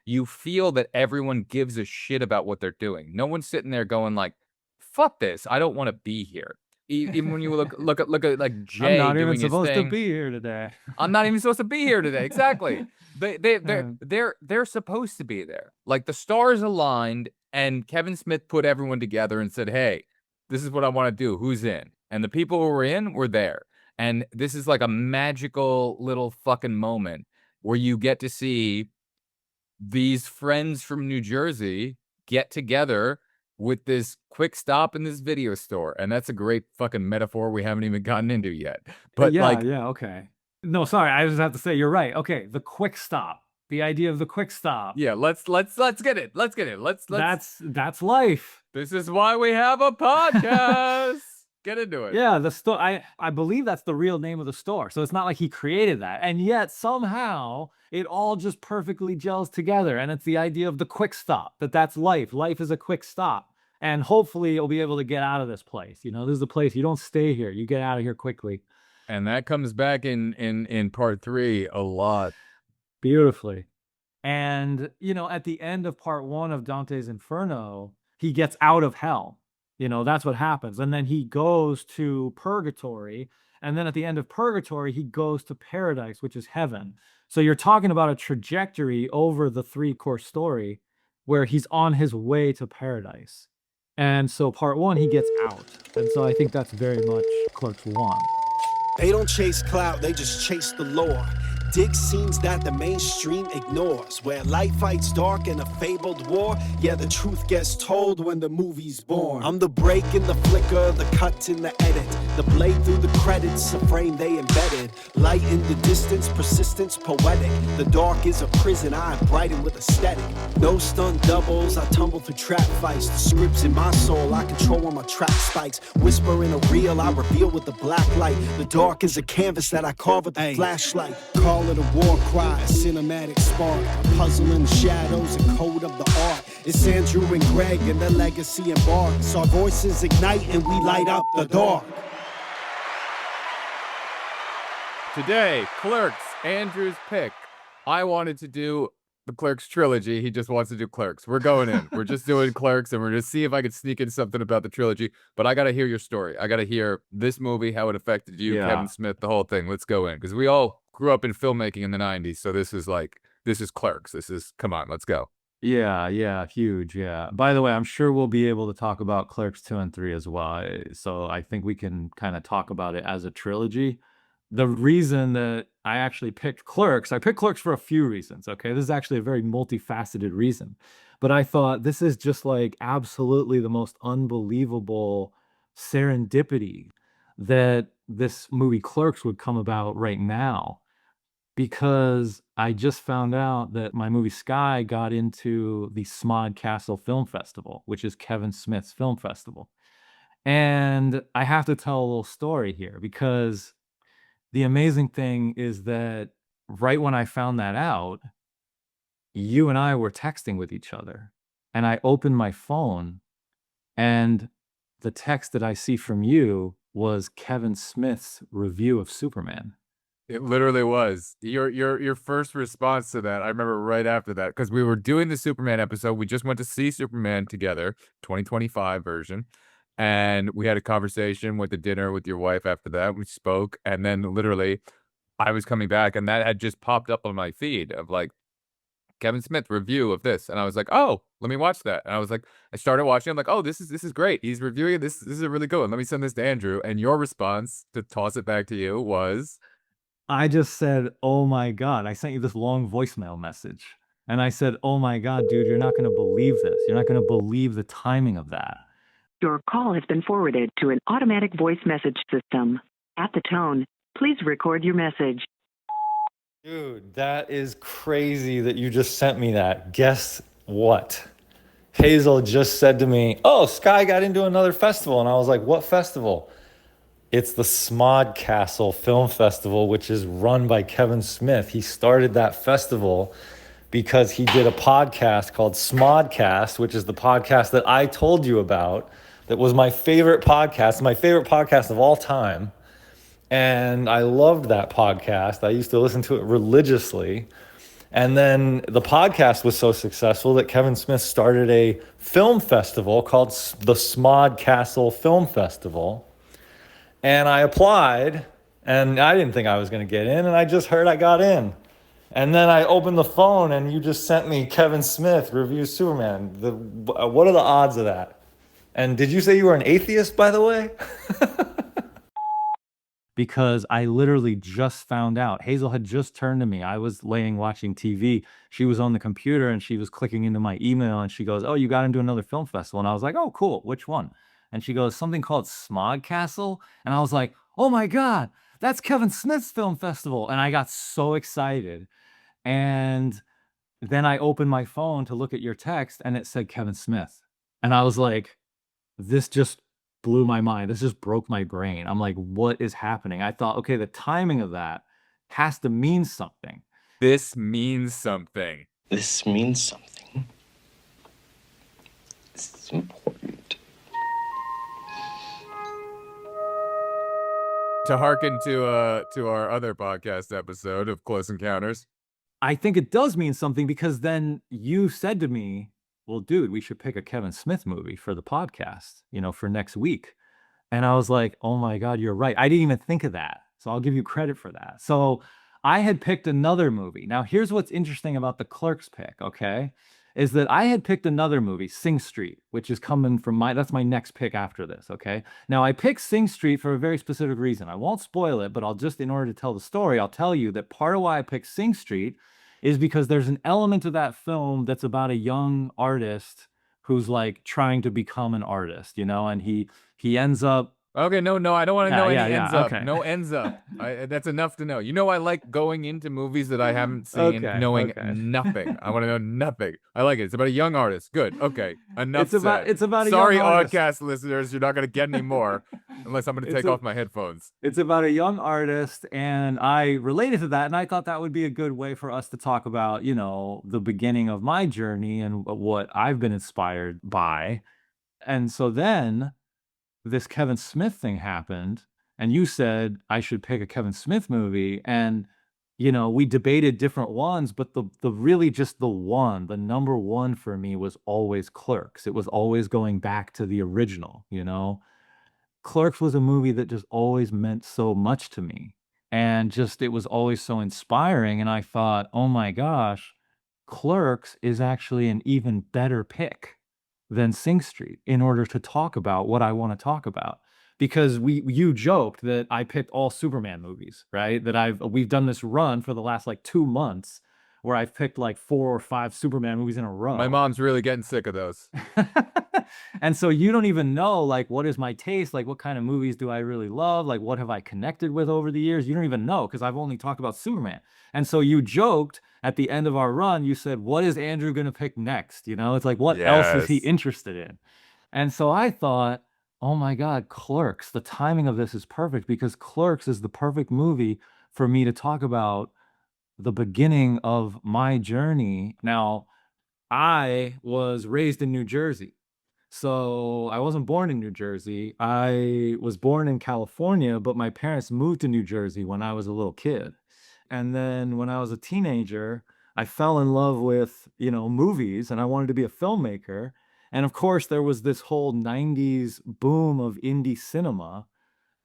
you feel that everyone gives a shit about what they're doing. No one's sitting there going like, "Fuck this, I don't want to be here." Even when you look at like I'm Jay not even doing his supposed to thing. be here today. I'm not even supposed to be here today. Exactly. They they they're Uh, they're they're supposed to be there. Like the stars aligned, and Kevin Smith put everyone together and said, "Hey, this is what I want to do. Who's in?" And the people who were in were there. And this is like a magical little fucking moment where you get to see these friends from New Jersey get together with this quick stop in this video store. And that's a great fucking metaphor we haven't even gotten into yet. But yeah, like, yeah, okay. No, sorry, I just have to say you're right. Okay, the quick stop. The idea of the quick stop. yeah, let's get it. Let's get it. Let's That's life. This is why we have a podcast. Get into it. Yeah, the store. I believe that's the real name of the store. So it's not like he created that, and yet somehow it all just perfectly gels together. And it's the idea of the quick stop. That's life. Life is a quick stop, and hopefully you'll be able to get out of this place. You know, this is a place you don't stay here. You get out of here quickly. And that comes back in part 3 a lot. Beautifully. And, you know, at the end of part one of Dante's Inferno, he gets out of hell. You know, that's what happens. And then he goes to purgatory. And then at the end of purgatory, he goes to paradise, which is heaven. So you're talking about a trajectory over the three-course story where he's on his way to paradise. And so part one, he gets out. And so I think that's very much Clerks 1. They don't chase clout, they just chase the lore. Dig scenes that the mainstream ignores, where light fights dark in a fabled war. Yeah, the truth gets told when the movie's born. I'm the break in the flicker, the cut in the edit, the blade through the credits, a frame they embedded. Light in the distance, persistence poetic. The dark is a prison, I brighten with aesthetic. No stunt doubles, I tumble through trap fights. The scripts in my soul, I control when my track spikes. Whisper in a reel, I reveal with the black light. The dark is a canvas that I carve with a flashlight. Call it a war cry, a cinematic spark, a puzzle in the shadows, a code of the art. It's Andrew and Greg and the legacy embarks. Our voices ignite and we light up the dark. Today, Clerks, Andrew's pick. I wanted to do the Clerks trilogy. He just wants to do Clerks. We're going in. We're just doing Clerks, and we're going to see if I could sneak in something about the trilogy. But I got to hear your story. I got to hear this movie, how it affected you, Yeah. Kevin Smith, the whole thing. Let's go in. Because we all grew up in filmmaking in the 90s. So this is Clerks. Come on, let's go. Yeah, huge, yeah. By the way, I'm sure we'll be able to talk about Clerks 2 and 3 as well. So I think we can kind of talk about it as a trilogy. The reason that I actually picked Clerks, I picked Clerks for a few reasons, okay? This is actually a very multifaceted reason. But I thought this is just like absolutely the most unbelievable serendipity that this movie Clerks would come about right now, because I just found out that my movie Sky got into the Smod Castle Film Festival, which is Kevin Smith's film festival. And I have to tell a little story here, because the amazing thing is that right when I found that out, you and I were texting with each other. And I opened my phone, and the text that I see from you was Kevin Smith's review of Superman. It literally was. Your first response to that, I remember right after that, because we were doing the Superman episode. We just went to see Superman together, 2025 version. And we had a conversation with the dinner with your wife after that. We spoke. And then literally, I was coming back, and that had just popped up on my feed of like, Kevin Smith review of this. And I was like, oh, let me watch that. And I was like, I started watching. I'm like, oh, this is great. He's reviewing this. This is a really good one. Let me send this to Andrew. And your response to toss it back to you was, I just said, "Oh my God." I sent you this long voicemail message. And I said, "Oh my God, dude, you're not going to believe this. You're not going to believe the timing of that." Your call has been forwarded to an automatic voice message system. At the tone, please record your message. Dude, that is crazy that you just sent me that. Guess what? Hazel just said to me, "Oh, Sky got into another festival." And I was like, "What festival?" It's the Smod Castle Film Festival, which is run by Kevin Smith. He started that festival because he did a podcast called Smodcast, which is the podcast that I told you about. That was my favorite podcast of all time. And I loved that podcast. I used to listen to it religiously. And then the podcast was so successful that Kevin Smith started a film festival called the Smod Castle Film Festival. And I applied, and I didn't think I was going to get in, and I just heard I got in. And then I opened the phone, and you just sent me Kevin Smith reviews Superman. What are the odds of that? And did you say you were an atheist, by the way? Because I literally just found out. Hazel had just turned to me. I was laying watching TV. She was on the computer and she was clicking into my email and she goes, "Oh, you got into another film festival." And I was like, "Oh, cool. Which one?" And she goes, "Something called Smog Castle." And I was like, "Oh my God, that's Kevin Smith's film festival." And I got so excited. And then I opened my phone to look at your text and it said Kevin Smith. And I was like, this just blew my mind. This just broke my brain. I'm like, what is happening? I thought, okay, the timing of that has to mean something. This means something. This means something. This is important. To hearken to our other podcast episode of Close Encounters. I think it does mean something because then you said to me, well, dude, we should pick a Kevin Smith movie for the podcast, for next week. And I was like, oh my God, you're right. I didn't even think of that. So I'll give you credit for that. So I had picked another movie. Now, here's what's interesting about the Clerks pick, okay? Is that I had picked another movie, Sing Street, which is coming from that's my next pick after this, okay? Now, I picked Sing Street for a very specific reason. I won't spoil it, but I'll just, in order to tell the story, I'll tell you that part of why I picked Sing Street is because there's an element of that film that's about a young artist who's like trying to become an artist, and he ends up. Okay, no, I don't want to know any ends up. Okay. No ends up. That's enough to know. I like going into movies that I haven't seen, knowing nothing. I want to know nothing. I like it. It's about a young artist. Good. Okay. Enough said. It's about a Sorry, young artist. Oddcast listeners, you're not going to get any more unless I'm going to take off my headphones. It's about a young artist, and I related to that, and I thought that would be a good way for us to talk about, the beginning of my journey and what I've been inspired by. And so then this Kevin Smith thing happened, and you said I should pick a Kevin Smith movie, and we debated different ones, but the really just the number one for me was always Clerks. It was always going back to the original. Clerks was a movie that just always meant so much to me, and just it was always so inspiring, and I thought, oh my gosh, Clerks is actually an even better pick than Sing Street in order to talk about what I want to talk about. Because you joked that I picked all Superman movies, right? That we've done this run for the last like 2 months where I've picked like 4 or 5 Superman movies in a row. My mom's really getting sick of those. And so you don't even know, like, what is my taste? Like, what kind of movies do I really love? Like, what have I connected with over the years? You don't even know because I've only talked about Superman. And so you joked at the end of our run, you said, what is Andrew going to pick next? It's like, what else is he interested in? And so I thought, oh my God, Clerks, the timing of this is perfect because Clerks is the perfect movie for me to talk about the beginning of my journey. Now, I was raised in New Jersey. So I wasn't born in New Jersey. I was born in California, but my parents moved to New Jersey when I was a little kid. And then when I was a teenager, I fell in love with, movies and I wanted to be a filmmaker. And of course, there was this whole 90s boom of indie cinema.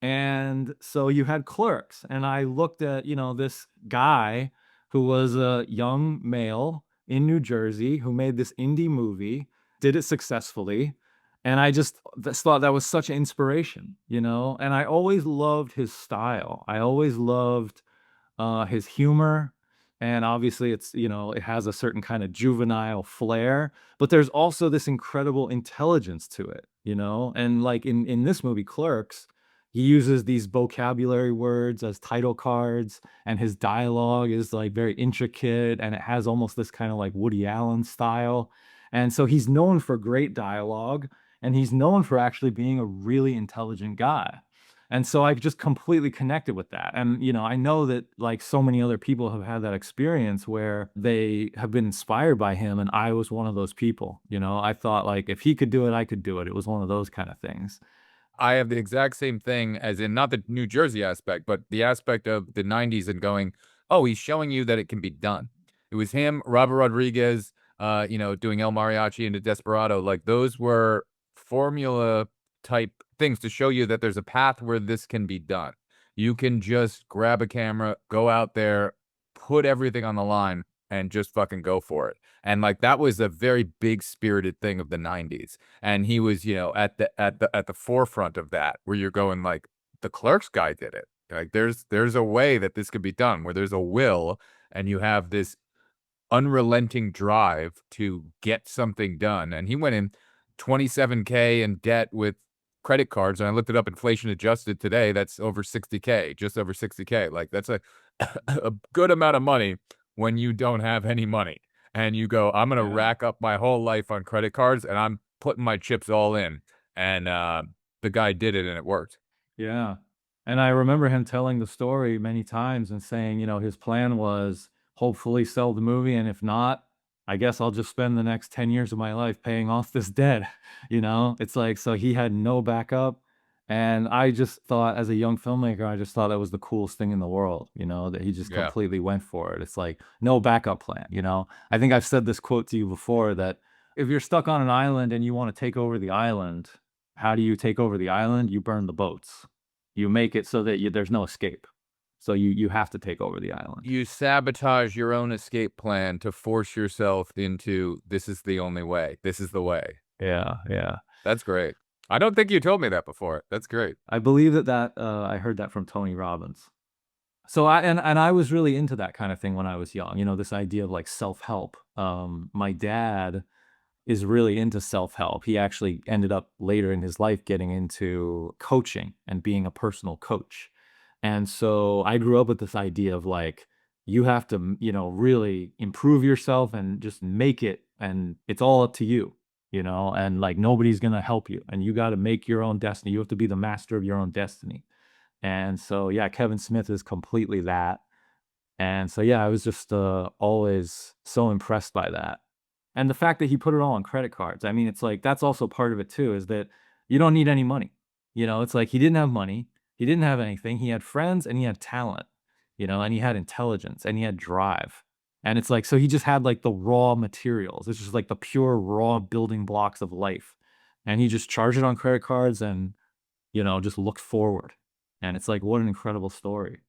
And so you had Clerks. And I looked at, this guy who was a young male in New Jersey who made this indie movie, did it successfully. And I just thought that was such an inspiration, and I always loved his style. I always loved his humor. And obviously it has a certain kind of juvenile flair, but there's also this incredible intelligence to it, and like in this movie, Clerks, he uses these vocabulary words as title cards, and his dialogue is like very intricate, and it has almost this kind of like Woody Allen style. And so he's known for great dialogue, and he's known for actually being a really intelligent guy. And so I just completely connected with that. And, I know that like so many other people have had that experience where they have been inspired by him. And I was one of those people, I thought like, if he could do it, I could do it. It was one of those kind of things. I have the exact same thing, as in not the New Jersey aspect, but the aspect of the 90s and going, oh, he's showing you that it can be done. It was him, Robert Rodriguez, doing El Mariachi into Desperado. Like those were formula type things to show you that there's a path where this can be done. You can just grab a camera, go out there, put everything on the line, and just fucking go for it. And like that was a very big spirited thing of the 90s. And he was, at the forefront of that, where you're going like the Clerks guy did it. Like there's a way that this could be done where there's a will and you have this unrelenting drive to get something done. And he went in 27K in debt with credit cards. And I looked it up, inflation adjusted today. That's over 60K, just over 60K. Like that's a good amount of money when you don't have any money. And you go, I'm going to rack up my whole life on credit cards and I'm putting my chips all in. And the guy did it and it worked. Yeah. And I remember him telling the story many times and saying, his plan was hopefully sell the movie. And if not, I guess I'll just spend the next 10 years of my life paying off this debt. It's like, so he had no backup. And I just thought, as a young filmmaker, I just thought that was the coolest thing in the world, that he just Yeah. completely went for it. It's like, no backup plan, I think I've said this quote to you before that if you're stuck on an island and you want to take over the island, how do you take over the island? You burn the boats. You make it so that there's no escape. So you have to take over the island. You sabotage your own escape plan to force yourself into this is the only way. This is the way. Yeah, yeah. That's great. I don't think you told me that before. That's great. I believe that I heard that from Tony Robbins. So I was really into that kind of thing when I was young. This idea of like self-help. My dad is really into self-help. He actually ended up later in his life getting into coaching and being a personal coach. And so I grew up with this idea of like, you have to, really improve yourself and just make it. And it's all up to you, and like nobody's going to help you. And you got to make your own destiny. You have to be the master of your own destiny. And so, yeah, Kevin Smith is completely that. And so, yeah, I was just always so impressed by that. And the fact that he put it all on credit cards. I mean, it's like that's also part of it too, is that you don't need any money. It's like he didn't have money, he didn't have anything. He had friends and he had talent, and he had intelligence and he had drive. And it's like, so he just had like the raw materials. It's just like the pure raw building blocks of life. And he just charged it on credit cards and, just looked forward. And it's like, what an incredible story.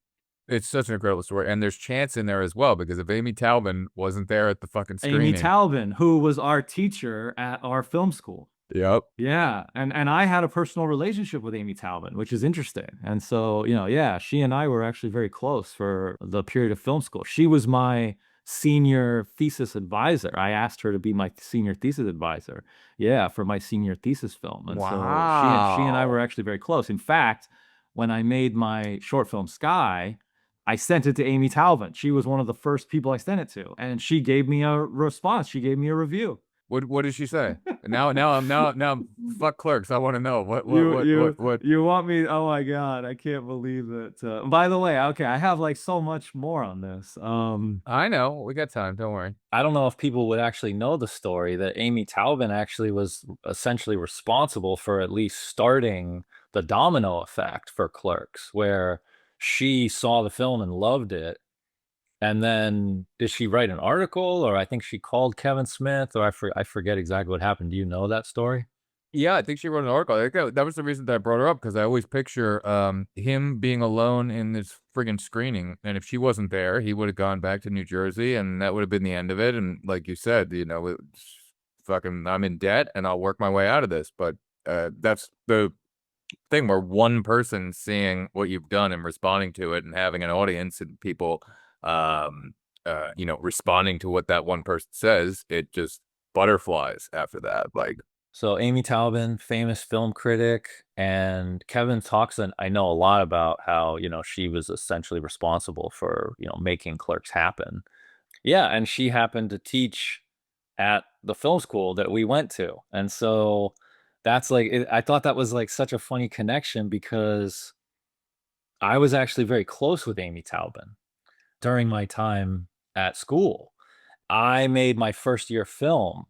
It's such an incredible story. And there's chance in there as well, because if Amy Taubin wasn't there at the fucking screening. Amy Taubin, who was our teacher at our film school. Yep. Yeah. And I had a personal relationship with Amy Taubin, which is interesting. And so, yeah, she and I were actually very close for the period of film school. She was my senior thesis advisor. I asked her to be my senior thesis advisor. Yeah, for my senior thesis film. And so she and I were actually very close. In fact, when I made my short film Sky, I sent it to Amy Taubin. She was one of the first people I sent it to, and she gave me a response. She gave me a review. What did she say? Now I'm fuck Clerks. I want to know what. You want me? Oh my God, I can't believe it. By the way, okay, I have like so much more on this. I know we got time. Don't worry. I don't know if people would actually know the story that Amy Taubin actually was essentially responsible for at least starting the domino effect for Clerks, where she saw the film and loved it. And then did she write an article, or I think she called Kevin Smith, or I forget exactly what happened. Do you know that story? Yeah, I think she wrote an article. I think that was the reason that I brought her up, because I always picture him being alone in this friggin' screening. And if she wasn't there, he would have gone back to New Jersey and that would have been the end of it. And like you said, fucking I'm in debt and I'll work my way out of this. But that's the thing, where one person seeing what you've done and responding to it and having an audience and people responding to what that one person says, it just butterflies after that. Like, so Amy Taubin, famous film critic, and Kevin talks, and I know a lot about how, she was essentially responsible for, making Clerks happen. Yeah, and she happened to teach at the film school that we went to. And so that's like, I thought that was like such a funny connection, because I was actually very close with Amy Taubin during my time at school. I made my first year film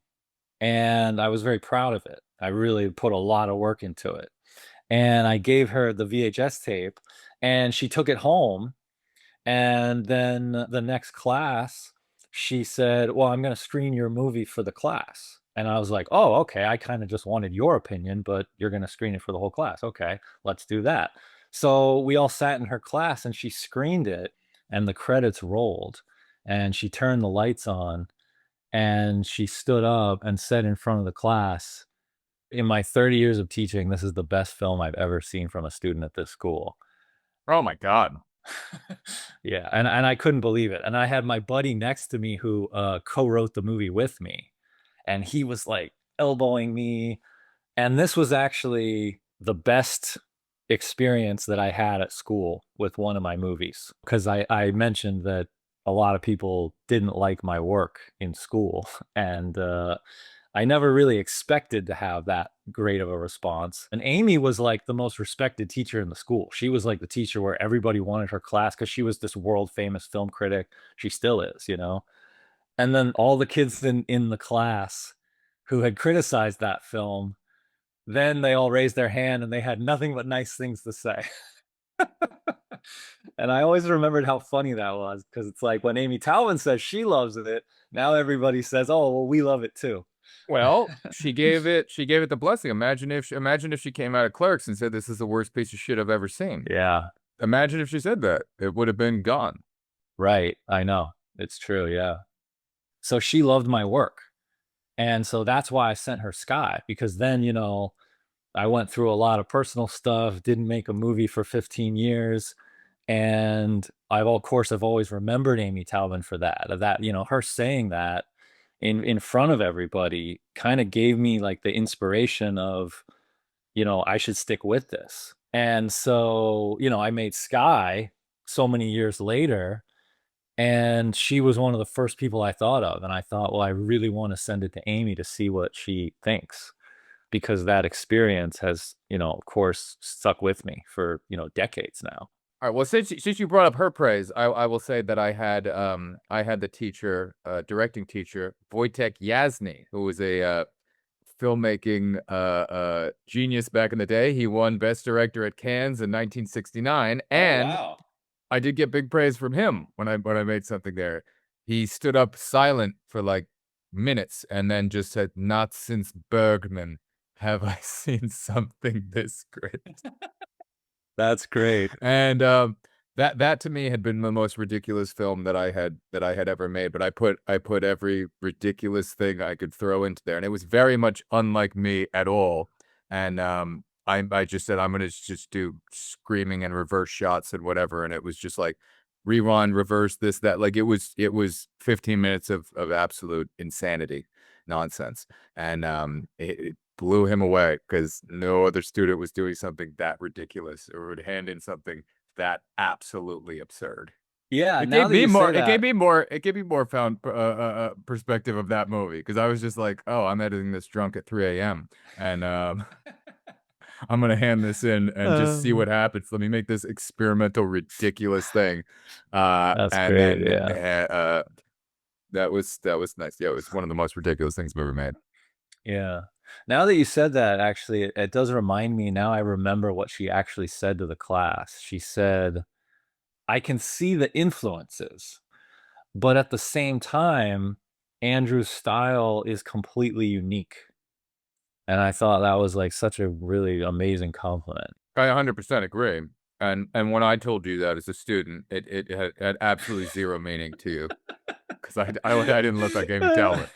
and I was very proud of it. I really put a lot of work into it. And I gave her the VHS tape and she took it home. And then the next class, she said, "Well, I'm gonna screen your movie for the class." And I was like, "Oh, okay. I kind of just wanted your opinion, but you're gonna screen it for the whole class. Okay, let's do that." So we all sat in her class and she screened it, and the credits rolled, and she turned the lights on, and she stood up and said in front of the class, "In my 30 years of teaching, this is the best film I've ever seen from a student at this school." Oh my god. Yeah, and I couldn't believe it, and I had my buddy next to me who, co-wrote the movie with me, and he was, like, elbowing me, and this was actually the best experience that I had at school with one of my movies, 'cause I mentioned that a lot of people didn't like my work in school, and, I never really expected to have that great of a response. And Amy was like the most respected teacher in the school. She was like the teacher where everybody wanted her class because she was this world famous film critic. She still is, you know? And then all the kids in the class who had criticized that film, then they all raised their hand and they had nothing but nice things to say. And I always remembered how funny that was because it's like when Amy Talvin says she loves it, now everybody says, "Oh, well, we love it too." Well, she gave it the blessing. Imagine if she came out of Clerks and said, "This is the worst piece of shit I've ever seen." Yeah, Imagine if she said that. It would have been gone. right. I know. It's true. Yeah. So she loved my work. And so that's why I sent her Sky because then, I went through a lot of personal stuff, didn't make a movie for 15 years. And of course, I've always remembered Amy Talvin for that. Her saying that in front of everybody kind of gave me like the inspiration of, I should stick with this. And so, I made Sky so many years later, and she was one of the first people I thought of. And I thought, well, I really want to send it to Amy to see what she thinks because that experience has, of course, stuck with me for, decades now. All right. Well, since you brought up her praise, I will say that I had the teacher, directing teacher, Wojtek Yasny, who was a filmmaking genius back in the day. He won Best Director at Cannes in 1969, and Wow. I did get big praise from him when I made something there. He stood up silent for like minutes and then just said, "Not since Bergman have I seen something this great." That's great. And, that to me had been the most ridiculous film that I had ever made, but I put every ridiculous thing I could throw into there, and it was very much unlike me at all, and, I just said, "I'm gonna just do screaming and reverse shots and whatever," and it was just like rewind, reverse, this, that, like, it was 15 minutes of absolute insanity, nonsense, and, it blew him away because no other student was doing something that ridiculous or would hand in something that absolutely absurd. Yeah, It now gave that me you more say it gave that. me more it gave me more found perspective of that movie because I was just like, "Oh, I'm editing this drunk at 3 AM, and, I'm gonna hand this in and just see Um, what happens. Let me make this experimental, ridiculous thing." that's And great, then, yeah. that was nice. Yeah, it was one of the most ridiculous things I've ever made. Yeah. Now that you said that, actually, it does remind me now I remember what she actually said to the class. She said, "I can see the influences, but at the same time, Andrew's style is completely unique." And I thought that was, like, such a really amazing compliment. I 100% agree, and when I told you that as a student, it had absolutely 0 meaning to you 'cause I didn't look like Amy Talbot.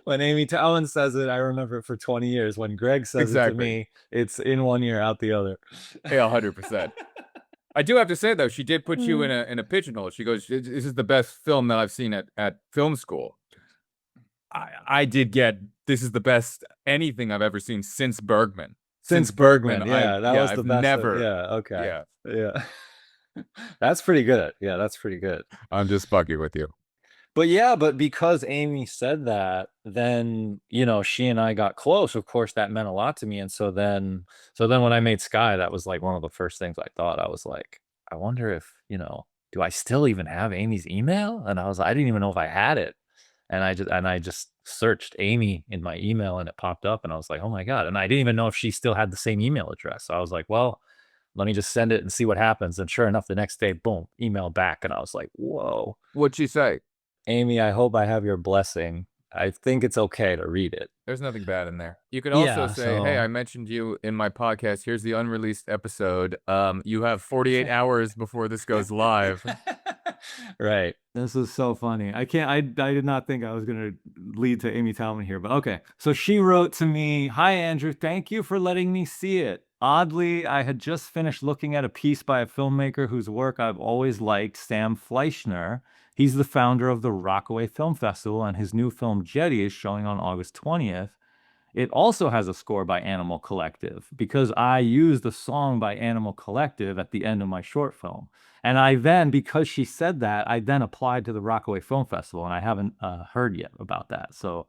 When Amy Talon says it, I remember it for 20 years. When Greg says it to Exactly. me, it's in one ear, out the other. Yeah, 100%. I do have to say, though, she did put you in a pigeonhole. She goes, "This is the best film that I've seen at film school." I did get, "This is the best anything I've ever seen since Bergman." Since Since Bergman, Bergman, I've yeah, that yeah, was the I've best never yeah, okay. yeah, Yeah. That's pretty good. Yeah, that's pretty good. I'm just fucking with you. But yeah, but because Amy said that, then, she and I got close. Of course, that meant a lot to me. And so then when I made Sky, that was like one of the first things I thought. I was like, I wonder if, do I still even have Amy's email? And I didn't even know if I had it. And I just searched Amy in my email and it popped up and I was like, oh my God. And I didn't even know if she still had the same email address. So I was like, well, let me just send it and see what happens. And sure enough, the next day, boom, email back. And I was like, whoa. What'd she say? Amy, I hope I have your blessing. I think it's okay to read it. There's nothing bad in there. You can also Yeah, say, "Hey, so I mentioned you in my podcast. Here's the unreleased episode. You have 48 hours before this goes live." right. This is so funny. I did not think I was gonna lead to Amy Talman here, but okay. So she wrote to me, "Hi Andrew, thank you for letting me see it. Oddly, I had just finished looking at a piece by a filmmaker whose work I've always liked, Sam Fleischner. He's the founder of the Rockaway Film Festival, and his new film Jetty is showing on August 20th. It also has a score by Animal Collective because I used the song by Animal Collective at the end of my short film. And I then, because she said that, I then applied to the Rockaway Film Festival, and I haven't heard yet about that. So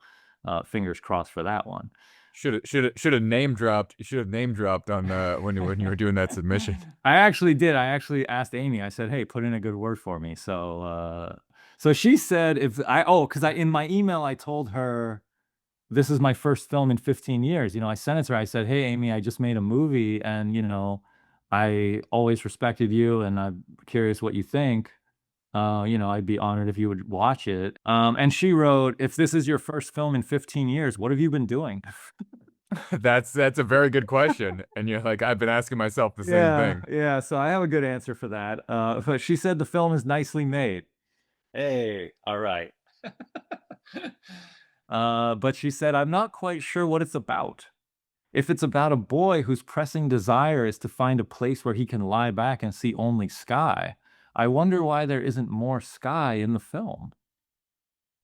fingers crossed for that one. Should have name dropped. You should have name dropped on when you were doing that submission. I actually did. I actually asked Amy. I said, "Hey, put in a good word for me." So she said, because I in my email I told her this is my first film in 15 years. I sent it to her. I said, "Hey, Amy, I just made a movie, and I always respected you, and I'm curious what you think. I'd be honored if you would watch it." And she wrote, "If this is your first film in 15 years, what have you been doing?" That's a very good question, and you're like, I've been asking myself the same Yeah, thing. yeah. So I have a good answer for that. But she said the film is nicely made. Hey, all right. But she said, "I'm not quite sure what it's about. If it's about a boy whose pressing desire is to find a place where he can lie back and see only sky, I wonder why there isn't more sky in the film."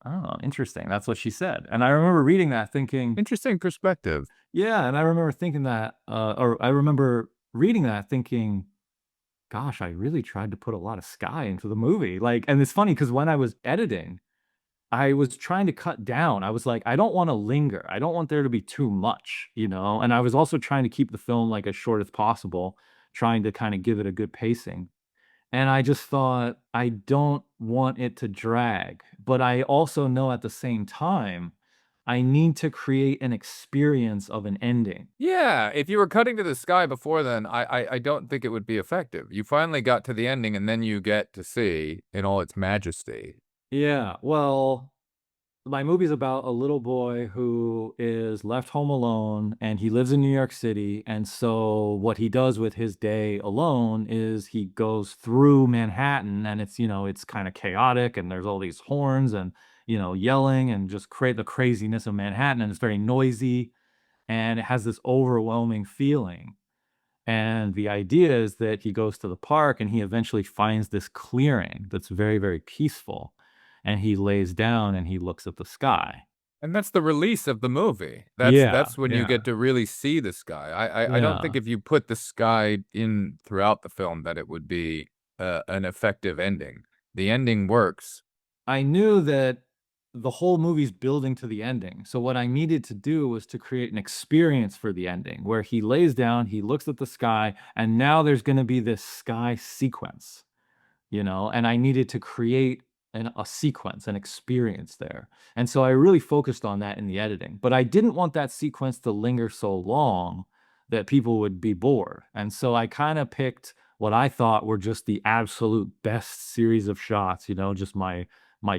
Oh, interesting. That's what she said. And I remember reading that thinking, Interesting perspective. yeah, and I remember thinking that, or I remember reading that thinking, gosh, I really tried to put a lot of sky into the movie. And it's funny because when I was editing, I was trying to cut down. I was like, I don't want to linger. I don't want there to be too much. And I was also trying to keep the film like as short as possible, trying to kind of give it a good pacing. And I just thought, I don't want it to drag. But I also know at the same time, I need to create an experience of an ending. Yeah, if you were cutting to the sky before then, I don't think it would be effective. You finally got to the ending, and then you get to see in all its majesty. Yeah, well, my movie's about a little boy who is left home alone and he lives in New York City. And so what he does with his day alone is he goes through Manhattan, and it's kind of chaotic, and there's all these horns and yelling and just create the craziness of Manhattan, and it's very noisy, and it has this overwhelming feeling. And the idea is that he goes to the park and he eventually finds this clearing that's very, very peaceful. And he lays down and he looks at the sky. And that's the release of the movie. That's Yeah, that's when you yeah, get to really see the sky. I don't think yeah. if you put the sky in throughout the film that it would be an effective ending. The ending works. I knew that the whole movie's building to the ending. So what I needed to do was to create an experience for the ending where he lays down, he looks at the sky, and now there's going to be this sky sequence. And I needed to create a sequence, an experience there. And so I really focused on that in the editing. But I didn't want that sequence to linger so long that people would be bored. And so I kind of picked what I thought were just the absolute best series of shots, just my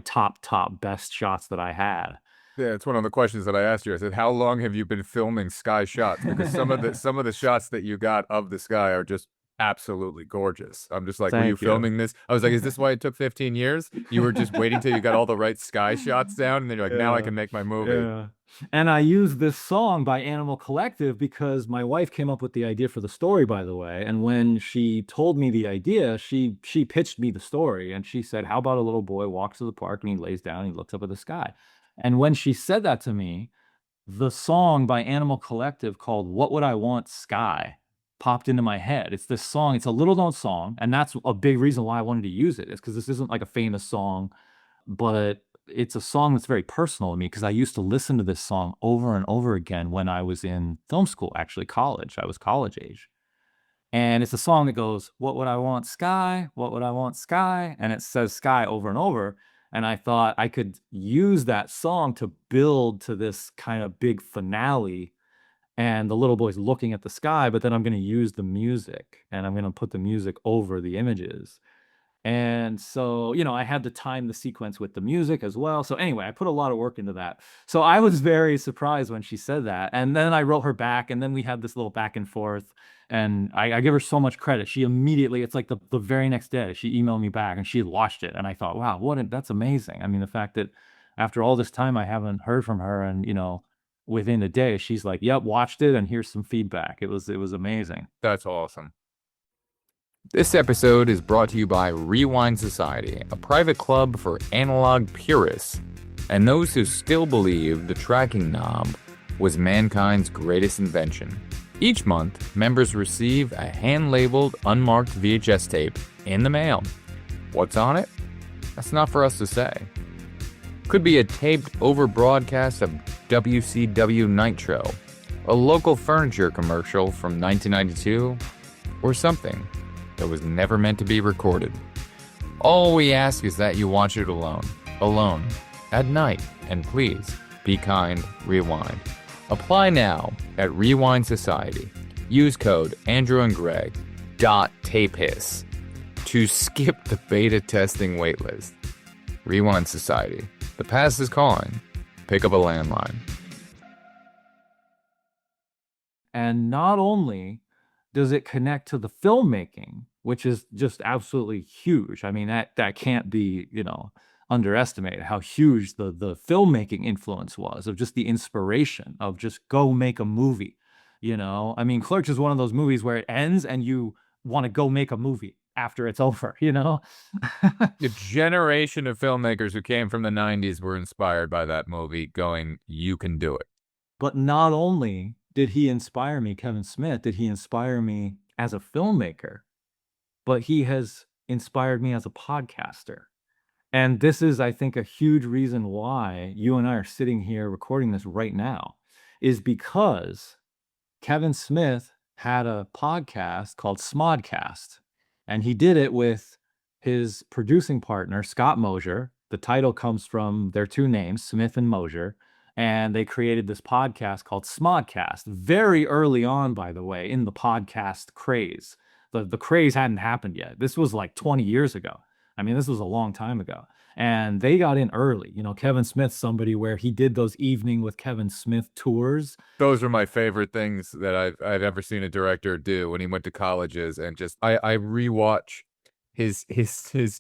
top best shots that I had. Yeah, it's one of the questions that I asked you. I said, "How long have you been filming sky shots?" Because some of the shots that you got of the sky are just absolutely gorgeous. I'm just like, "Were you Thank you. filming this?" I was like, "Is this why it took 15 years? You were just waiting till you got all the right sky shots down, and then you're like, now I Yeah. can make my movie." Yeah. And I used this song by Animal Collective because my wife came up with the idea for the story, by the way. And when she told me the idea, she pitched me the story, and she said, "How about a little boy walks to the park and he lays down and he looks up at the sky?" And when she said that to me, the song by Animal Collective called "What Would I Want Sky" popped into my head. It's this song, it's a little known song, and that's a big reason why I wanted to use it, is because this isn't like a famous song, but it's a song that's very personal to me because I used to listen to this song over and over again when I was in film school, actually college. I was college age. And it's a song that goes, "What would I want, sky? What would I want, sky?" And it says sky over and over. And I thought I could use that song to build to this kind of big finale. And the little boy's looking at the sky, but then I'm going to use the music and I'm going to put the music over the images. And so, I had to time the sequence with the music as well. So anyway, I put a lot of work into that. So I was very surprised when she said that. And then I wrote her back, and then we had this little back and forth. And I give her so much credit. She immediately, it's like the very next day, she emailed me back and she had watched it. And I thought, wow, that's amazing. I mean, the fact that after all this time I haven't heard from her, and within a day, she's like, yep, watched it and here's some feedback. It was amazing. That's awesome. This episode is brought to you by Rewind Society, a private club for analog purists and those who still believe the tracking knob was mankind's greatest invention. Each month, members receive a hand-labeled, unmarked VHS tape in the mail. What's on it? That's not for us to say. Could be a taped over broadcast of WCW Nitro, a local furniture commercial from 1992, or something that was never meant to be recorded. All we ask is that you watch it alone, at night, and please, be kind, rewind. Apply now at Rewind Society. Use code Andrew and Greg .tapehiss to skip the beta testing waitlist. Rewind Society. The past is calling. Pick up a landline. And not only does it connect to the filmmaking, which is just absolutely huge. I mean, that can't be, underestimated how huge the filmmaking influence was, of just the inspiration of just go make a movie. I mean, Clerks is one of those movies where it ends and you want to go make a movie after it's over, The generation of filmmakers who came from the 90s were inspired by that movie, going, you can do it. But not only did he inspire me, Kevin Smith, did he inspire me as a filmmaker, but he has inspired me as a podcaster. And this is, I think, a huge reason why you and I are sitting here recording this right now, is because Kevin Smith had a podcast called Smodcast, and he did it with his producing partner, Scott Mosier. The title comes from their two names, Smith and Mosier, and they created this podcast called Smodcast very early on, by the way, in the podcast craze. The craze hadn't happened yet. This was like 20 years ago. I mean, this was a long time ago. And they got in early. Kevin Smith's somebody where he did those Evening with Kevin Smith tours. Those are my favorite things that I've ever seen a director do when he went to colleges, and just I rewatch his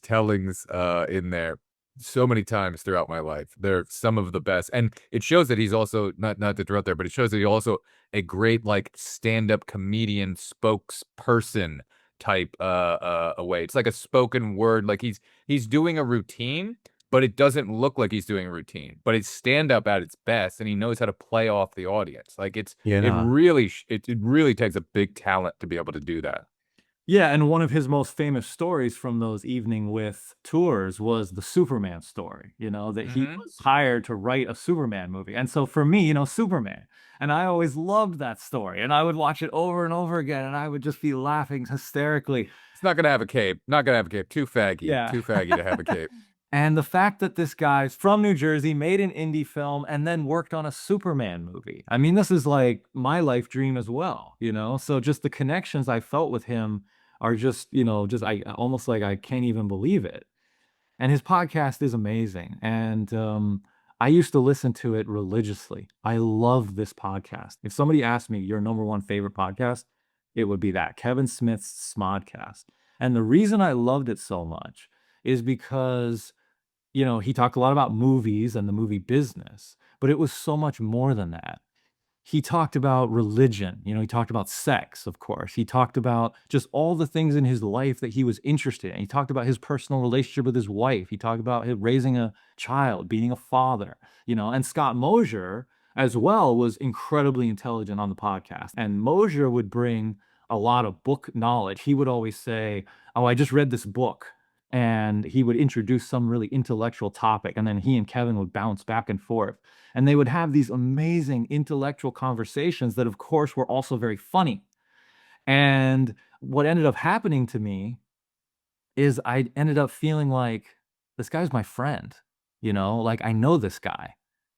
tellings in there so many times throughout my life. They're some of the best. And it shows that he's also not to interrupt there, but it shows that he's also a great like stand-up comedian spokesperson type a way. It's like a spoken word, like he's doing a routine, but it doesn't look like he's doing a routine, but it's stand up at its best, and he knows how to play off the audience. Like it really takes a big talent to be able to do that. Yeah, and one of his most famous stories from those Evening with tours was the Superman story, that he was hired to write a Superman movie. And so for me, Superman. And I always loved that story. And I would watch it over and over again, and I would just be laughing hysterically. It's not going to have a cape. Not going to have a cape. Too faggy. Yeah. Too faggy to have a cape. And the fact that this guy's from New Jersey, made an indie film, and then worked on a Superman movie. I mean, this is like my life dream as well, So just the connections I felt with him are just I almost like I can't even believe it. And his podcast is amazing. And I used to listen to it religiously. I love this podcast. If somebody asked me your number one favorite podcast, it would be that, Kevin Smith's Smodcast. And the reason I loved it so much is because he talked a lot about movies and the movie business, but it was so much more than that. He talked about religion, he talked about sex, of course. He talked about just all the things in his life that he was interested in. He talked about his personal relationship with his wife. He talked about him raising a child, being a father, and Scott Mosier as well was incredibly intelligent on the podcast. And Mosier would bring a lot of book knowledge. He would always say, oh, I just read this book. And he would introduce some really intellectual topic, and then he and Kevin would bounce back and forth. And they would have these amazing intellectual conversations that, of course, were also very funny. And what ended up happening to me is I ended up feeling like, this guy's my friend, like I know this guy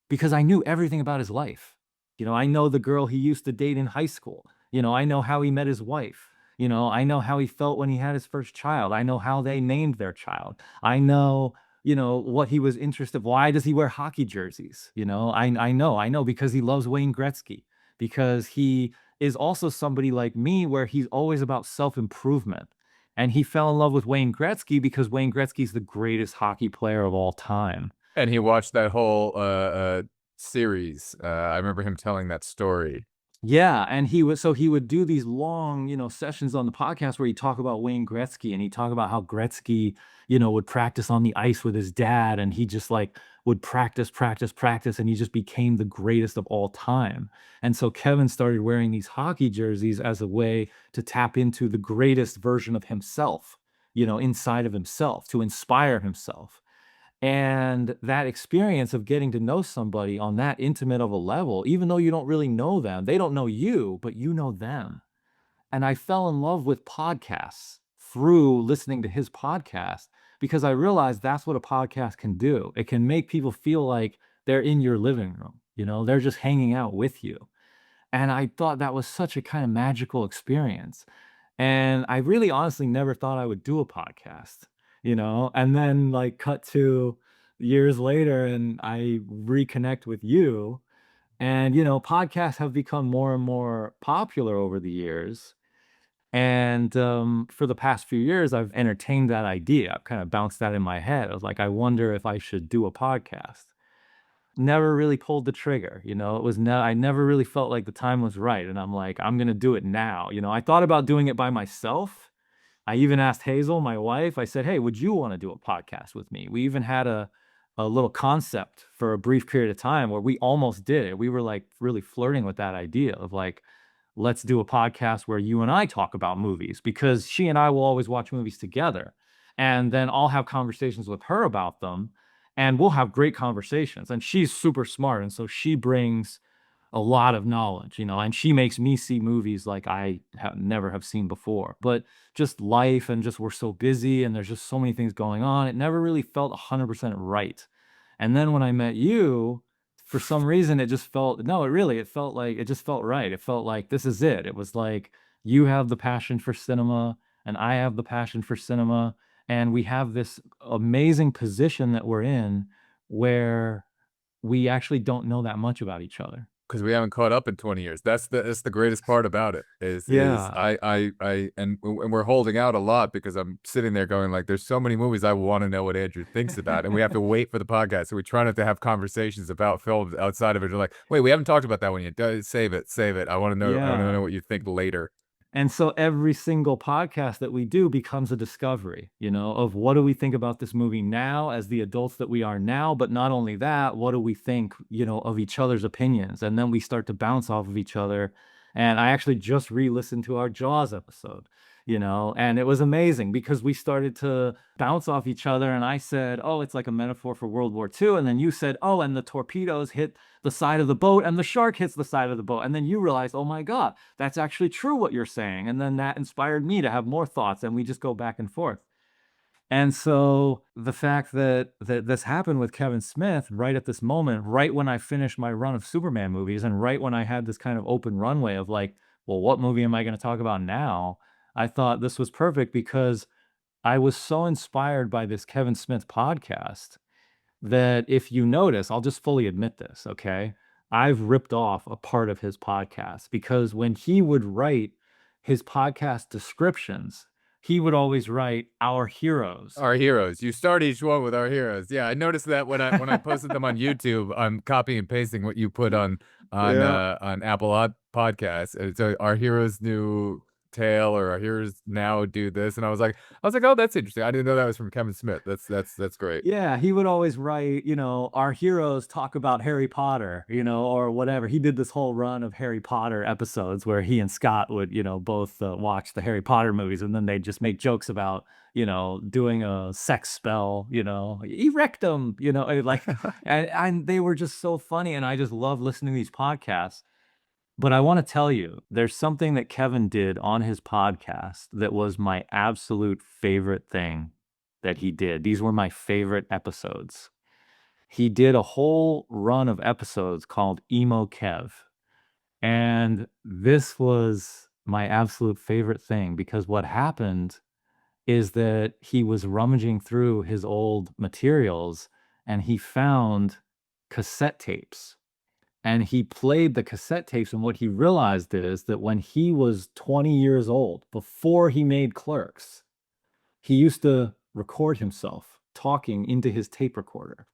because I knew everything about his life. I know the girl he used to date in high school. I know how he met his wife. You know, I know how he felt when he had his first child. I know how they named their child. I know, you know, what he was interested. Why does he wear hockey jerseys? You know, I know because he loves Wayne Gretzky, because he is also somebody like me where he's always about self-improvement. And he fell in love with Wayne Gretzky because Wayne Gretzky is the greatest hockey player of all time. And he watched that whole series. I remember him telling that story. Yeah, and he would do these long, you know, sessions on the podcast where he'd talk about Wayne Gretzky and he'd talk about how Gretzky, you know, would practice on the ice with his dad and he just like would practice, practice, practice, and he just became the greatest of all time. And so Kevin started wearing these hockey jerseys as a way to tap into the greatest version of himself, you know, inside of himself, to inspire himself. And that experience of getting to know somebody on that intimate of a level, even though you don't really know them, they don't know you, but you know them. And I fell in love with podcasts through listening to his podcast because I realized that's what a podcast can do. It can make people feel like they're in your living room, you know, they're just hanging out with you. And I thought that was such a kind of magical experience. And I really honestly never thought I would do a podcast, you know? And then like cut to years later and I reconnect with you. And, you know, podcasts have become more and more popular over the years. And for the past few years, I've entertained that idea. I've kind of bounced that in my head. I was like, I wonder if I should do a podcast. Never really pulled the trigger, you know? I never really felt like the time was right, and I'm like, "I'm gonna do it now," you know? I thought about doing it by myself. I even asked Hazel, my wife, I said, "Hey, would you wanna do a podcast with me?" We even had a little concept for a brief period of time where we almost did it. We were, like, really flirting with that idea of, like, let's do a podcast where you and I talk about movies because she and I will always watch movies together. And then I'll have conversations with her about them and we'll have great conversations. And she's super smart. And so she brings a lot of knowledge, you know, and she makes me see movies like I have never have seen before. But just life and just we're so busy and there's just so many things going on. It never really felt 100% right. And then when I met you, for some reason it just felt no, it felt like it just felt right. It felt like this is it. It was like you have the passion for cinema and I have the passion for cinema and we have this amazing position that we're in where we actually don't know that much about each other. Because we haven't caught up in 20 years. That's the greatest part about it is Yeah. and we're holding out a lot because I'm sitting there going like, there's so many movies I want to know what Andrew thinks about, and we have to wait for the podcast. So we try not to have conversations about films outside of it. We're like, wait, we haven't talked about that one yet. Save it, save it. I want to know Yeah. what you think later. And so every single podcast that we do becomes a discovery, you know, of what do we think about this movie now as the adults that we are now, but not only that, what do we think, you know, of each other's opinions? And then we start to bounce off of each other. And I actually just re-listened to our Jaws episode, you know, and it was amazing because we started to bounce off each other. And I said, oh, it's like a metaphor for World War II. And then you said, oh, and the torpedoes hit the side of the boat and the shark hits the side of the boat. And then you realize, oh my God, that's actually true what you're saying. And then that inspired me to have more thoughts and we just go back and forth. And so the fact that this happened with Kevin Smith right at this moment, right when I finished my run of Superman movies and right when I had this kind of open runway of like, well, what movie am I going to talk about now? I thought this was perfect because I was so inspired by this Kevin Smith podcast that if you notice, I'll just fully admit this, okay? I've ripped off a part of his podcast because when he would write his podcast descriptions, he would always write our heroes. Our heroes. You start each one with our heroes. Yeah, I noticed that when I posted them on YouTube, I'm copy and pasting what you put Yeah. on Apple Podcasts. And so our heroes new tale or our heroes now do this, and I was like, oh, that's interesting. I didn't know that was from Kevin Smith. That's great. Yeah, he would always write, you know, our heroes talk about Harry Potter, you know, or whatever. He did this whole run of Harry Potter episodes where he and Scott would, you know, both watch the Harry Potter movies and then they'd just make jokes about, you know, doing a sex spell, you know, erectum, you know, like, and they were just so funny. And I just love listening to these podcasts. But I want to tell you, there's something that Kevin did on his podcast that was my absolute favorite thing that he did. These were my favorite episodes. He did a whole run of episodes called Emo Kev. And this was my absolute favorite thing, because what happened is that he was rummaging through his old materials and he found cassette tapes. And he played the cassette tapes, and what he realized is that when he was 20 years old, before he made Clerks, he used to record himself talking into his tape recorder.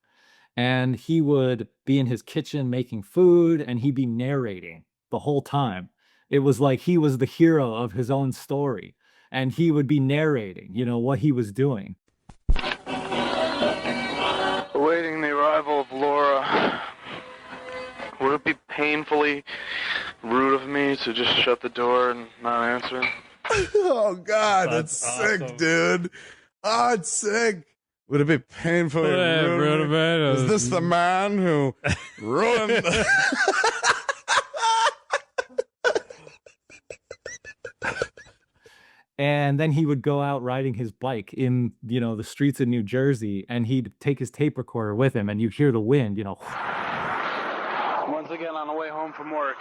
And he would be in his kitchen making food and he'd be narrating the whole time. It was like he was the hero of his own story and he would be narrating, what he was doing. Awaiting the arrival of Laura. Would it be painfully rude of me to just shut the door and not answer? Oh, God, that's sick, awesome. Dude. Oh, it's sick. Would it be painfully rude of me? Is this the man who ruined And then he would go out riding his bike in, the streets of New Jersey, and he'd take his tape recorder with him, and you'd hear the wind, Once again on the way home from work.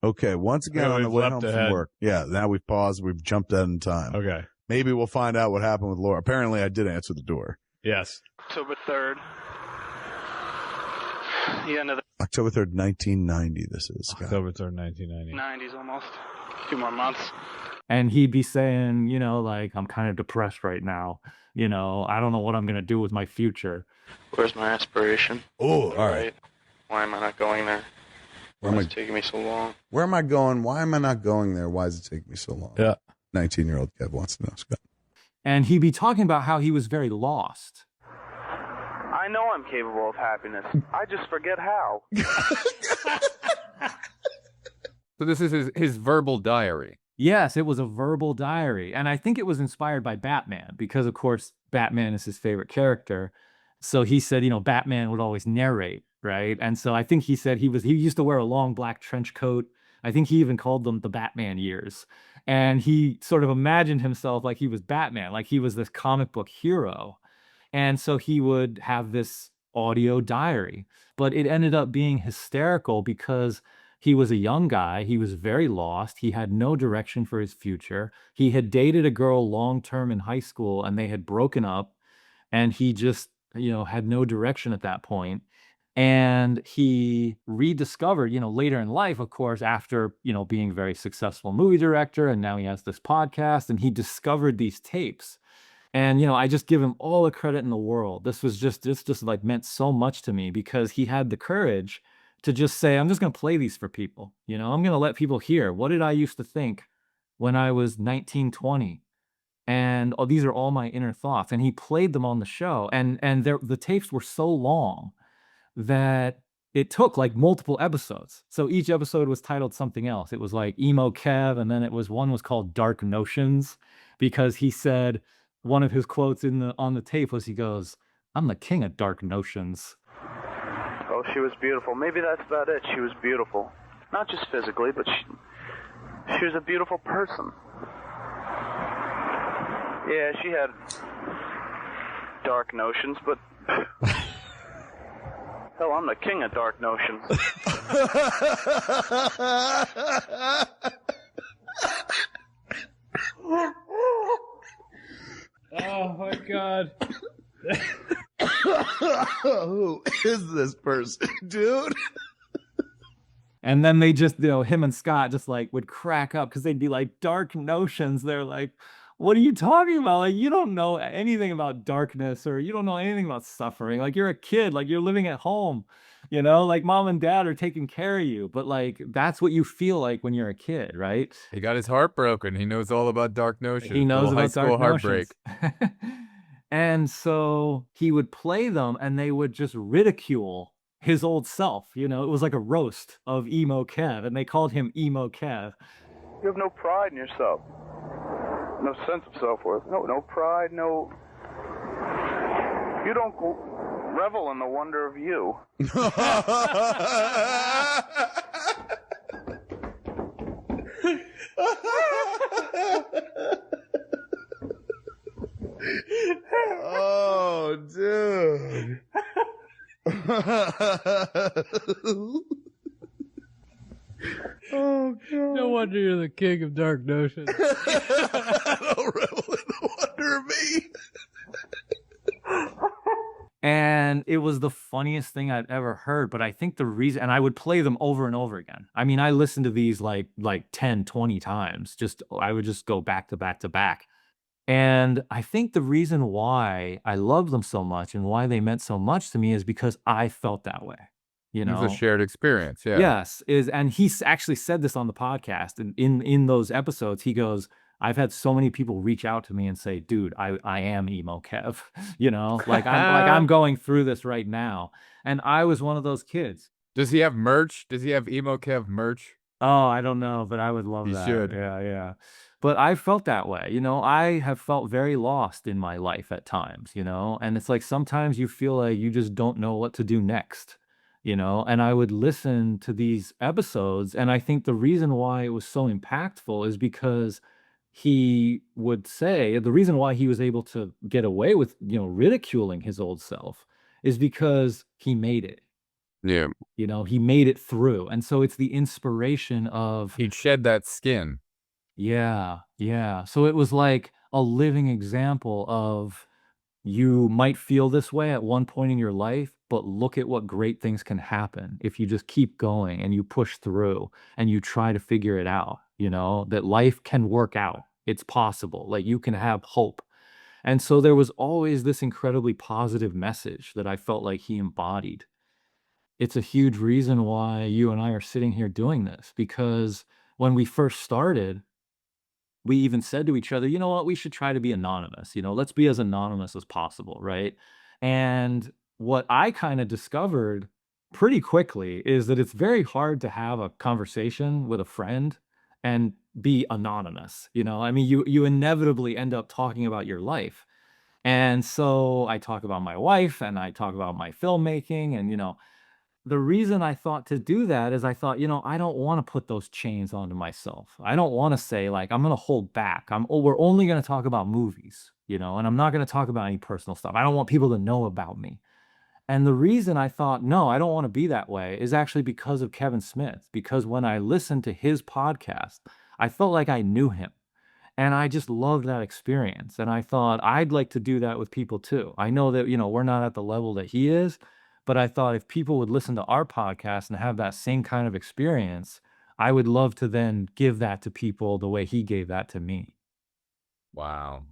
Okay, once again on the way home from work. Yeah, now we've paused. We've jumped out in time. Okay. Maybe we'll find out what happened with Laura. Apparently, I did answer the door. Yes. October 3rd. The end of the October 3rd, 1990, this is. October 3rd, 1990. 90s almost. 2 more months. And he'd be saying, like, I'm kind of depressed right now. I don't know what I'm going to do with my future. Where's my aspiration? Oh, all right. Why am I not going there? Why is it taking me so long? Where am I going? Why am I not going there? Why is it taking me so long? Yeah. 19-year-old Kev wants to know, Scott. And he'd be talking about how he was very lost. I know I'm capable of happiness. I just forget how. So this is his verbal diary. Yes, it was a verbal diary. And I think it was inspired by Batman because, of course, Batman is his favorite character. So he said, Batman would always narrate, right? And so I think he said he used to wear a long black trench coat. I think he even called them the Batman years. And he sort of imagined himself like he was Batman, like he was this comic book hero. And so he would have this audio diary. But it ended up being hysterical because he was a young guy. He was very lost. He had no direction for his future. He had dated a girl long-term in high school and they had broken up. And he just, had no direction at that point. And he rediscovered, later in life, of course, after, being a very successful movie director, and now he has this podcast, and he discovered these tapes. And, I just give him all the credit in the world. This just like meant so much to me because he had the courage to just say, I'm just going to play these for people. I'm going to let people hear. What did I used to think when I was 19, 20? And these are all my inner thoughts. And he played them on the show. And the tapes were so long that it took like multiple episodes. So each episode was titled something else. It was like Emo Kev, and then one was called Dark Notions, because he said one of his quotes on the tape was, he goes, I'm the king of dark notions. Oh, she was beautiful. Maybe that's about it. She was beautiful. Not just physically, but she was a beautiful person. Yeah, she had dark notions, but hell, I'm the king of dark notions. Oh my God. Who is this person, dude? And then they just, him and Scott just like would crack up because they'd be like, dark notions. They're like, what are you talking about? Like, you don't know anything about darkness, or you don't know anything about suffering. Like, you're a kid, like you're living at home, like mom and dad are taking care of you. But like, that's what you feel like when you're a kid, right? He got his heart broken. He knows all about dark notions. He knows about high school dark heartbreak. notions. And so he would play them and they would just ridicule his old self. It was like a roast of Emo Kev, and they called him Emo Kev. You have no pride in yourself. No sense of self-worth. No pride, no... You don't revel in the wonder of you. Oh, dude. Oh god. No wonder you're the king of dark notions. I don't revel in the wonder of me. And it was the funniest thing I'd ever heard, but I think the reason, and I would play them over and over again. I mean, I listened to these like 10, 20 times. I would just go back to back to back. And I think the reason why I love them so much and why they meant so much to me is because I felt that way, you It was a know? shared experience, yeah. Yes, and actually said this on the podcast, and in those episodes, he goes, "I've had so many people reach out to me and say, dude, I am emo Kev,' you know, I'm going through this right now,' and I was one of those kids." Does he have merch? Does he have Emo Kev merch? Oh, I don't know, but I would love He that. should. Yeah, yeah. But I felt that way, you know, I have felt very lost in my life at times, you know, and it's like sometimes you feel like you just don't know what to do next, you know, and I would listen to these episodes, and I think the reason why it was so impactful is because he would say the reason why he was able to get away with, you know, ridiculing his old self is because he made it. Yeah. You know, he made it through, and so it's the inspiration of He'd shed that skin. yeah, yeah. So it was like a living example of you might feel this way at one point in your life, but look at what great things can happen if you just keep going and you push through and you try to figure it out, you know, that life can work out. It's possible. Like you can have hope. And so there was always this incredibly positive message that I felt like he embodied. It's a huge reason why you and I are sitting here doing this because when we first started, we even said to each other, you know what, we should try to be anonymous. You know, let's be as anonymous as possible. Right. And what I kind of discovered pretty quickly is that it's very hard to have a conversation with a friend and be anonymous. You know, I mean, you inevitably end up talking about your life. And so I talk about my wife and I talk about my filmmaking and, you know, the reason I thought to do that is I thought, you know, I don't wanna put those chains onto myself. I don't wanna say, like, I'm gonna hold back. We're only gonna talk about movies, you know, and I'm not gonna talk about any personal stuff. I don't want people to know about me. And the reason I thought, no, I don't wanna be that way is actually because of Kevin Smith, because when I listened to his podcast, I felt like I knew him. And I just loved that experience, and I thought I'd like to do that with people too. I know that, you know, we're not at the level that he is, but I thought if people would listen to our podcast and have that same kind of experience, I would love to then give that to people the way he gave that to me. Wow.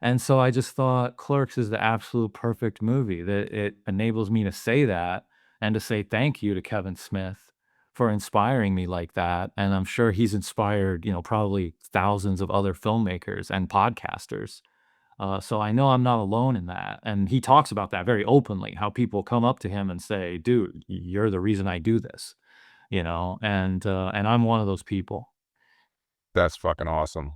And so I just thought Clerks is the absolute perfect movie that it enables me to say that and to say thank you to Kevin Smith for inspiring me like that. And I'm sure he's inspired, you know, probably thousands of other filmmakers and podcasters. So I know I'm not alone in that. And he talks about that very openly, how people come up to him and say, dude, you're the reason I do this, you know, and I'm one of those people. That's fucking awesome.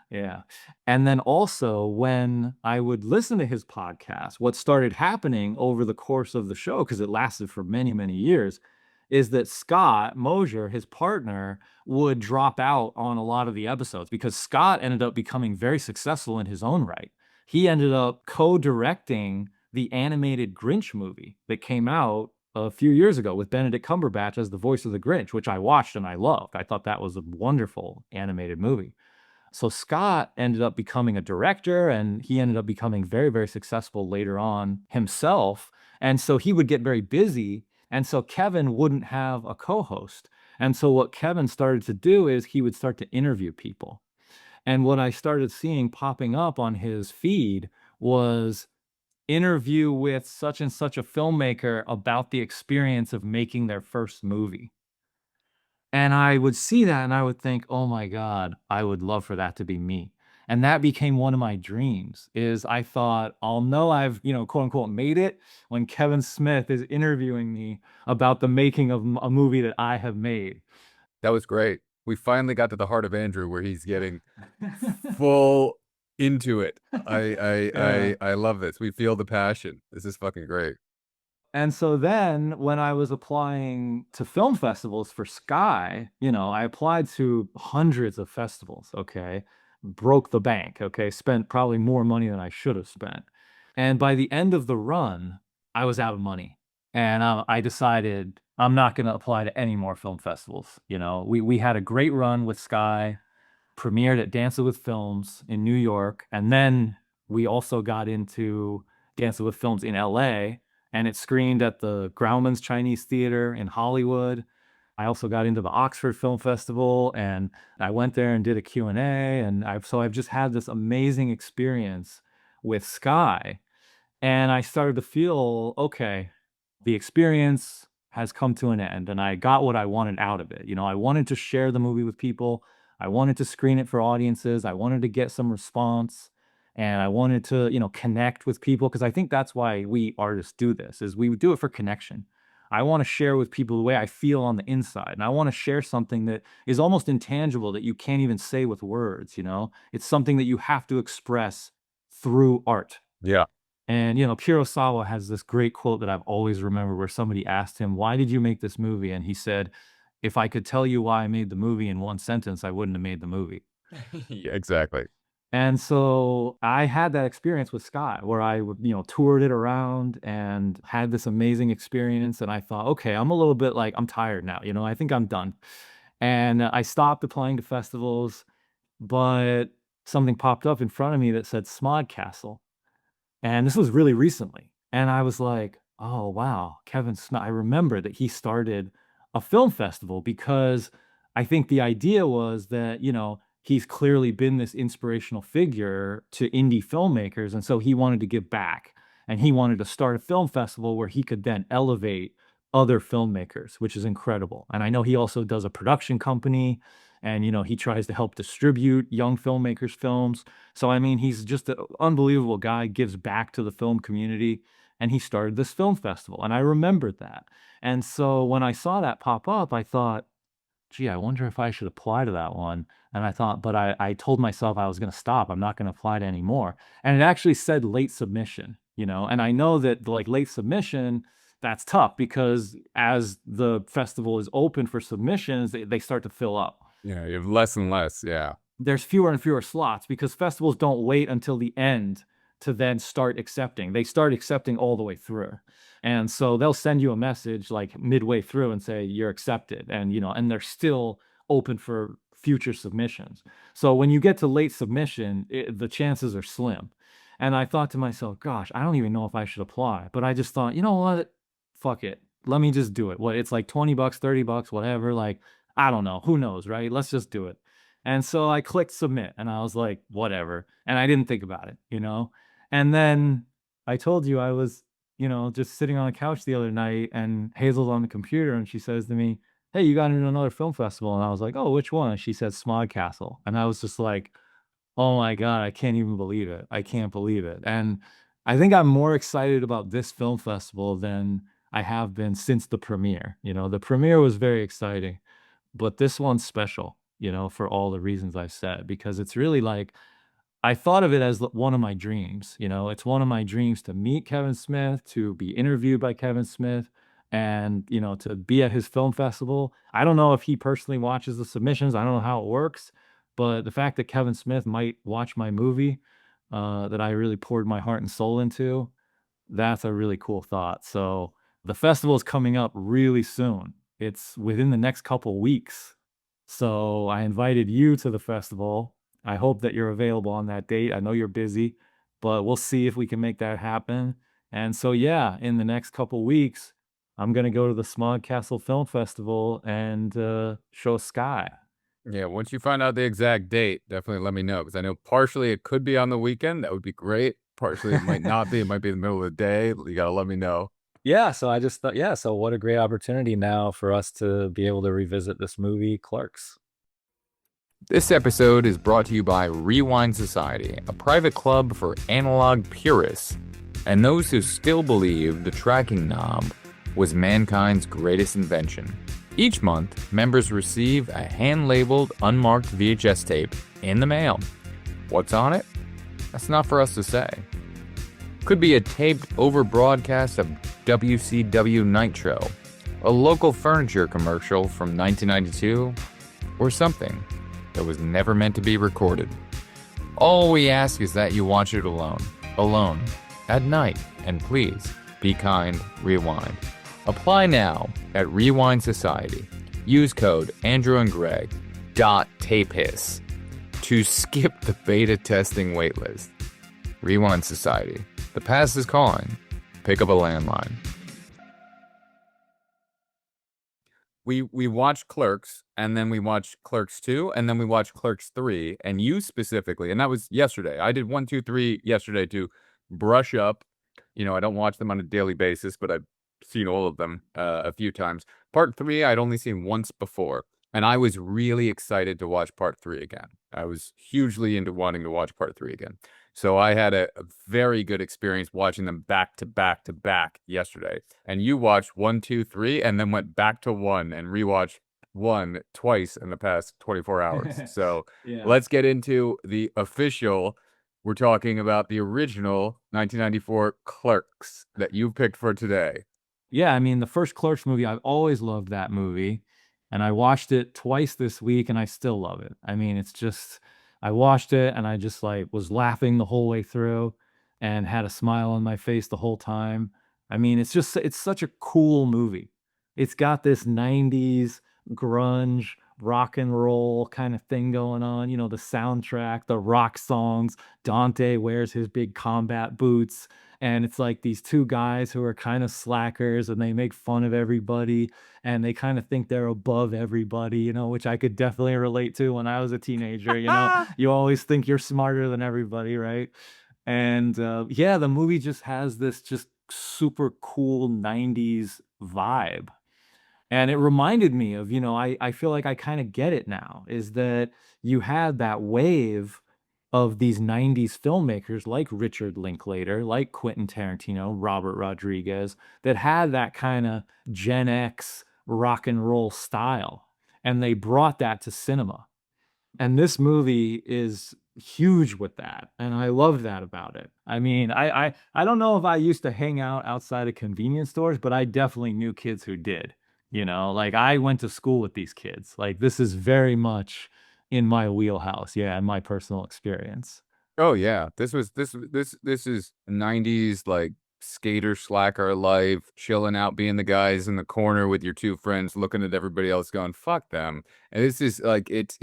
Yeah. And then also when I would listen to his podcast, what started happening over the course of the show, because it lasted for many, many years, is that Scott Mosier, his partner, would drop out on a lot of the episodes because Scott ended up becoming very successful in his own right. He ended up co-directing the animated Grinch movie that came out a few years ago with Benedict Cumberbatch as the voice of the Grinch, which I watched and I loved. I thought that was a wonderful animated movie. So Scott ended up becoming a director and he ended up becoming very, very successful later on himself. And so he would get very busy. And so Kevin wouldn't have a co host. And so what Kevin started to do is he would start to interview people. And what I started seeing popping up on his feed was interview with such and such a filmmaker about the experience of making their first movie. And I would see that and I would think, "Oh my god, I would love for that to be me." And that became one of my dreams, is I thought, "I'll know I've, you know, quote unquote, made it when Kevin Smith is interviewing me about the making of a movie that I have made." That was great. We finally got to the heart of Andrew where he's getting full into it. Yeah. I love this. We feel the passion. This is fucking great. And so then when I was applying to film festivals for Sky, you know, I applied to hundreds of festivals, okay? Broke the bank, okay? Spent probably more money than I should have spent. And by the end of the run, I was out of money. And I decided I'm not going to apply to any more film festivals. You know, we had a great run with Sky, premiered at Dancing with Films in New York, and then we also got into Dancing with Films in LA, and it screened at the Grauman's Chinese Theater in Hollywood. I also got into the Oxford Film Festival, and I went there and did a Q&A, and I've just had this amazing experience with Sky, and I started to feel, okay, the experience has come to an end and I got what I wanted out of it. You know, I wanted to share the movie with people. I wanted to screen it for audiences. I wanted to get some response and I wanted to, you know, connect with people because I think that's why we artists do this is we do it for connection. I want to share with people the way I feel on the inside. And I want to share something that is almost intangible that you can't even say with words, you know? It's something that you have to express through art. Yeah. And, you know, Kurosawa has this great quote that I've always remembered where somebody asked him, "Why did you make this movie?" And he said, "If I could tell you why I made the movie in one sentence, I wouldn't have made the movie." Yeah, exactly. And so I had that experience with Sky where you know, toured it around and had this amazing experience. And I thought, okay, I'm a little bit like, I'm tired now. You know, I think I'm done. And I stopped applying to festivals, but something popped up in front of me that said Smodcastle. And this was really recently. And I was like, oh, wow, Kevin Smith. I remember that he started a film festival because I think the idea was that, you know, he's clearly been this inspirational figure to indie filmmakers. And so he wanted to give back and he wanted to start a film festival where he could then elevate other filmmakers, which is incredible. And I know he also does a production company and, you know, he tries to help distribute young filmmakers' films. So, I mean, he's just an unbelievable guy, gives back to the film community, and he started this film festival, and I remembered that. And so when I saw that pop up, I thought, gee, I wonder if I should apply to that one. And I thought, but I told myself I was going to stop. I'm not going to apply to any more. And it actually said late submission, you know, and I know that like late submission, that's tough because as the festival is open for submissions, they start to fill up. Yeah, you have less and less. Yeah. There's fewer and fewer slots because festivals don't wait until the end to then start accepting. They start accepting all the way through. And so they'll send you a message like midway through and say you're accepted and you know and they're still open for future submissions. So when you get to late submission, the chances are slim. And I thought to myself, gosh, I don't even know if I should apply, but I just thought, you know what? Fuck it. Let me just do it. What it's like $20, $30, whatever, like I don't know. Who knows, right? Let's just do it. And so I clicked submit and I was like, whatever. And I didn't think about it, you know? And then I told you I was, you know, just sitting on the couch the other night and Hazel's on the computer and she says to me, "Hey, you got into another film festival." And I was like, "Oh, which one?" And she said Smodcastle. And I was just like, oh my God, I can't even believe it. I can't believe it. And I think I'm more excited about this film festival than I have been since the premiere. You know, the premiere was very exciting. But this one's special, you know, for all the reasons I've said, because it's really like I thought of it as one of my dreams. You know, it's one of my dreams to meet Kevin Smith, to be interviewed by Kevin Smith, and, you know, to be at his film festival. I don't know if he personally watches the submissions. I don't know how it works, but the fact that Kevin Smith might watch my movie that I really poured my heart and soul into, that's a really cool thought. So the festival is coming up really soon. It's within the next couple weeks. So I invited you to the festival. I hope that you're available on that date. I know you're busy, but we'll see if we can make that happen. And so, yeah, in the next couple weeks, I'm going to go to the Smodcastle Film Festival and show Sky. Yeah, once you find out the exact date, definitely let me know because I know partially it could be on the weekend. That would be great. Partially it might not be. It might be in the middle of the day. You got to let me know. Yeah, so I just thought, yeah, so what a great opportunity now for us to be able to revisit this movie, Clerks. This episode is brought to you by Rewind Society, a private club for analog purists and those who still believe the tracking knob was mankind's greatest invention. Each month, members receive a hand-labeled, unmarked VHS tape in the mail. What's on it? That's not for us to say. Could be a taped over broadcast of WCW Nitro, a local furniture commercial from 1992, or something that was never meant to be recorded. All we ask is that you watch it alone, at night, and please, be kind, rewind. Apply now at Rewind Society. Use code Andrew and Greg .tapis to skip the beta testing waitlist. Rewind Society. The past is calling. Pick up a landline. We watched Clerks, and then we watched Clerks 2, and then we watched Clerks 3, and you specifically, and that was yesterday. I did 1, 2, 3 yesterday to brush up. You know, I don't watch them on a daily basis, but I've seen all of them a few times. Part 3, I'd only seen once before, and I was really excited to watch Part 3 again. I was hugely into wanting to watch Part 3 again. So I had a very good experience watching them back to back to back yesterday. And you watched 1, 2, 3, and then went back to 1 and rewatched 1 twice in the past 24 hours. So Yeah. let's get into the official. We're talking about the original 1994 Clerks that you picked for today. Yeah, I mean, the first Clerks movie, I've always loved that movie, and I watched it twice this week, and I still love it. I mean, it's just I watched it, and I just, like, was laughing the whole way through and had a smile on my face the whole time. I mean, it's such a cool movie. It's got this '90s grunge, rock and roll kind of thing going on, the soundtrack, the rock songs. Dante wears his big combat boots, and it's like these two guys who are kind of slackers, and they make fun of everybody, and they kind of think they're above everybody, which I could definitely relate to when I was a teenager. You always think you're smarter than everybody, right? And yeah, the movie just has this just super cool '90s vibe. And it reminded me of, I feel like I kind of get it now, is that you had that wave of these '90s filmmakers like Richard Linklater, like Quentin Tarantino, Robert Rodriguez, that had that kind of Gen X rock and roll style. And they brought that to cinema. And this movie is huge with that, and I love that about it. I mean, I don't know if I used to hang out outside of convenience stores, but I definitely knew kids who did. Like I went to school with these kids. Like this is very much in my wheelhouse, yeah, in my personal experience. Oh yeah, this is 90s like skater slacker life, chilling out, being the guys in the corner with your two friends, looking at everybody else, going "fuck them." And this is like it's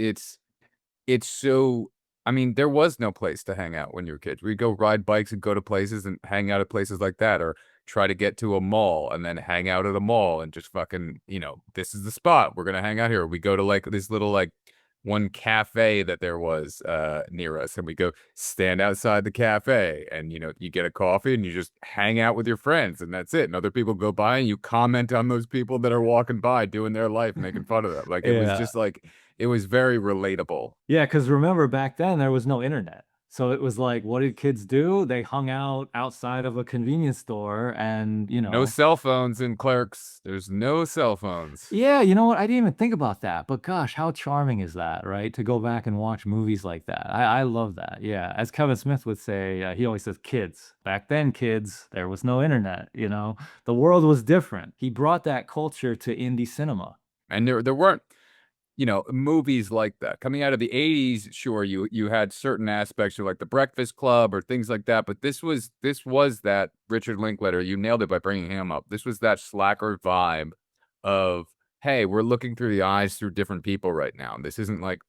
so. I mean, there was no place to hang out when you were kids. We'd go ride bikes and go to places and hang out at places like that, or try to get to a mall and then hang out at a mall and just fucking, this is the spot. We're gonna hang out here. We go to like this little like one cafe that there was near us, and we go stand outside the cafe, and you get a coffee and you just hang out with your friends, and that's it. And other people go by and you comment on those people that are walking by doing their life, making fun of them. Like it was Yeah. just like it was very relatable. Yeah, because remember back then there was no internet. So it was like, what did kids do? They hung out outside of a convenience store and, No cell phones in Clerks. There's no cell phones. Yeah, you know what? I didn't even think about that. But gosh, how charming is that, right? To go back and watch movies like that. I love that. Yeah. As Kevin Smith would say, he always says, kids. Back then, kids, there was no internet, The world was different. He brought that culture to indie cinema. And there weren't, movies like that coming out of the 80s. Sure, you had certain aspects of like the Breakfast Club or things like that, but this was that Richard Linklater. You nailed it by bringing him up. This was that slacker vibe of, hey, we're looking through the eyes through different people right now. This isn't like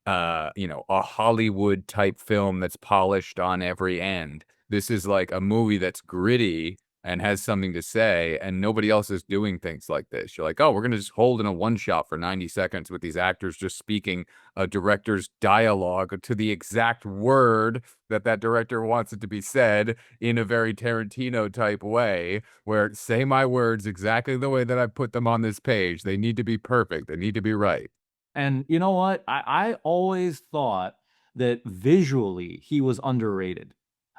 a Hollywood type film that's polished on every end. This is like a movie that's gritty and has something to say, and nobody else is doing things like this. You're like, oh, we're going to just hold in a one shot for 90 seconds with these actors just speaking a director's dialogue to the exact word that director wants it to be said in a very Tarantino type way, where say my words exactly the way that I put them on this page. They need to be perfect. They need to be right. And you know what? I always thought that visually he was underrated.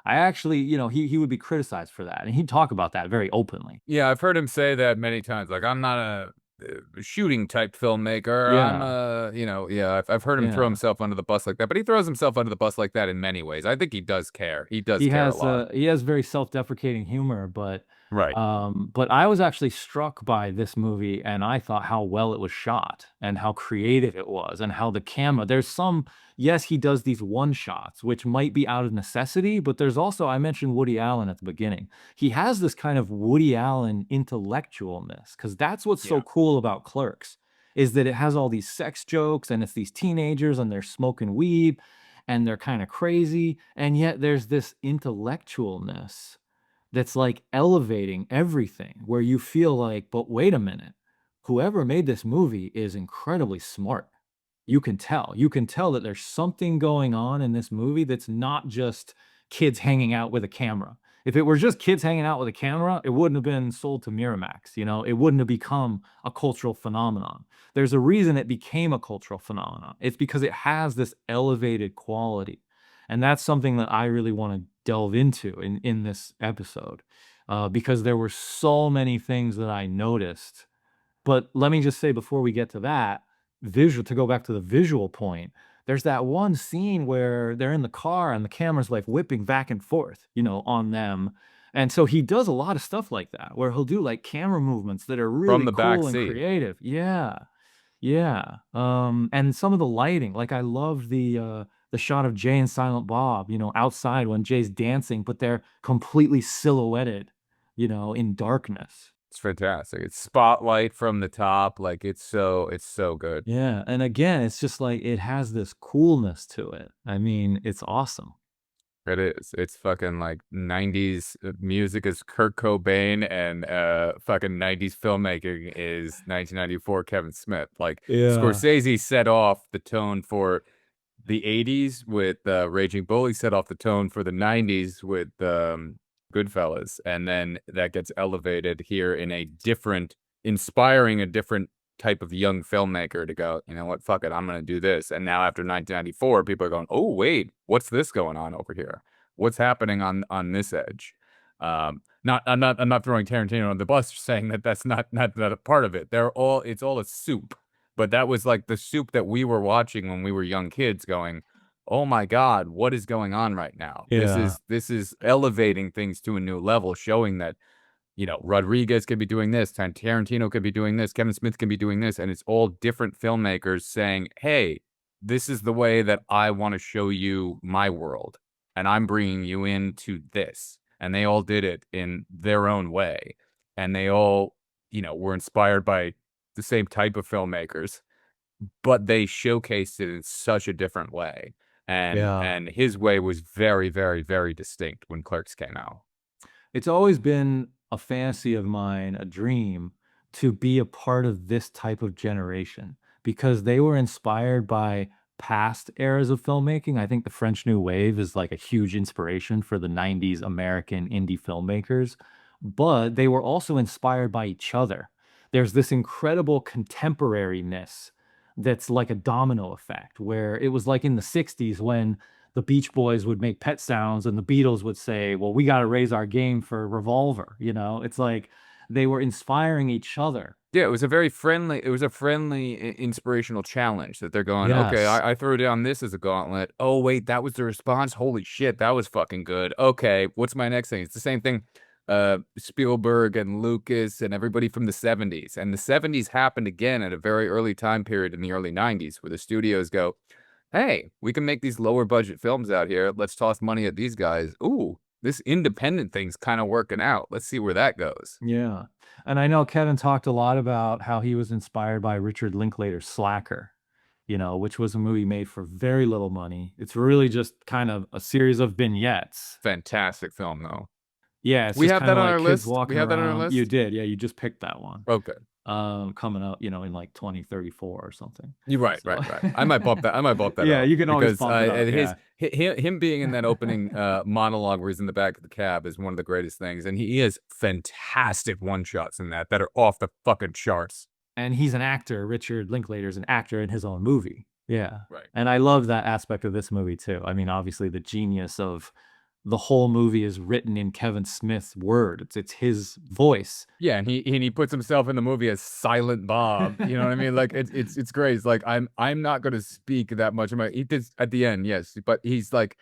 I actually, he would be criticized for that, and he'd talk about that very openly. Yeah, I've heard him say that many times. Like, I'm not a shooting type filmmaker. I'm I've heard him throw himself under the bus like that, but he throws himself under the bus like that in many ways. I think he does care. He does care a lot. He has very self-deprecating humor, but Right. But I was actually struck by this movie, and I thought how well it was shot and how creative it was and how the camera there's some yes, he does these one shots, which might be out of necessity, but there's also I mentioned Woody Allen at the beginning. He has this kind of Woody Allen intellectualness because that's what's so Yeah. cool about Clerks is that it has all these sex jokes and it's these teenagers and they're smoking weed and they're kind of crazy, and yet there's this intellectualness that's like elevating everything where you feel like, but wait a minute, whoever made this movie is incredibly smart. You can tell that there's something going on in this movie that's not just kids hanging out with a camera. If it were just kids hanging out with a camera, it wouldn't have been sold to Miramax, you know, it wouldn't have become a cultural phenomenon. There's a reason it became a cultural phenomenon. It's because it has this elevated quality. And that's something that I really want to delve into in this episode, because there were so many things that I noticed. But let me just say before we get to that, visual to go back to the visual point, there's that one scene where they're in the car and the camera's like whipping back and forth, you know, on them. And so he does a lot of stuff like that where he'll do like camera movements that are From really the back cool and seat. creative. Yeah. Yeah, and some of the lighting, like, I love the shot of Jay and Silent Bob, you know, outside when Jay's dancing, but they're completely silhouetted, you know, in darkness. It's fantastic. It's spotlight from the top, like, it's so good. Yeah, and again, it's just like it has this coolness to it. I mean, it's awesome. It is. It's fucking, like, 90s music is Kurt Cobain, and, fucking 90s filmmaking is 1994 Kevin Smith. Like, Yeah. Scorsese set off the tone for the 80s with, Raging Bull. He set off the tone for the 90s with, Goodfellas, and then that gets elevated here in a different inspiring a different type of young filmmaker to go, "You know what? Fuck it, I'm gonna do this." And now after 1994, people are going, "Oh, wait, what's this going on over here? What's happening on this edge?" I'm not throwing Tarantino on the bus, just saying that that's not a part of it. It's all a soup. But that was like the soup that we were watching when we were young kids going, "Oh my god, what is going on right now?" Yeah. This is elevating things to a new level, showing that, you know, Rodriguez could be doing this, Tarantino could be doing this, Kevin Smith can be doing this, and it's all different filmmakers saying, "Hey, this is the way that I wanna show you my world, and I'm bringing you into this." And they all did it in their own way, and they all, you know, were inspired by the same type of filmmakers, but they showcased it in such a different way, Yeah. and his way was very, very, very distinct when Clerks came out. It's always been a fantasy of mine, a dream, to be a part of this type of generation because they were inspired by past eras of filmmaking. I think the French New Wave is like a huge inspiration for the 90s American indie filmmakers, but they were also inspired by each other. There's this incredible contemporariness that's like a domino effect, where it was like in the 60s when the Beach Boys would make Pet Sounds and the Beatles would say, "Well, we gotta raise our game for Revolver," you know? It's like they were inspiring each other. Yeah, it was a friendly inspirational challenge that they're going, "Okay, Yes. I threw down this as a gauntlet. Oh, wait, that was the response? Holy shit, that was fucking good. Okay, what's my next thing?" It's the same thing, Spielberg and Lucas and everybody from the '70s, and the '70s happened again at a very early time period in the early '90s where the studios go, "Hey, we can make these lower budget films out here. Let's toss money at these guys. Ooh, this independent thing's kinda working out. Let's see where that goes." Yeah. And I know Kevin talked a lot about how he was inspired by Richard Linklater's Slacker, you know, which was a movie made for very little money. It's really just kind of a series of vignettes. Fantastic film, though. Yeah, it's We just have kind that of on like our kids list? We walking have that on our around. You list? did, yeah, you just picked that one. Okay. Coming out, you know, in like 2034 or something. You're right, So right. I might bump that yeah, up you can always because, bump it up, and yeah. him being in that opening, monologue where he's in the back of the cab is one of the greatest things, and he has fantastic one-shots in that are off the fucking charts. And he's an actor, Richard Linklater's an actor in his own movie. Yeah. Right. And I love that aspect of this movie too. I mean, obviously the genius of the whole movie is written in Kevin Smith's word. It's his voice. Yeah, and he puts himself in the movie as Silent Bob, you know what I mean? Like, it's great. It's like, I'm not gonna speak that much about he did at the end, yes, but he's like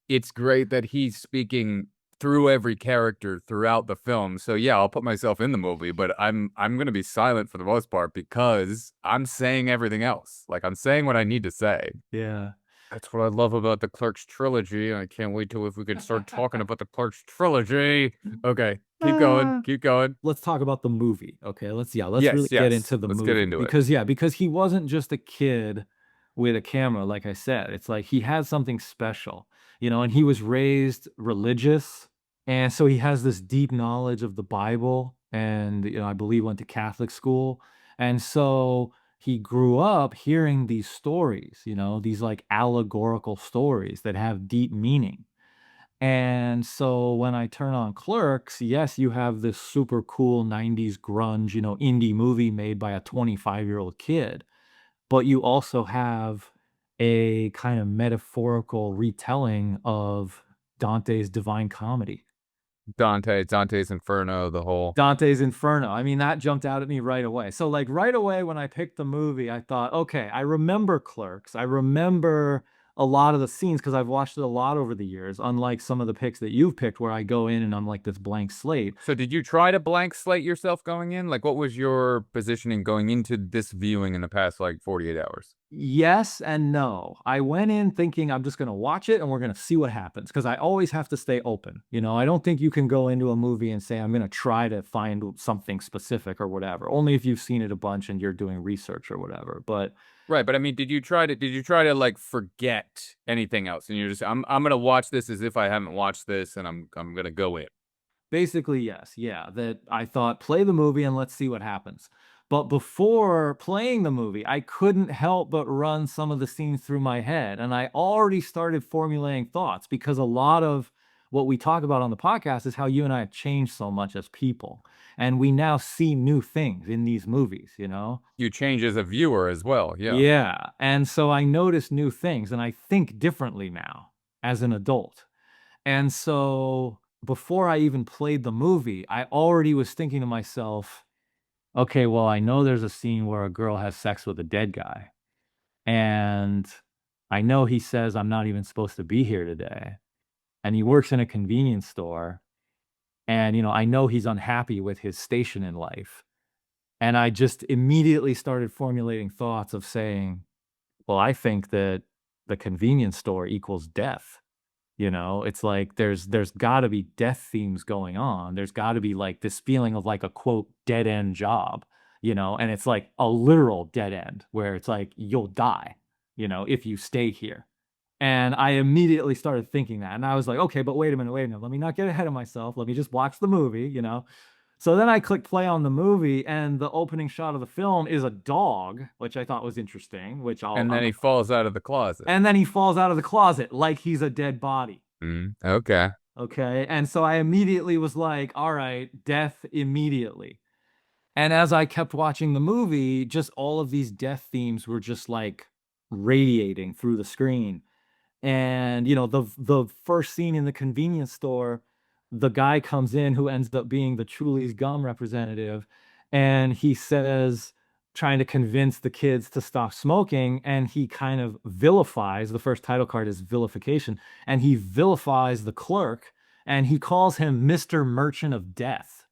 it's great that he's speaking through every character throughout the film. So yeah, I'll put myself in the movie, but I'm gonna be silent for the most part because I'm saying everything else. Like I'm saying what I need to say. Yeah. That's what I love about the Clerks trilogy. I can't wait till if we could start talking about the Clerks trilogy. Okay, keep going, Ah. keep going. Let's talk about the movie. Okay, let's really Yes, get yes. into the Let's get movie into it. because he wasn't just a kid with a camera, like I said. It's like he had something special, you know, and he was raised religious, and so he has this deep knowledge of the Bible, and you know, I believe went to Catholic school, and so he grew up hearing these stories, you know, these like allegorical stories that have deep meaning. And so when I turn on Clerks, yes, you have this super cool 90s grunge, you know, indie movie made by a 25-year-old kid, but you also have a kind of metaphorical retelling of Dante's Divine Comedy. Dante's Inferno, the whole. Dante's Inferno. I mean, that jumped out at me right away. So, like, right away when I picked the movie, I thought, okay, I remember Clerks. I remember a lot of the scenes because I've watched it a lot over the years, unlike some of the picks that you've picked where I go in and I'm like this blank slate. So did you try to blank slate yourself going in? Like what was your positioning going into this viewing in the past like 48 hours? Yes and no. I went in thinking I'm just going to watch it and we're going to see what happens because I always have to stay open. You know, I don't think you can go into a movie and say I'm going to try to find something specific or whatever. Only if you've seen it a bunch and you're doing research or whatever. But Right, but I mean, did you try to like forget anything else? And you're just I'm gonna watch this as if I haven't watched this, and I'm gonna go in. basically, yes. Yeah, that I thought play the movie and let's see what happens. But before playing the movie, I couldn't help but run some of the scenes through my head. And I already started formulating thoughts because a lot of what we talk about on the podcast is how you and I have changed so much as people. And we now see new things in these movies, you know? You change as a viewer as well, yeah. Yeah. And so I notice new things and I think differently now as an adult. And so before I even played the movie, I already was thinking to myself, okay, well, I know there's a scene where a girl has sex with a dead guy. And I know he says, I'm not even supposed to be here today. And he works in a convenience store. And, you know, I know he's unhappy with his station in life. And I just immediately started formulating thoughts of saying, well, I think that the convenience store equals death. You know, it's like there's got to be death themes going on. There's got to be like this feeling of like a quote dead end job, you know, and it's like a literal dead end where it's like you'll die, you know, if you stay here. And I immediately started thinking that. And I was like, okay, but wait a minute, wait a minute. Let me not get ahead of myself. Let me just watch the movie, you know. So then I clicked play on the movie, and the opening shot of the film is a dog, which I thought was interesting, which And then he falls out of the closet. and then he falls out of the closet like he's a dead body. Okay. Okay. And so I immediately was like, all right, death immediately. And as I kept watching the movie, just all of these death themes were just like radiating through the screen. And you know, the first scene in the convenience store, the guy comes in who ends up being the Chuli's gum representative, and he says, trying to convince the kids to stop smoking, and he kind of vilifies, the first title card is vilification, and he vilifies the clerk, and he calls him Mr. Merchant of Death.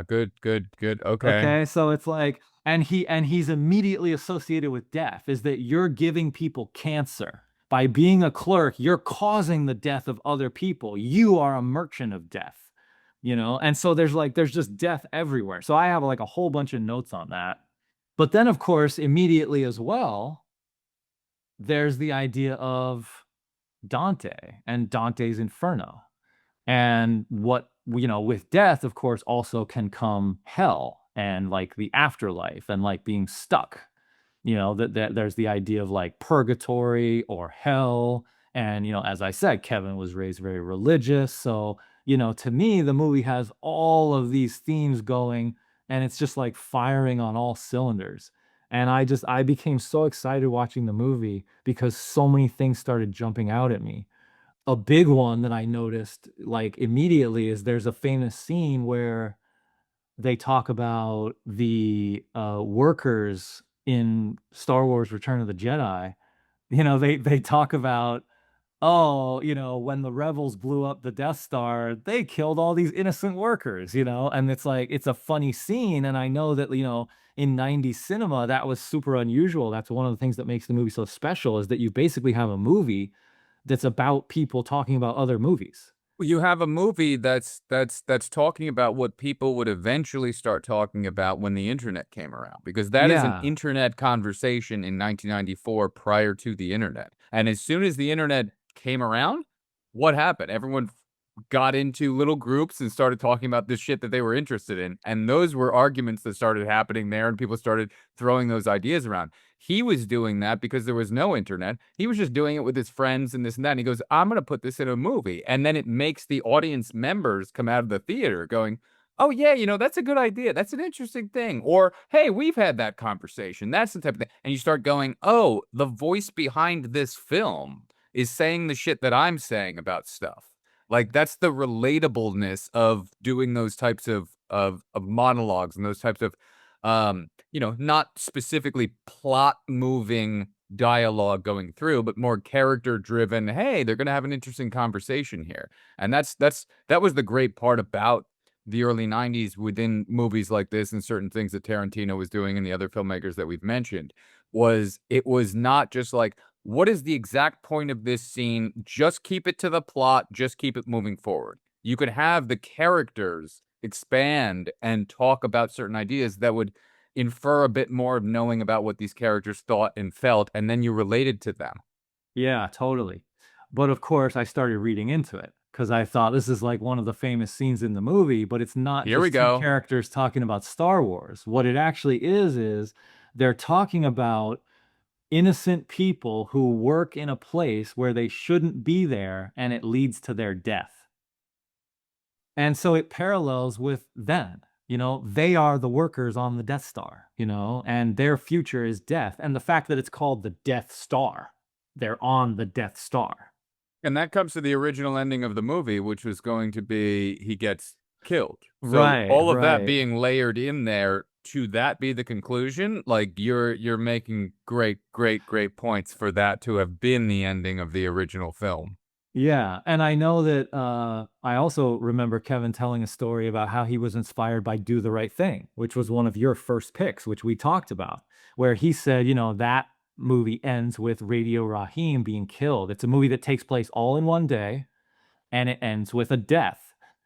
Good. Okay. Okay, so it's like, and he's immediately associated with death, is that you're giving people cancer. By being a clerk, you're causing the death of other people. You are a merchant of death, you know? And so there's just death everywhere. So I have like a whole bunch of notes on that. But then, of course, immediately as well, there's the idea of Dante and Dante's Inferno. And what, you know, with death, of course, also can come hell and like the afterlife and like being stuck. You know, that there's the idea of like purgatory or hell. And, you know, as I said, Kevin was raised very religious. So, you know, to me, the movie has all of these themes going and it's just like firing on all cylinders. And I became so excited watching the movie because so many things started jumping out at me. A big one that I noticed like immediately is there's a famous scene where they talk about the workers in Star Wars Return of the Jedi. You know, they talk about oh, when the rebels blew up the Death Star, they killed all these innocent workers, and it's like it's a funny scene, and I know that, in 90s cinema, that was super unusual. That's one of the things that makes the movie so special is that you basically have a movie that's about people talking about other movies. Well, you have a movie that's talking about what people would eventually start talking about when the internet came around, because that is an Yeah. internet conversation in 1994 prior to the internet. And as soon as the internet came around, what happened? Everyone got into little groups and started talking about this shit that they were interested in. And those were arguments that started happening there, and people started throwing those ideas around. He was doing that because there was no internet. He was just doing it with his friends and this and that. And he goes, I'm going to put this in a movie. And then it makes the audience members come out of the theater going, oh, yeah, that's a good idea. That's an interesting thing. Or, hey, we've had that conversation. That's the type of thing. And you start going, oh, the voice behind this film is saying the shit that I'm saying about stuff. Like, that's the relatableness of doing those types of monologues and those types of not specifically plot moving dialogue going through, but more character driven. Hey, they're gonna have an interesting conversation here. And that was the great part about the early 90s within movies like this and certain things that Tarantino was doing and the other filmmakers that we've mentioned, was it was not just like, what is the exact point of this scene? Just keep it to the plot, just keep it moving forward. You could have the characters expand and talk about certain ideas that would infer a bit more of knowing about what these characters thought and felt, and then you related to them. Yeah, totally. But of course, I started reading into it because I thought this is like one of the famous scenes in the movie, but it's not Here we just two go. characters talking about Star Wars. What it actually is they're talking about innocent people who work in a place where they shouldn't be there, and it leads to their death. And so it parallels with then. They are the workers on the Death Star, and their future is death. And the fact that it's called the Death Star, they're on the Death Star. And that comes to the original ending of the movie, which was going to be he gets killed. So Right, all of that right. being layered in there to that be the conclusion, like you're making great, great, great points for that to have been the ending of the original film. Yeah, and I know that I also remember Kevin telling a story about how he was inspired by Do the Right Thing, which was one of your first picks, which we talked about, where he said, that movie ends with Radio Raheem being killed. It's a movie that takes place all in one day, and it ends with a death.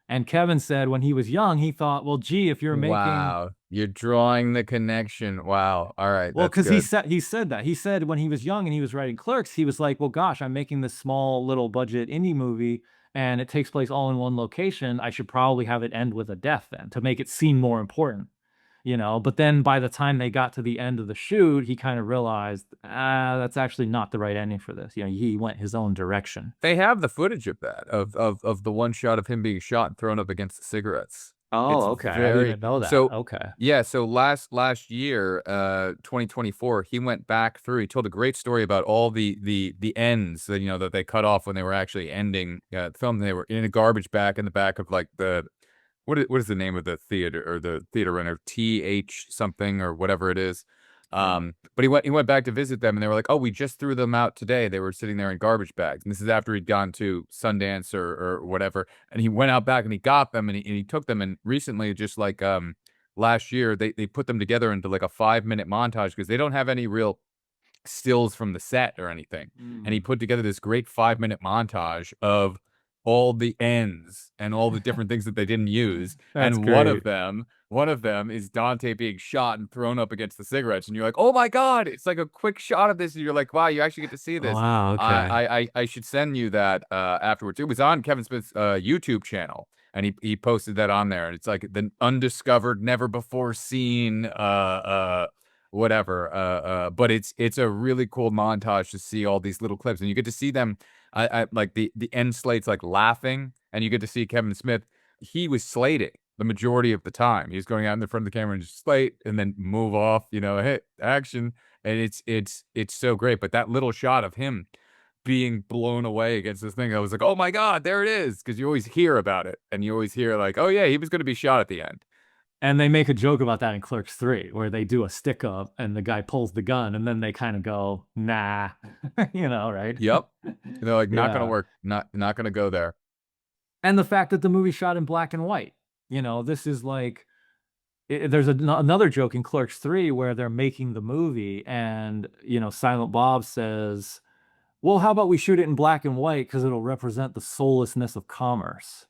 And Kevin said when he was young, he thought, well, gee, if you're making Wow, you're drawing the connection. Wow. All right, well, that's because he good. said that. He said when he was young and he was writing Clerks, he was like, "Well, gosh, I'm making this small little budget indie movie, and it takes place all in one location. I should probably have it end with a death then to make it seem more important." But then by the time they got to the end of the shoot, he kind of realized, that's actually not the right ending for this. He went his own direction. They have the footage of that, of the one shot of him being shot and thrown up against the cigarettes. It's Oh, okay. I didn't very even know that. so Okay. yeah, so last year, 2024, he went back through, he told a great story about all the ends that, that they cut off when they were actually ending, the film. They were in a garbage bag in the back of, like, what is the name of the theater or the theater rental? TH something or whatever it is. But he went back to visit them, and they were like, "Oh, we just threw them out today. They were sitting there in garbage bags." And this is after he'd gone to Sundance or whatever. And he went out back and he got them, and he took them. And recently, just like last year, they put them together into like a 5-minute montage because they don't have any real stills from the set or anything. And he put together this great 5-minute montage of all the ends and all the different things that they didn't use. That's And great. one of them is Dante being shot and thrown up against the cigarettes. And you're like, oh my God, it's like a quick shot of this. And you're like, wow, you actually get to see this. Wow. Okay. I should send you that afterwards. It was on Kevin Smith's YouTube channel. And he posted that on there. And it's like the undiscovered, never before seen whatever. But it's a really cool montage to see all these little clips, and you get to see them. I like the end slates like laughing, and you get to see Kevin Smith. He was slating the majority of the time. He was going out in the front of the camera and just slate, and then move off. Hey, action, and it's so great. But that little shot of him being blown away against this thing, I was like, oh my God, there it is, because you always hear about it, and you always hear like, oh yeah, he was going to be shot at the end. And they make a joke about that in Clerks 3, where they do a stick up and the guy pulls the gun and then they kind of go, nah, right? Yep. They're like, not gonna Yeah. work. Not gonna go there. And the fact that the movie shot in black and white, this is like, there's another joke in Clerks 3 where they're making the movie and, Silent Bob says, well, how about we shoot it in black and white because it'll represent the soullessness of commerce.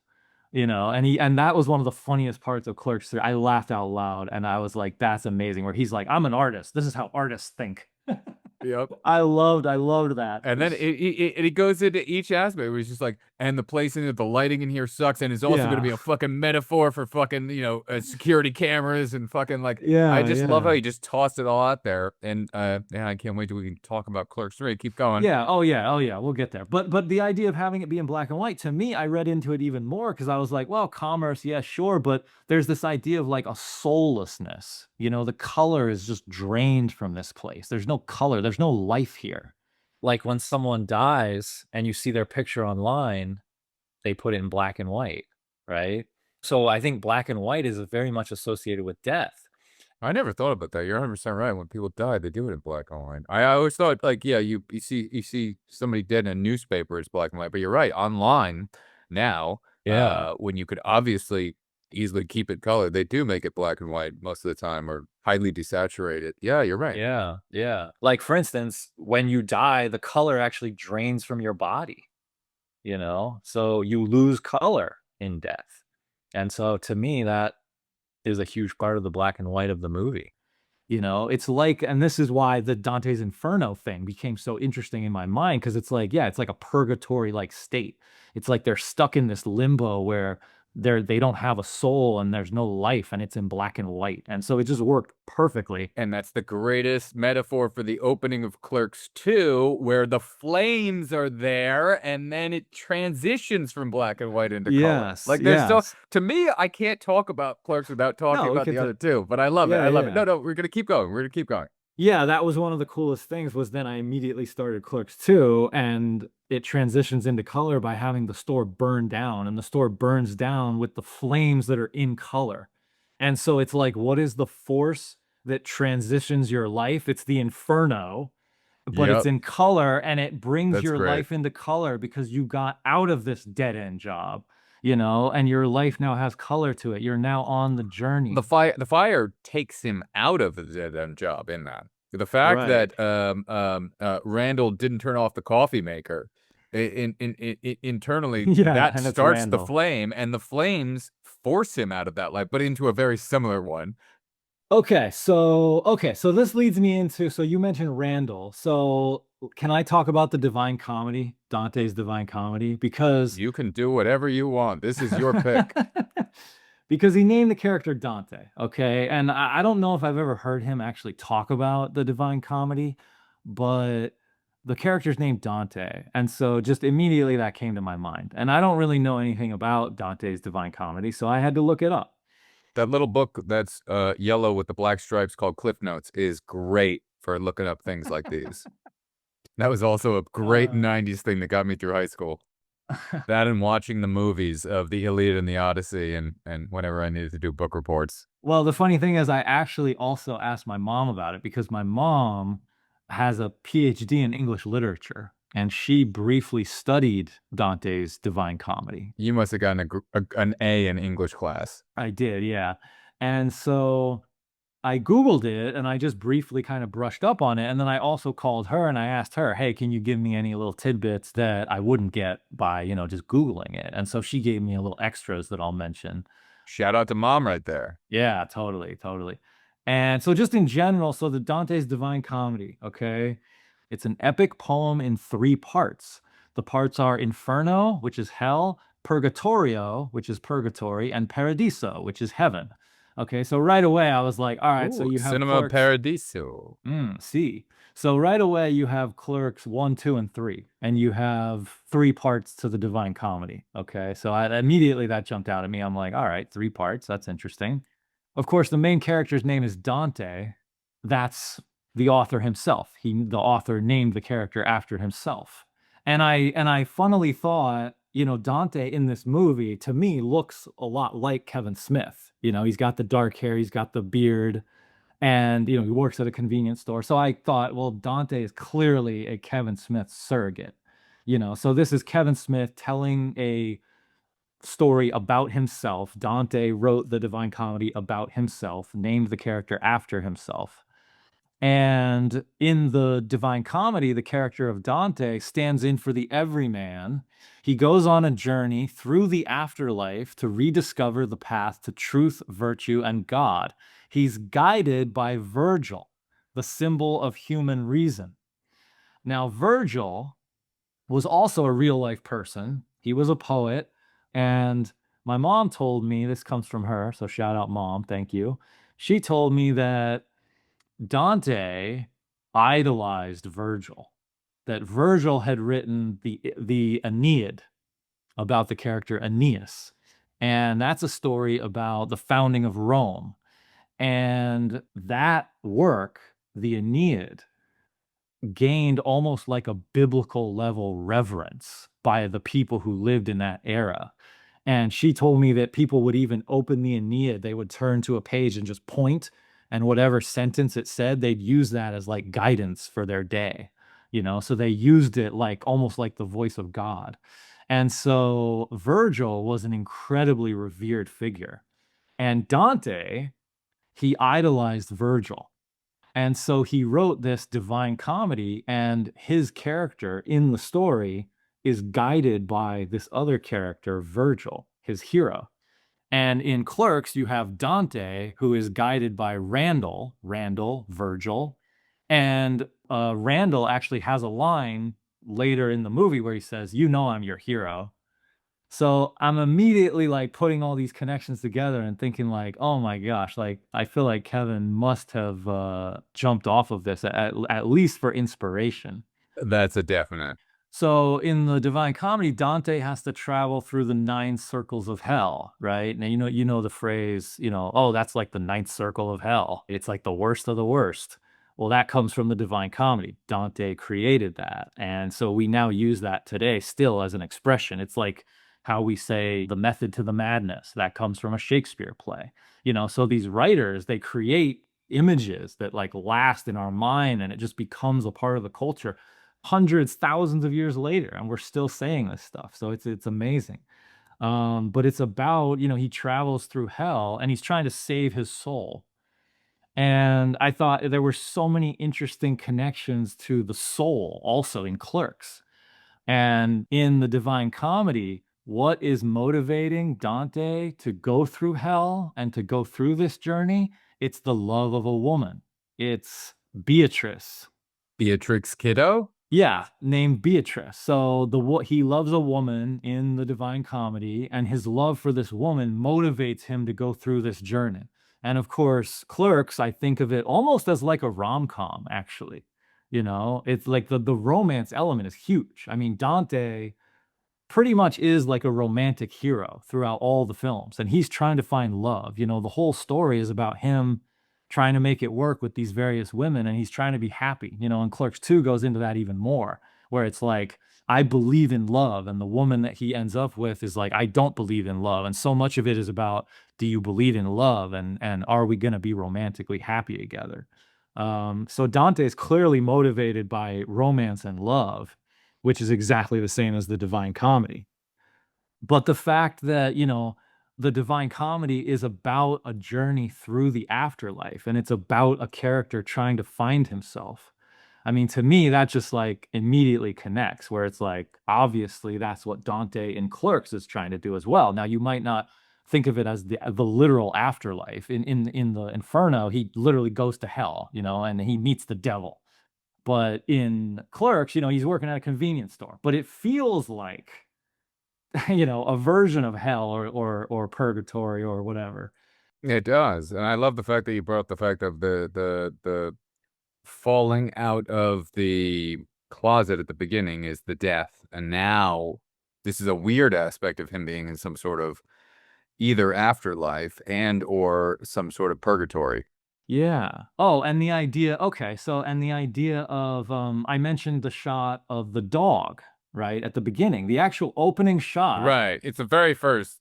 And that was one of the funniest parts of Clerks 3. I laughed out loud and I was like, that's amazing. Where he's like, I'm an artist. This is how artists think. Yep. I loved that. And then it goes into each aspect where it's just like, and the placing of the lighting in here sucks, and it's also going to be a fucking metaphor for fucking, security cameras and fucking like, I just love how he just tossed it all out there. And yeah, I can't wait till we can talk about Clerks 3. Keep going. Yeah, oh yeah, we'll get there. But the idea of having it be in black and white, to me, I read into it even more because I was like, well, commerce, yeah, sure, but there's this idea of like a soullessness. The color is just drained from this place. There's no color, there's no life here. Like when someone dies and you see their picture online, they put it in black and white, right? So I think black and white is very much associated with death. I never thought about that. You're 100% right. When people die, they do it in black and white. I always thought, like, yeah, you see somebody dead in a newspaper, it's black and white. But you're right. Online now, when you could obviously easily keep it colored, they do make it black and white most of the time, or highly desaturated. Yeah, you're right. Yeah. Like, for instance, when you die, the color actually drains from your body, so you lose color in death. And so to me, that is a huge part of the black and white of the movie. It's like, and this is why the Dante's Inferno thing became so interesting in my mind, because it's like, yeah, it's like a purgatory like state. It's like they're stuck in this limbo where they don't have a soul and there's no life, and it's in black and white. And so it just worked perfectly. And that's the greatest metaphor for the opening of Clerks 2, where the flames are there and then it transitions from black and white into color. Like, there's to me, I can't talk about Clerks without talking about the other two, but I love it. I love it. No, we're going to keep going. We're going to keep going. Yeah, that was one of the coolest things, was then I immediately started Clerks 2, and it transitions into color by having the store burn down, and the store burns down with the flames that are in color. And so it's like, what is the force that transitions your life? It's the inferno, but it's in color, and it brings your life into color because you got out of this dead-end job. And your life now has color to it. You're now on the journey. The fire takes him out of the dead-end job in that. The fact that Randall didn't turn off the coffee maker, internally, that starts the flame, and the flames force him out of that life, but into a very similar one. Okay, so this leads me into, so you mentioned Randall. So can I talk about the Divine Comedy, Dante's Divine Comedy? Because you can do whatever you want. This is your pick. Because he named the character Dante, okay? And I don't know if I've ever heard him actually talk about the Divine Comedy, but the character's named Dante. And so just immediately that came to my mind. And I don't really know anything about Dante's Divine Comedy, so I had to look it up. That little book that's yellow with the black stripes called Cliff Notes is great for looking up things like these. That was also a great 90s thing that got me through high school. That and watching the movies of the Iliad and the Odyssey, and whenever I needed to do book reports. Well, the funny thing is, I actually also asked my mom about it because my mom has a PhD in English literature, and she briefly studied Dante's Divine Comedy. You must have gotten an A in English class. I did, yeah. And so I Googled it, and I just briefly kind of brushed up on it. And then I also called her and I asked her, hey, can you give me any little tidbits that I wouldn't get by, just Googling it? And so she gave me a little extras that I'll mention. Shout out to mom right there. Yeah, totally. And so just in general, so the Dante's Divine Comedy, okay? It's an epic poem in 3 parts. The parts are Inferno, which is hell, Purgatorio, which is purgatory, and Paradiso, which is heaven. Okay, so right away I was like, all right, so you have Cinema Clerks. Paradiso. See. So right away you have Clerks 1, 2, and 3, and you have 3 parts to the Divine Comedy. Okay, so immediately that jumped out at me. I'm like, all right, 3 parts, that's interesting. Of course, the main character's name is Dante. That's the author himself. The author named the character after himself. And I funnily thought, Dante in this movie, to me, looks a lot like Kevin Smith. You know, he's got the dark hair, he's got the beard, and he works at a convenience store. So I thought, well, Dante is clearly a Kevin Smith surrogate. So this is Kevin Smith telling a story about himself. Dante wrote the Divine Comedy about himself, named the character after himself. And in the Divine Comedy, the character of Dante stands in for the everyman. He goes on a journey through the afterlife to rediscover the path to truth, virtue, and God. He's guided by Virgil, the symbol of human reason. Now, Virgil was also a real life person. He was a poet. And my mom told me, this comes from her, so shout out mom, thank you. She told me that Dante idolized Virgil, that Virgil had written the Aeneid about the character Aeneas. And that's a story about the founding of Rome. And that work, the Aeneid, gained almost like a biblical level reverence by the people who lived in that era. And she told me that people would even open the Aeneid, they would turn to a page and just point, and whatever sentence it said, they'd use that as like guidance for their day. So they used it like almost like the voice of God. And so Virgil was an incredibly revered figure. And Dante, he idolized Virgil. And so he wrote this Divine Comedy, and his character in the story is guided by this other character, Virgil, his hero. And in Clerks, you have Dante, who is guided by Randall, Virgil. And Randall actually has a line later in the movie where he says, I'm your hero. So I'm immediately like putting all these connections together and thinking like, oh my gosh, like I feel like Kevin must have jumped off of this at least for inspiration. That's a definite. So in the Divine Comedy, Dante has to travel through the 9 circles of hell, right? Now you know the phrase, oh, that's like the 9th circle of hell. It's like the worst of the worst. Well, that comes from the Divine Comedy. Dante created that. And so we now use that today still as an expression. It's like how we say the method to the madness. That comes from a Shakespeare play. So these writers, they create images that like last in our mind, and it just becomes a part of the culture hundreds, thousands of years later, and we're still saying this stuff. So it's amazing. But it's about, he travels through hell and he's trying to save his soul. And I thought there were so many interesting connections to the soul also in Clerks. And in the Divine Comedy, what is motivating Dante to go through hell and to go through this journey? It's the love of a woman. It's Beatrice. Beatrix Kiddo? Yeah, named Beatrice. So he loves a woman in the Divine Comedy, and his love for this woman motivates him to go through this journey. And of course, Clerks, I think of it almost as like a rom-com, actually. It's like the romance element is huge. I mean, Dante pretty much is like a romantic hero throughout all the films, and he's trying to find love. The whole story is about him trying to make it work with these various women, and he's trying to be happy. And Clerks 2 goes into that even more, where it's like, I believe in love, and the woman that he ends up with is like, I don't believe in love. And so much of it is about, do you believe in love, and are we going to be romantically happy together? So Dante is clearly motivated by romance and love, which is exactly the same as the Divine Comedy. But the fact that, the Divine Comedy is about a journey through the afterlife, and it's about a character trying to find himself. I mean, to me, that just like immediately connects, where it's like, obviously that's what Dante in Clerks is trying to do as well. Now, you might not think of it as the literal afterlife. In the Inferno, he literally goes to hell, and he meets the devil. But in Clerks, he's working at a convenience store. But it feels like, a version of hell or purgatory or whatever. It does. And I love the fact that you brought up the fact of the falling out of the closet at the beginning is the death. And now this is a weird aspect of him being in some sort of either afterlife and or some sort of purgatory. Yeah. Oh, and the idea, okay, so and the idea of I mentioned the shot of the dog, right? At the beginning, the actual opening shot. Right. It's the very first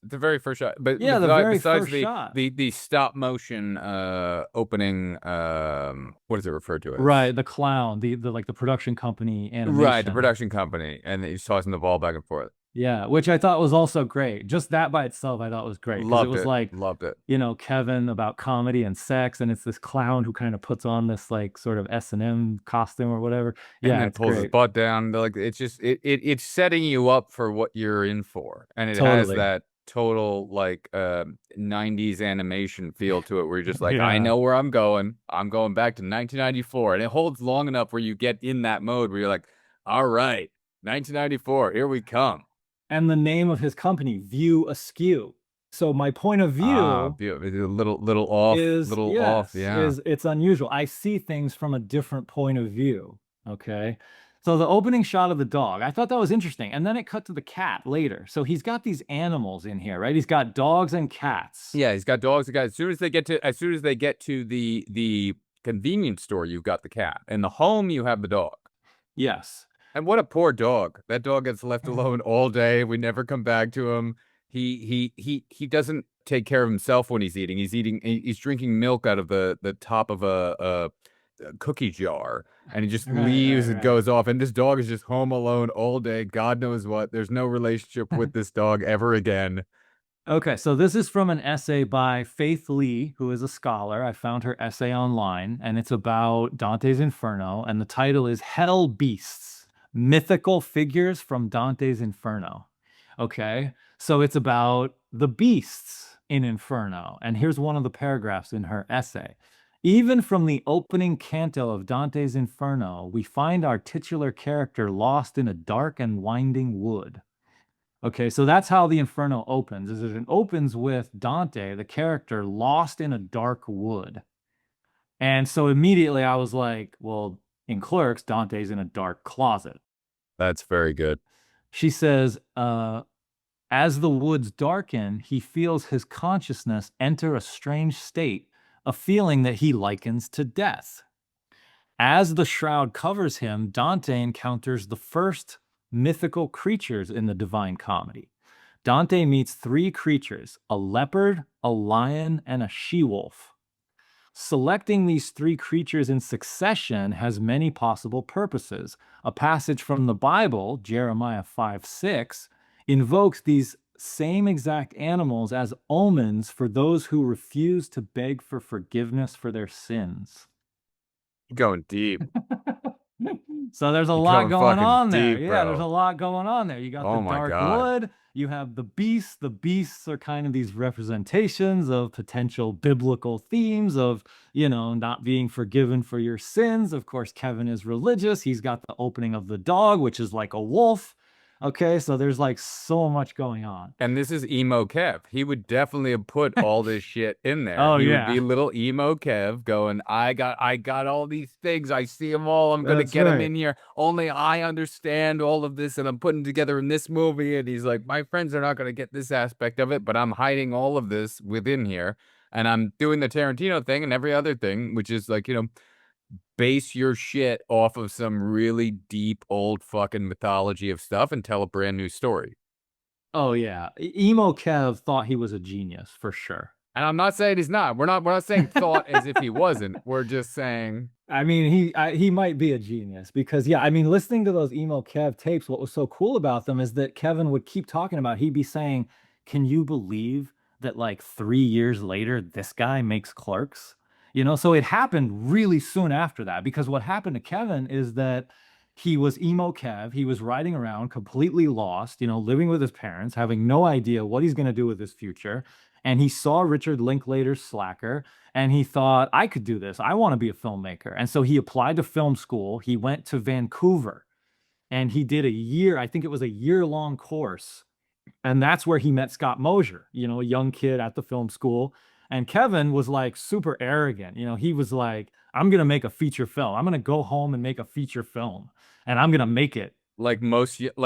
shot. But Yeah, the very besides first shot. the stop motion opening, what is it referred to as? Right, the clown, the like the production company animation. Right, the production company, and he's tossing the ball back and forth. Yeah, which I thought was also great. Just that by itself, I thought was great because it Loved was it. like, Loved it. you know, Kevin about comedy and sex, and it's this clown who kind of puts on this like sort of S&M costume or whatever. And Yeah, then it's pulls his great. butt down. Like it's just it's setting you up for what you're in for, and it has Totally. that total like 90s animation feel to it, where you're just like, I Yeah. know where I'm going. I'm going back to 1994, and it holds long enough where you get in that mode where you're like, all right, 1994, here we come. And the name of his company, View Askew. So my point of view Beautiful. It's a little off, is little yes, off. Yeah. is it's unusual. I see things from a different point of view. Okay. So the opening shot of the dog, I thought that was interesting. And then it cut to the cat later. So he's got these animals in here, right? He's got dogs and cats. Yeah, he's got dogs. As soon as they get to the convenience store, you've got the cat. In the home, you have the dog. Yes. And what a poor dog. That dog gets left alone all day. We never come back to him. He doesn't take care of himself when he's eating. He's drinking milk out of the top of a cookie jar, and he just leaves and goes off. And this dog is just home alone all day. God knows what. There's no relationship with this dog ever again. Okay, so this is from an essay by Faith Lee, who is a scholar. I found her essay online, and it's about Dante's Inferno, and the title is Hell Beasts, Mythical Figures from Dante's Inferno. Okay, so it's about the beasts in Inferno, and here's one of the paragraphs in her essay. Even from the opening canto of Dante's Inferno, we find our titular character lost in a dark and winding wood. Okay, so that's how the Inferno opens, is it opens with Dante, the character, lost in a dark wood. And so immediately I was like, well, in Clerks, Dante's in a dark closet. That's very good. She says, as the woods darken, he feels his consciousness enter a strange state, a feeling that he likens to death. As the shroud covers him, Dante encounters the first mythical creatures in the Divine Comedy. Dante meets three creatures, a leopard, a lion, and a she-wolf. Selecting these three creatures in succession has many possible purposes. A passage from the Bible, Jeremiah 5:6, invokes these same exact animals as omens for those who refuse to beg for forgiveness for their sins. You're going deep. So there's a lot going on there. deep, Yeah, bro. there's a lot going on there. You got Oh the my dark God. wood, you have the beasts. The beasts are kind of these representations of potential biblical themes of, you know, not being forgiven for your sins. Of course, Kevin is religious. He's got the opening of the dog, which is like a wolf. Okay, so there's like so much going on. And this is emo Kev. He would definitely have put all this shit in there. Oh, he yeah. would be little emo Kev going, I got all these things. I see them all. I'm gonna That's get them right. in here. Only I understand all of this, and I'm putting together in this movie. And he's like, my friends are not gonna get this aspect of it, but I'm hiding all of this within here, and I'm doing the Tarantino thing and every other thing, which is like, you know, base your shit off of some really deep old fucking mythology of stuff and tell a brand new story. Oh yeah, emo Kev thought he was a genius for sure. And I'm not saying he's not. We're not saying thought as if he wasn't. We're just saying, I mean, he might be a genius because, yeah, I mean, listening to those emo Kev tapes, what was so cool about them is that Kevin would keep talking about, he'd be saying, can you believe that like 3 years later, this guy makes Clerks? You know, so it happened really soon after that, because what happened to Kevin is that he was emo Kev. He was riding around completely lost, you know, living with his parents, having no idea what he's going to do with his future. And he saw Richard Linklater's Slacker, and he thought, I could do this. I want to be a filmmaker. And so he applied to film school. He went to Vancouver, and he did a year, I think it was a year-long course. And that's where he met Scott Mosier, you know, a young kid at the film school. And Kevin was like super arrogant. You know, he was like, I'm going to make a feature film. I'm going to go home and make a feature film, and I'm going to make it. like most young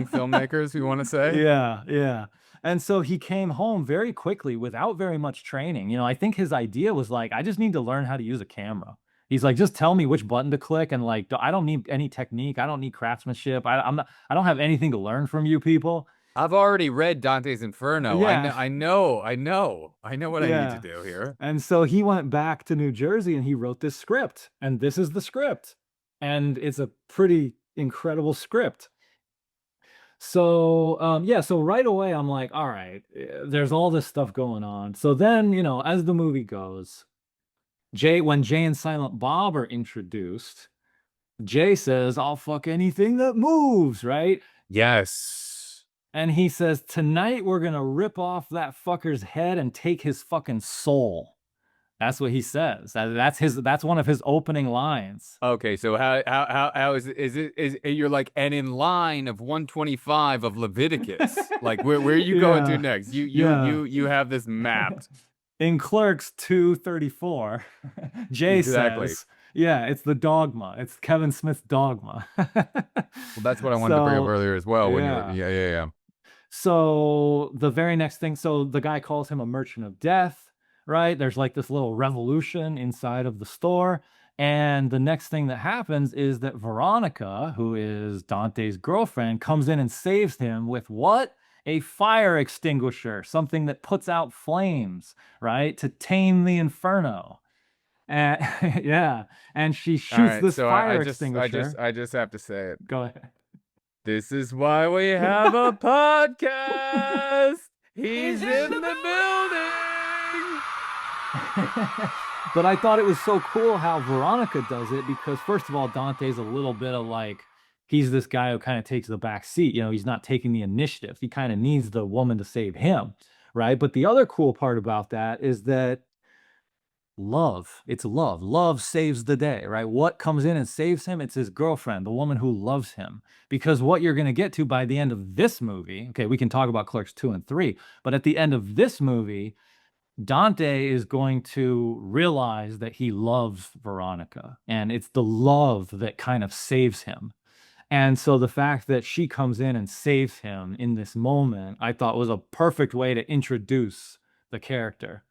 filmmakers, we want to say. Yeah, yeah. And so he came home very quickly without very much training. You know, I think his idea was like, I just need to learn how to use a camera. He's like, just tell me which button to click, and like, I don't need any technique. I don't need craftsmanship. I'm not. I don't have anything to learn from you people. I've already read Dante's Inferno. Yeah. I know what I need to Yeah. do here. And so he went back to New Jersey and he wrote this script, and this is the script, and it's a pretty incredible script. So yeah, so right away I'm like, all right, there's all this stuff going on. So then, as the movie goes, when Jay and Silent Bob are introduced, Jay says, I'll fuck anything that moves, right? Yes. And he says, tonight we're gonna rip off that fucker's head and take his fucking soul. That's what he says. That's one of his opening lines. Okay, so how is you're like, and in line of 125 of Leviticus, like where are you going to next? You have this mapped. In Clerks 2:34, Jay says, yeah, it's the dogma. It's Kevin Smith's dogma. Well, that's what I wanted to bring up earlier as well. When yeah. So the very next thing, so the guy calls him a merchant of death, right? There's like this little revolution inside of the store. And the next thing that happens is that Veronica, who is Dante's girlfriend, comes in and saves him with what? A fire extinguisher, something that puts out flames, right? To tame the inferno. And yeah, and she shoots this fire extinguisher. I just have to say it. Go ahead. This is why we have a podcast. He's in the building. But I thought it was so cool how Veronica does it, because first of all, Dante's a little bit of like, he's this guy who kind of takes the back seat. He's not taking the initiative. He kind of needs the woman to save him, right? But the other cool part about that is that it's love. Love saves the day, right? What comes in and saves him? It's his girlfriend, the woman who loves him. Because what you're going to get to by the end of this movie, okay, we can talk about Clerks 2 and 3, but at the end of this movie, Dante is going to realize that he loves Veronica, and it's the love that kind of saves him. And so the fact that she comes in and saves him in this moment, I thought was a perfect way to introduce the character.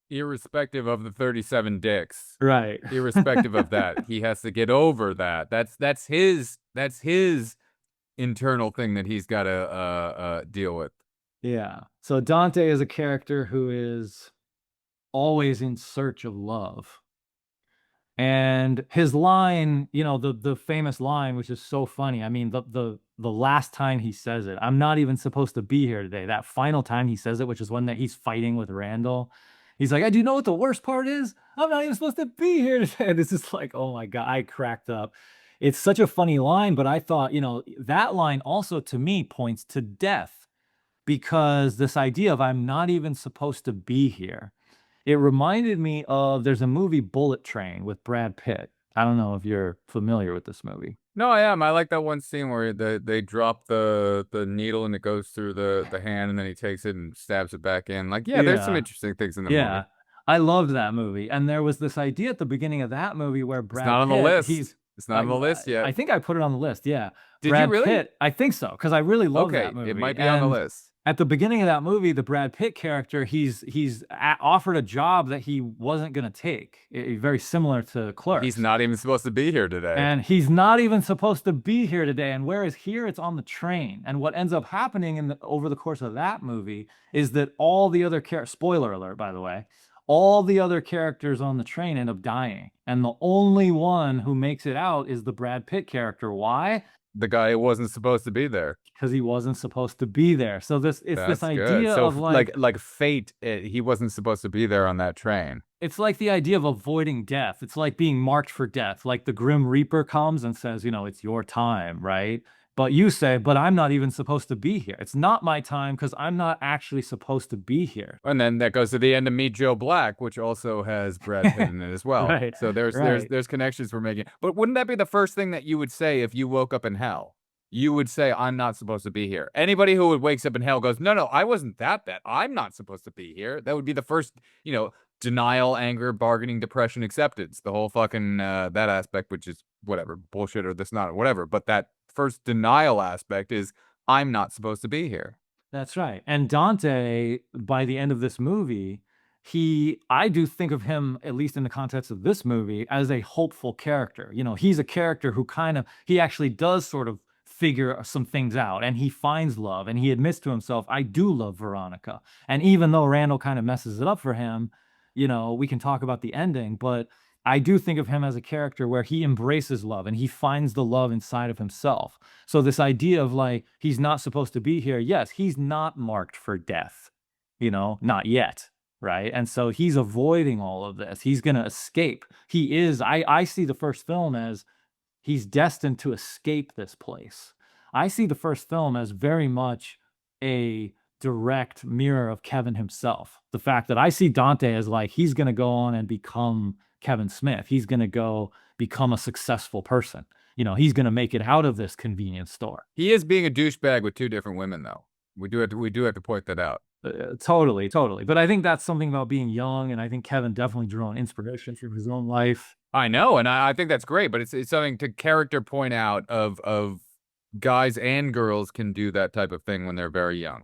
Irrespective of the 37 dicks. Right. Irrespective of that. He has to get over that. That's his internal thing that he's got to deal with. Yeah. So Dante is a character who is always in search of love. And his line, the famous line, which is so funny. I mean, the last time he says it, I'm not even supposed to be here today. That final time he says it, which is when he's fighting with Randall. He's like, I do know what the worst part is? I'm not even supposed to be here today. And it's just like, oh my God, I cracked up. It's such a funny line, but I thought, that line also to me points to death, because this idea of I'm not even supposed to be here. It reminded me of, there's a movie Bullet Train with Brad Pitt. I don't know if you're familiar with this movie. No, I am. I like that one scene where they drop the needle and it goes through the hand, and then he takes it and stabs it back in. Like, there's some interesting things in the movie. I loved that movie. And there was this idea at the beginning of that movie where Brad Pitt... It's not on the list. It's not on the list yet. I think I put it on the list, yeah. Did you really? Pitt, I think so, because I really love that movie. It might be on the list. At the beginning of that movie, the Brad Pitt character, he's offered a job that he wasn't going to take. Very similar to Clerks. He's not even supposed to be here today. And he's not even supposed to be here today. And whereas here, it's on the train. And what ends up happening over the course of that movie is that all the other spoiler alert, by the way, all the other characters on the train end up dying. And the only one who makes it out is the Brad Pitt character. Why? The guy who wasn't supposed to be there. Because he wasn't supposed to be there. So this idea of like fate. He wasn't supposed to be there on that train. It's like the idea of avoiding death. It's like being marked for death. Like the Grim Reaper comes and says, it's your time, right? But you say, but I'm not even supposed to be here. It's not my time because I'm not actually supposed to be here. And then that goes to the end of Meet Joe Black, which also has Brad Pitt in it as well. Right. So there's connections we're making. But wouldn't that be the first thing that you would say if you woke up in hell? You would say, I'm not supposed to be here. Anybody who wakes up in hell goes, no, I wasn't that bad. I'm not supposed to be here. That would be the first, denial, anger, bargaining, depression, acceptance. The whole fucking, that aspect, which is whatever, bullshit or this, not, or whatever. But that first denial aspect is, I'm not supposed to be here. That's right. And Dante, by the end of this movie, I do think of him, at least in the context of this movie, as a hopeful character. You know, he's a character who he actually does sort of figure some things out, and he finds love, and he admits to himself, I do love Veronica. And even though Randall kind of messes it up for him, you know, we can talk about the ending, but I do think of him as a character where he embraces love and he finds the love inside of himself. So this idea of like, he's not supposed to be here. Yes, he's not marked for death, you know, not yet. Right. And so he's avoiding all of this. He's going to escape. I see the first film as he's destined to escape this place. I see the first film as very much a direct mirror of Kevin himself. The fact that I see Dante as like, he's going to go on and become Kevin Smith. He's going to go become a successful person. You know, he's going to make it out of this convenience store. He is being a douchebag with 2 different women, though. We do have to point that out. Totally. But I think that's something about being young, and I think Kevin definitely drew on inspiration from his own life. I know, and I think that's great, but it's something to character point out of guys and girls can do that type of thing when they're very young,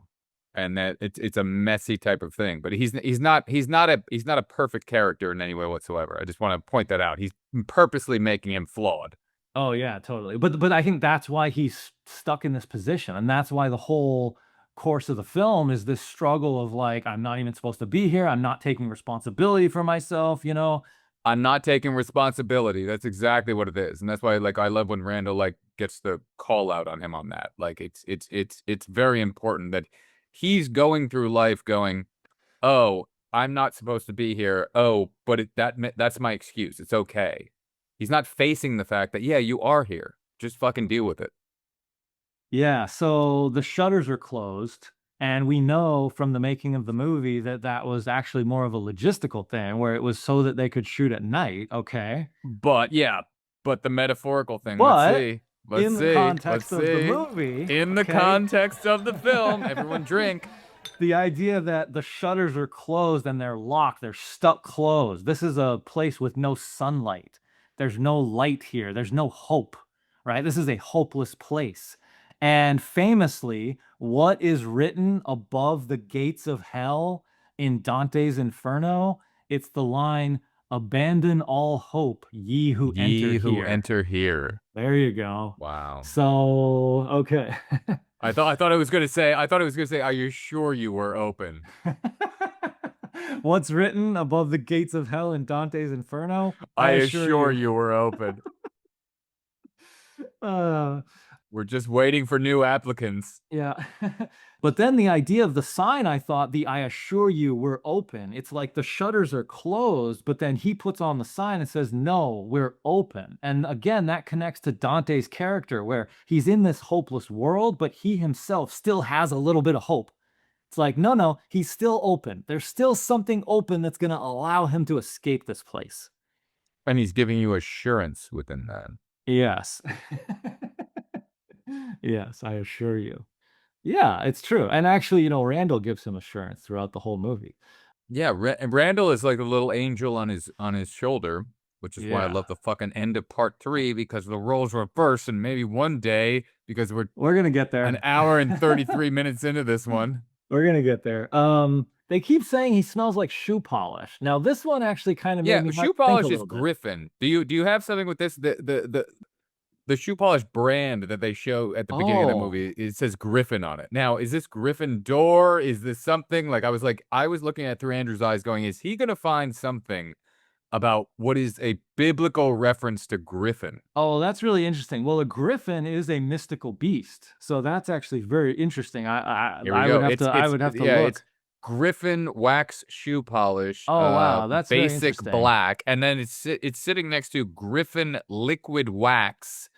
and that it's a messy type of thing. But he's not a perfect character in any way whatsoever. I just want to point that out. He's purposely making him flawed. Oh yeah, totally. But I think that's why he's stuck in this position, and that's why the whole course of the film is this struggle of like, I'm not even supposed to be here. I'm not taking responsibility for myself, you know. I'm not taking responsibility. That's exactly what it is. And that's why like I love when Randall like gets the call out on him on that. Like it's very important that he's going through life going, "Oh, I'm not supposed to be here. Oh, but that's my excuse. It's okay." He's not facing the fact that, yeah, you are here. Just fucking deal with it. Yeah, so the shutters are closed, and we know from the making of the movie that that was actually more of a logistical thing where it was so that they could shoot at night, okay? But yeah, but the metaphorical thing, But let's see. Let's in see. the context let's of see. the movie, In the okay? context of the film, everyone drink. The idea that the shutters are closed and they're locked, they're stuck closed. This is a place with no sunlight. There's no light here. There's no hope, right? This is a hopeless place. And famously, what is written above the gates of hell in Dante's Inferno? It's the line, "Abandon all hope, ye who enter here." There you go. Wow. So, okay. I thought it was gonna say, are you sure you were open? What's written above the gates of hell in Dante's Inferno? I assure you were open. We're just waiting for new applicants. Yeah. But then the idea of the sign, I thought, I assure you we're open. It's like the shutters are closed, but then he puts on the sign and says, no, we're open. And again, that connects to Dante's character where he's in this hopeless world, but he himself still has a little bit of hope. It's like, no, he's still open. There's still something open that's going to allow him to escape this place. And he's giving you assurance within that. Yes. Yes, I assure you. Yeah, it's true. And actually, you know, Randall gives him assurance throughout the whole movie. Yeah, Randall is like a little angel on his shoulder, which is why I love the fucking end of part 3, because the roles reverse, and maybe one day, because we're gonna get there. An hour and 33 minutes into this one. We're gonna get there. They keep saying he smells like shoe polish. Now, this one actually kind of made me shoe polish is Griffin. Do you have something with this? The shoe polish brand that they show at the beginning of the movie, it says Griffin on it. Now, is this Gryffindor? Is this something like I was looking at through Andrew's eyes going, is he going to find something about what is a biblical reference to Griffin? Oh, that's really interesting. Well, a griffin is a mystical beast. So that's actually very interesting. I would have to look. It's Griffin wax shoe polish. Oh, wow. That's basic black. And then it's sitting next to Griffin liquid wax.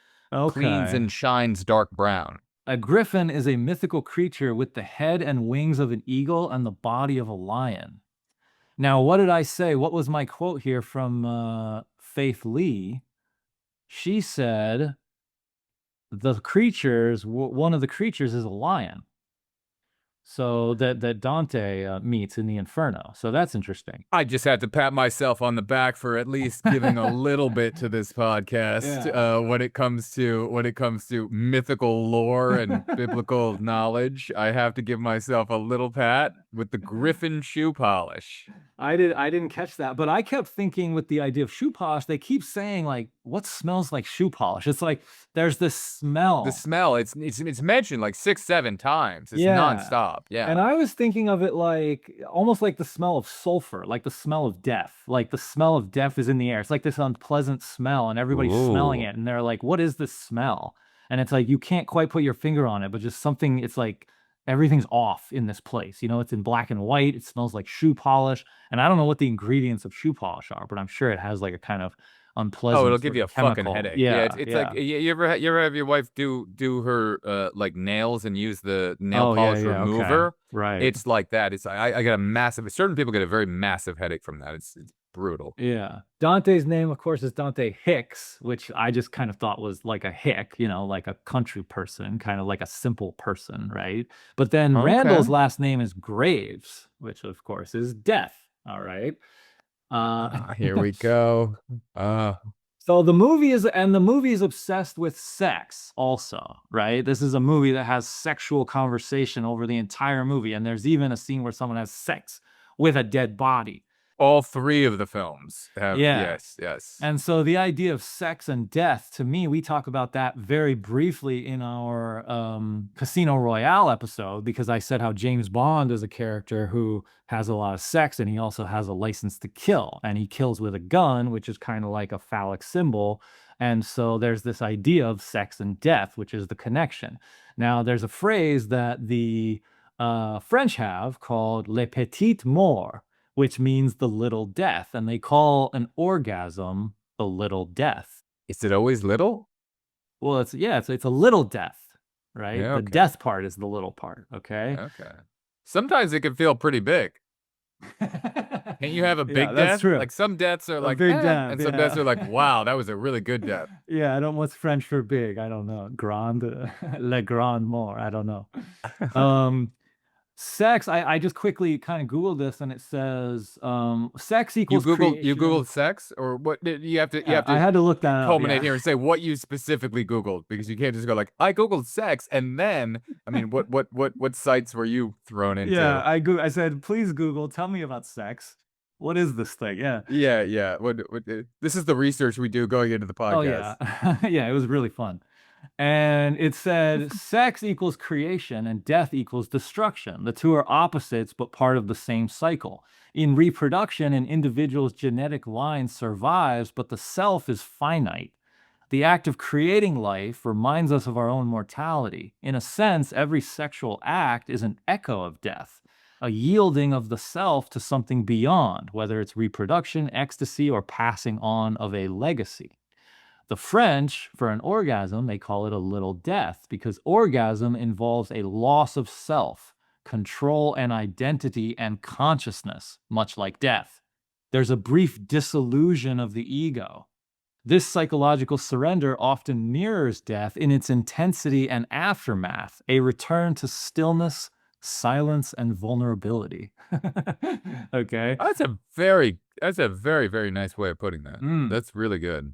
Cleans and shines dark brown. A griffin is a mythical creature with the head and wings of an eagle and the body of a lion. Now, what did I say? What was my quote here from Faith Lee? She said, one of the creatures is a lion. So that Dante meets in the Inferno. So that's interesting. I just had to pat myself on the back for at least giving a little bit to this podcast when it comes to mythical lore and biblical knowledge. I have to give myself a little pat with the Griffin shoe polish. I didn't catch that, but I kept thinking with the idea of shoe polish, they keep saying like, what smells like shoe polish? It's like there's this smell. The smell, it's mentioned like 6, 7 times. It's nonstop. Yeah. And I was thinking of it like almost like the smell of sulfur, like the smell of death. Like the smell of death is in the air. It's like this unpleasant smell, and everybody's smelling it, and they're like, what is this smell? And it's like you can't quite put your finger on it, but just something, it's like everything's off in this place. You know, it's in black and white. It smells like shoe polish. And I don't know what the ingredients of shoe polish are, but I'm sure it has like a kind of unpleasant. Oh, it'll give you a fucking headache. Yeah, it's like you ever have your wife do her like nails and use the nail polish remover? Okay. Right. It's like that. It's I get a massive. Certain people get a very massive headache from that. It's brutal. Yeah. Dante's name, of course, is Dante Hicks, which I just kind of thought was like a hick, you know, like a country person, kind of like a simple person, right? But then Randall's last name is Graves, which of course is death. All right. Here we go. So the movie is obsessed with sex also, right? This is a movie that has sexual conversation over the entire movie, and there's even a scene where someone has sex with a dead body. All 3 of the films have, yes. And so the idea of sex and death, to me, we talk about that very briefly in our Casino Royale episode, because I said how James Bond is a character who has a lot of sex, and he also has a license to kill, and he kills with a gun, which is kind of like a phallic symbol. And so there's this idea of sex and death, which is the connection. Now, there's a phrase that the French have called "le petit mort," which means the little death, and they call an orgasm the little death. Is it always little? Well, it's a little death, right? Yeah, The death part is the little part, okay? Okay. Sometimes it can feel pretty big. Can't you have a big death? That's true. Like some deaths are like, big death, and some deaths are like, wow, that was a really good death. Yeah, I don't know what's French for big. I don't know. Grand, le grand mort. I don't know. Sex, I just quickly kind of Googled this, and it says sex equals You creation. Googled sex, or what? You have to I had to look that up. culminate here and say what you specifically Googled, because you can't just go like, I Googled sex, and then I mean, what sites were you thrown into? Yeah, I said, please Google, tell me about sex. What is this thing? Yeah. Yeah. What this is the research we do going into the podcast. Oh yeah. Yeah, it was really fun. And it said sex equals creation and death equals destruction. The two are opposites, but part of the same cycle. In reproduction, an individual's genetic line survives, but the self is finite. The act of creating life reminds us of our own mortality. In a sense, every sexual act is an echo of death, a yielding of the self to something beyond, whether it's reproduction, ecstasy, or passing on of a legacy. The French, for an orgasm, they call it a little death, because orgasm involves a loss of self, control and identity and consciousness, much like death. There's a brief dissolution of the ego. This psychological surrender often mirrors death in its intensity and aftermath, a return to stillness, silence, and vulnerability. Okay? That's a very, very nice way of putting that. That's really good.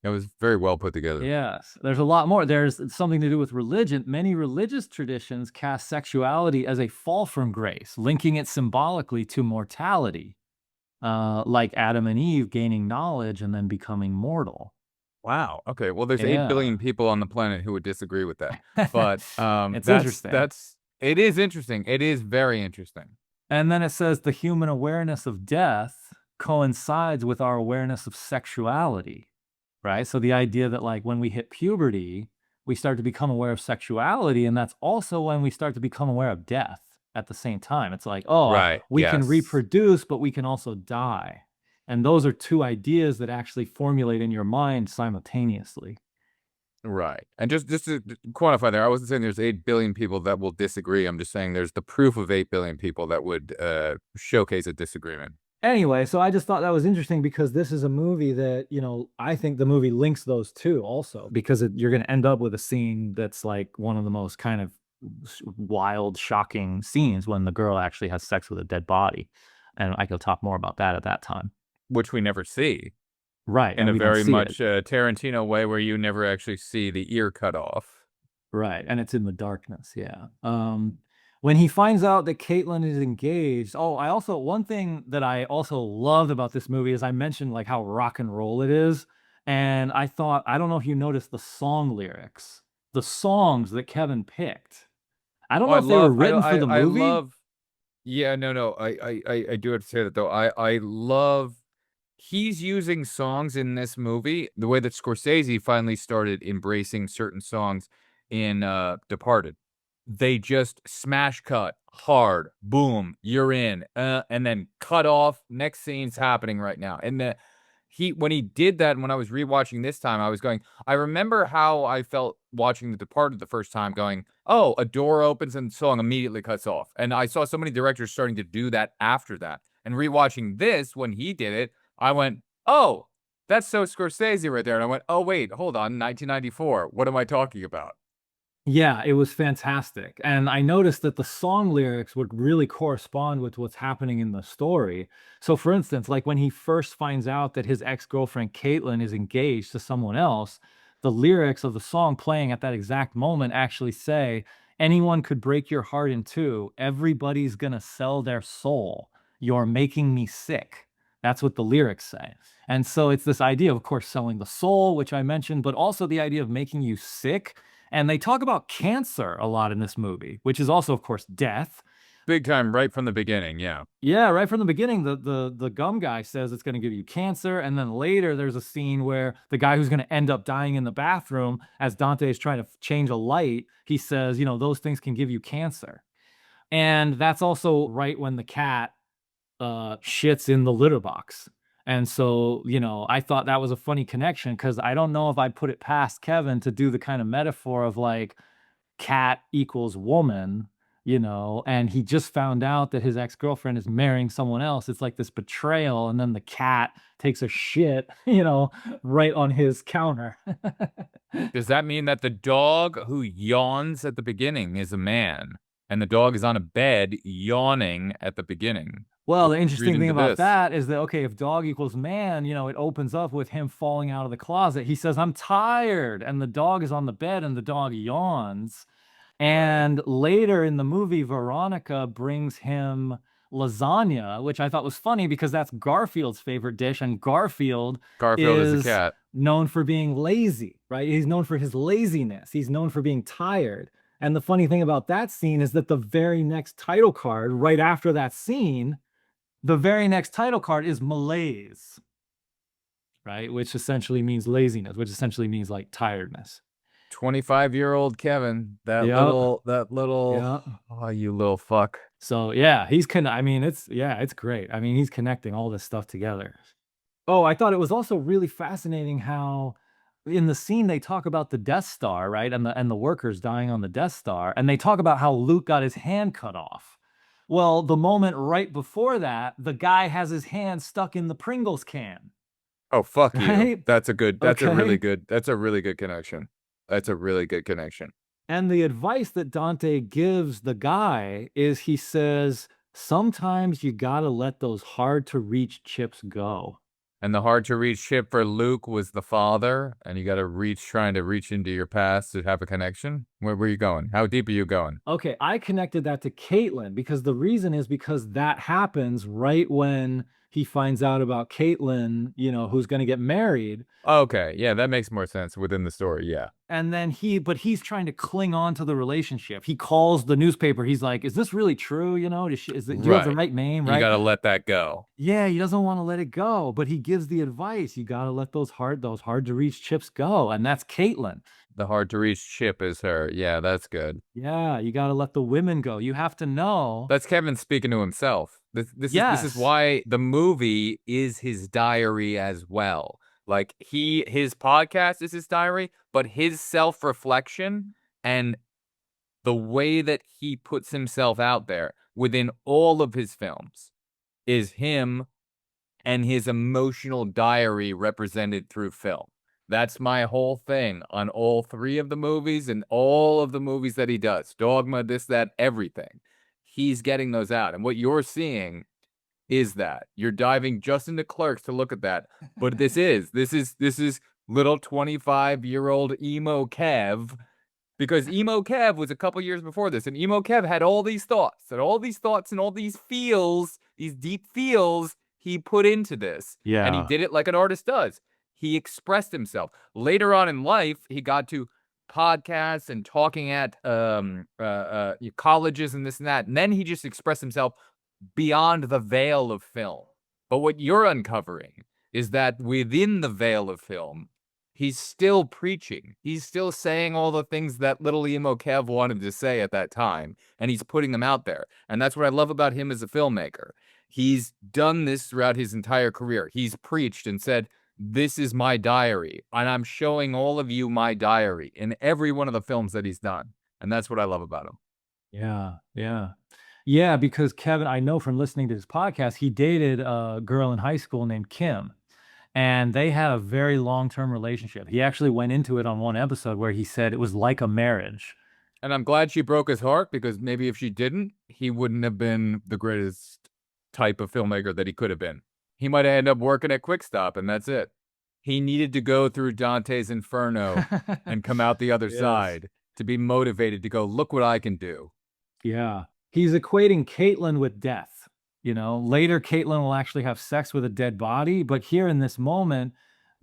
It was very well put together. Yes. There's a lot more. There's something to do with religion. Many religious traditions cast sexuality as a fall from grace, linking it symbolically to mortality, like Adam and Eve gaining knowledge and then becoming mortal. Wow. Okay. Well, there's 8 billion people on the planet who would disagree with that. But It's interesting. It is interesting. It is very interesting. And then it says the human awareness of death coincides with our awareness of sexuality. Right? So the idea that like when we hit puberty, we start to become aware of sexuality, and that's also when we start to become aware of death at the same time. It's like, we can reproduce, but we can also die. And those are two ideas that actually formulate in your mind simultaneously. Right. And just to quantify there, I wasn't saying there's 8 billion people that will disagree. I'm just saying there's the proof of 8 billion people that would showcase a disagreement. Anyway, so I just thought that was interesting because this is a movie that, you know, I think the movie links those two also, because you're going to end up with a scene that's like one of the most kind of wild, shocking scenes when the girl actually has sex with a dead body, and I could talk more about that at that time. Which we never see. Right, In and a we don't very see it. much Tarantino way where you never actually see the ear cut off. Right, and it's in the darkness, yeah. When he finds out that Caitlin is engaged, I also one thing that I also loved about this movie is I mentioned, like, how rock and roll it is, and I thought I don't know if you noticed the song lyrics. The songs that Kevin picked. I don't Oh, know if they were written for the I movie. love yeah, no, I do have to say that though. I love he's using songs in this movie the way that Scorsese finally started embracing certain songs in Departed. They just smash cut hard, boom, you're in, and then cut off. Next scene's happening right now. And when he did that, and when I was rewatching this time, I was going, I remember how I felt watching The Departed the first time, going, oh, a door opens and the song immediately cuts off. And I saw so many directors starting to do that after that. And rewatching this, when he did it, I went, oh, that's so Scorsese right there. And I went, oh, wait, hold on, 1994. What am I talking about? Yeah, it was fantastic, and I noticed that the song lyrics would really correspond with what's happening in the story. So, for instance, like, when he first finds out that his ex-girlfriend, Caitlin, is engaged to someone else, the lyrics of the song playing at that exact moment actually say, "Anyone could break your heart in two. Everybody's gonna sell their soul. You're making me sick." That's what the lyrics say. And so it's this idea, of course, selling the soul, which I mentioned, but also the idea of making you sick. And they talk about cancer a lot in this movie, which is also, of course, death. Big time, right from the beginning, yeah. Yeah, right from the beginning, the gum guy says it's gonna give you cancer, and then later there's a scene where the guy who's gonna end up dying in the bathroom, as Dante is trying to change a light, he says, "Those things can give you cancer." And that's also right when the cat shits in the litter box. And so, I thought that was a funny connection because I don't know if I'd put it past Kevin to do the kind of metaphor of, like, cat equals woman, and he just found out that his ex-girlfriend is marrying someone else. It's like this betrayal, and then the cat takes a shit, right on his counter. Does that mean that the dog who yawns at the beginning is a man, and the dog is on a bed yawning at the beginning? Well, the Read interesting thing into about this. that is that, okay, if dog equals man, it opens up with him falling out of the closet. He says, "I'm tired," and the dog is on the bed, and the dog yawns. And later in the movie, Veronica brings him lasagna, which I thought was funny because that's Garfield's favorite dish, and Garfield Garfield is a is cat. known for being lazy, right? He's known for his laziness. He's known for being tired. And the funny thing about that scene is that the very next title card, right after that scene, the very next title card is malaise, right? Which essentially means laziness, which essentially means, like, tiredness. 25-year-old Kevin, that Yep. little, Yeah. oh, you little fuck. So, yeah, I mean, it's great. I mean, he's connecting all this stuff together. Oh, I thought it was also really fascinating how in the scene they talk about the Death Star, right? And the workers dying on the Death Star, and they talk about how Luke got his hand cut off. Well, the moment right before that, the guy has his hand stuck in the Pringles can, Oh, fuck you. right? That's a really Okay. good that's a really good connection. That's a really good connection. And the advice that Dante gives the guy is he says, "Sometimes you gotta let those hard to reach chips go." And the hard to reach ship for Luke was the father, and you gotta trying to reach into your past to have a connection? Where are you going? How deep are you going? Okay, I connected that to Caitlyn because the reason is because that happens right when he finds out about Caitlyn, who's gonna get married. Okay, yeah, that makes more sense within the story, yeah. And then he's trying to cling on to the relationship. He calls the newspaper. He's like, "Is this really true? Do you have the Right. right name?" You Right? gotta let that go. Yeah, he doesn't want to let it go, but he gives the advice. You got to let those hard to reach chips go. And that's Caitlyn. The hard to reach ship is her. Yeah, that's good. Yeah, you got to let the women go. You have to know. That's Kevin speaking to himself. This is Yes. why the movie is his diary as well. Like his podcast is his diary, but his self-reflection and the way that he puts himself out there within all of his films is him and his emotional diary represented through film. That's my whole thing on all 3 of the movies and all of the movies that he does. Dogma, this, that, everything. He's getting those out. And what you're seeing is that. You're diving just into Clerks to look at that. But this is little 25-year-old emo Kev, because emo Kev was a couple years before this, and emo Kev had all these thoughts and all these feels, these deep feels he put into this. And he Yeah. did it like an artist does. He expressed himself. Later on in life, he got to podcasts and talking at colleges and this and that. And then he just expressed himself beyond the veil of film. But what you're uncovering is that within the veil of film, he's still preaching. He's still saying all the things that little emo Kev wanted to say at that time, and he's putting them out there. And that's what I love about him as a filmmaker. He's done this throughout his entire career. He's preached and said, this is my diary, and I'm showing all of you my diary in every one of the films that he's done. And that's what I love about him. Yeah, yeah. Yeah, because Kevin, I know from listening to his podcast, he dated a girl in high school named Kim, and they had a very long-term relationship. He actually went into it on one episode where he said it was like a marriage. And I'm glad she broke his heart, because maybe if she didn't, he wouldn't have been the greatest type of filmmaker that he could have been. He might have ended up working at Quick Stop, and that's it. He needed to go through Dante's Inferno and come out the other Yes. side to be motivated to go, look what I can do. Yeah. He's equating Caitlyn with death. You know, later Caitlyn will actually have sex with a dead body, but here in this moment,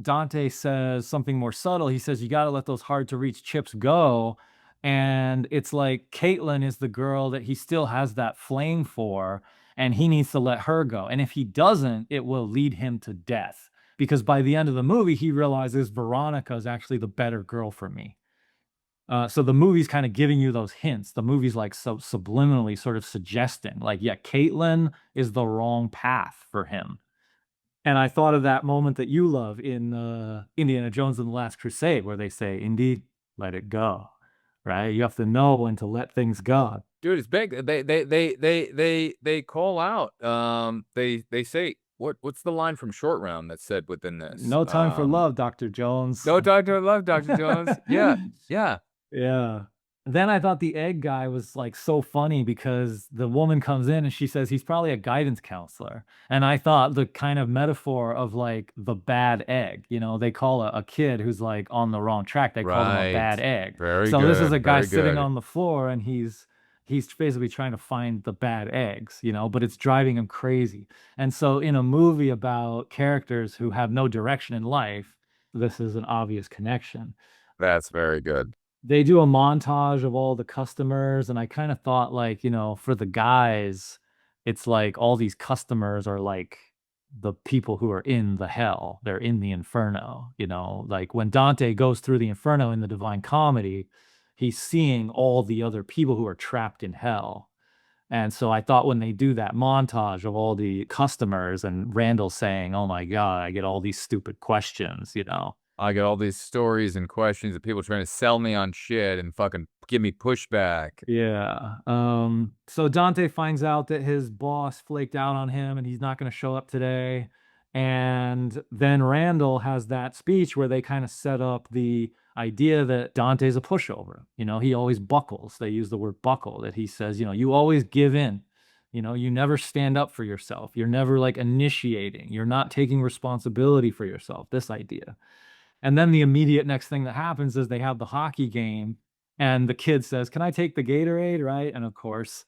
Dante says something more subtle. He says, you got to let those hard to reach chips go. And it's like Caitlyn is the girl that he still has that flame for, and he needs to let her go. And if he doesn't, it will lead him to death. Because by the end of the movie, he realizes Veronica is actually the better girl for me. So the movie's kind of giving you those hints. The movie's like subliminally sort of suggesting, like, yeah, Caitlyn is the wrong path for him. And I thought of that moment that you love in Indiana Jones and the Last Crusade, where they say, Indy, let it go. Right? You have to know when to let things go. Dude, it's big. They call out. They say, what's the line from Short Round that's said within this? No time for love, Dr. Jones. No time for love, Dr. Jones. Yeah, yeah. Yeah. Then I thought the egg guy was like so funny because the woman comes in and she says he's probably a guidance counselor. And I thought the kind of metaphor of like the bad egg, you know, they call a kid who's like on the wrong track, they call him a bad egg. Very so good. This is a guy very sitting good. on the floor and he's basically trying to find the bad eggs, you know, but it's driving him crazy. And so in a movie about characters who have no direction in life, this is an obvious connection. That's very good. They do a montage of all the customers, and I kind of thought, like, you know, for the guys, it's like all these customers are like the people who are in the hell. They're in the inferno, you know, like when Dante goes through the inferno in the Divine Comedy, he's seeing all the other people who are trapped in hell. And so I thought when they do that montage of all the customers and Randall saying, oh my God, I get all these stupid questions, you know. I get all these stories and questions of people trying to sell me on shit and fucking give me pushback. Yeah. So Dante finds out that his boss flaked out on him and he's not going to show up today. And then Randall has that speech where they kind of set up the idea that Dante's a pushover. You know, he always buckles. They use the word buckle, that he says, you know, you always give in. You know, you never stand up for yourself. You're never like initiating. You're not taking responsibility for yourself. This idea. And then the immediate next thing that happens is they have the hockey game and the kid says, can I take the Gatorade? Right. And of course,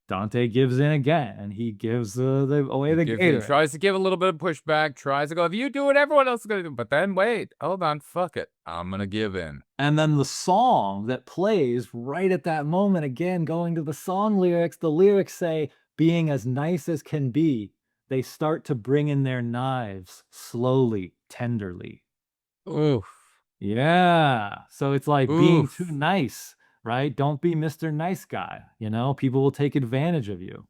Dante gives in again and he gives away the Gatorade. Tries to give a little bit of pushback, tries to go, if you do what everyone else is going to do. But then wait, hold on, fuck it. I'm going to give in. And then the song that plays right at that moment, again, going to the song lyrics, the lyrics say, being as nice as can be, they start to bring in their knives slowly, tenderly. Oof. Yeah. So it's like being Oof. too nice, right? Don't be Mr. Nice Guy. You know, people will take advantage of you.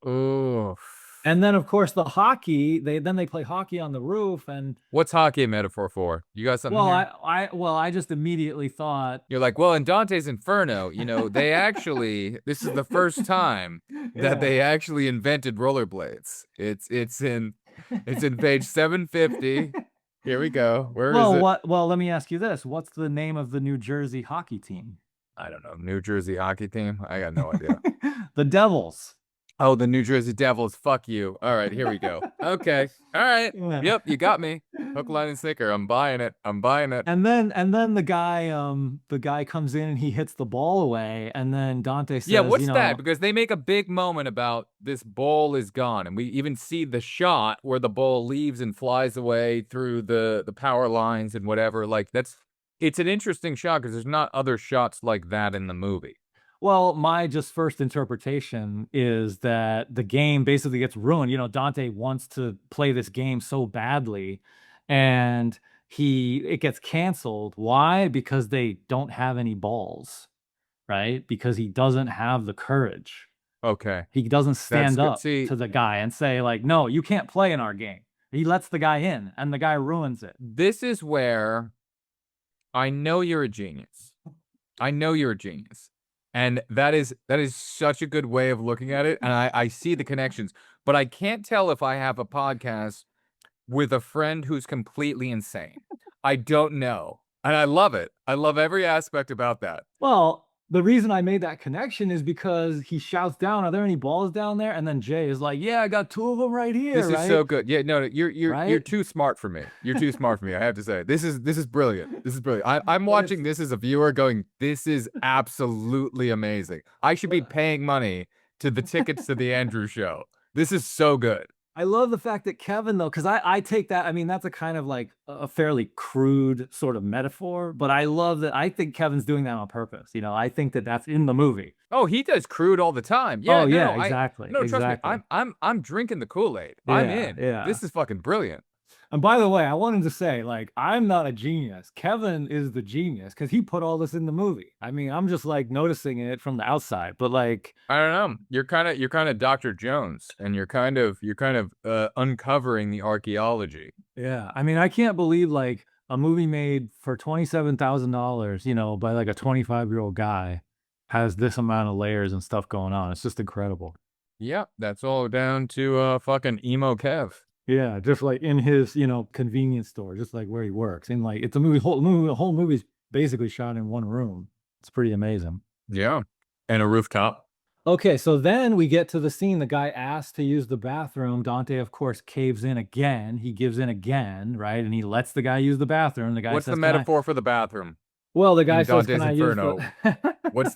Oof. And then, of course, the hockey, they play hockey on the roof. And what's hockey a metaphor for? You got something here? I just immediately thought, you're like, well, in Dante's Inferno, you know, they actually, this is the first time that they actually invented rollerblades. It's in page 750. Here we go. Where is Well, it? Well, let me ask you this: what's the name of the New Jersey hockey team? I don't know. New Jersey hockey team? I got no idea. The Devils. Oh, the New Jersey Devils. Fuck you. All right, here we go. Okay. All right. Yeah. Yep, you got me. Hook, line, and sinker. I'm buying it. I'm buying it. And then the guy comes in and he hits the ball away, and then Dante says, Yeah, what's you know, that? Because they make a big moment about this ball is gone, and we even see the shot where the ball leaves and flies away through the power lines and whatever. Like it's an interesting shot because there's not other shots like that in the movie. well, my just first interpretation is that the game basically gets ruined. You know, Dante wants to play this game so badly, and it gets canceled. Why? Because they don't have any balls, right? Because he doesn't have the courage. Okay. He doesn't That's stand good. up See, to the guy and say, like, no, you can't play in our game. He lets the guy in, and the guy ruins it. this is where I know you're a genius. I know you're a genius. And that is such a good way of looking at it. And I see the connections, but I can't tell if I have a podcast with a friend who's completely insane. I don't know. And I love it. I love every aspect about that. Well, the reason I made that connection is because he shouts down, "Are there any balls down there?" And then Jay is like, "Yeah, I got 2 of them right here." This is right? so good. Yeah, no, you're Right? too smart for me. You're too smart for me. I have to say, this is brilliant. This is brilliant. I'm watching this as a viewer, going, this is absolutely amazing. I should be paying money to the tickets to the Andrew show. This is so good. I love the fact that Kevin, though, because I take that, I mean, that's a kind of like a fairly crude sort of metaphor, but I love that. I think Kevin's doing that on purpose. You know, I think that that's in the movie. Oh, he does crude all the time. Yeah, Oh, no, yeah, no, exactly. no, trust me. Exactly. I'm drinking the Kool-Aid. I'm Yeah, in. yeah. This is fucking brilliant. And by the way, I wanted to say, like, I'm not a genius. Kevin is the genius because he put all this in the movie. I mean, I'm just like noticing it from the outside, but like, I don't know. You're kind of Dr. Jones, and you're kind of uncovering the archaeology. yeah. I mean, I can't believe like a movie made for $27,000, you know, by like a 25-year-old guy has this amount of layers and stuff going on. It's just incredible. Yeah, that's all down to fucking emo Kev. Yeah, just like in his, you know, convenience store, just like where he works. And like it's a movie, the whole movie's basically shot in one room. It's pretty amazing. Yeah, and a rooftop. Okay, so then we get to the scene. The guy asks to use the bathroom. Dante, of course, caves in again. He gives in again, right? And he lets the guy use the bathroom. The guy What's says, the "Can I-" metaphor for the bathroom? Well, the guy in says, Dante's "Can I Inferno? use the?" What's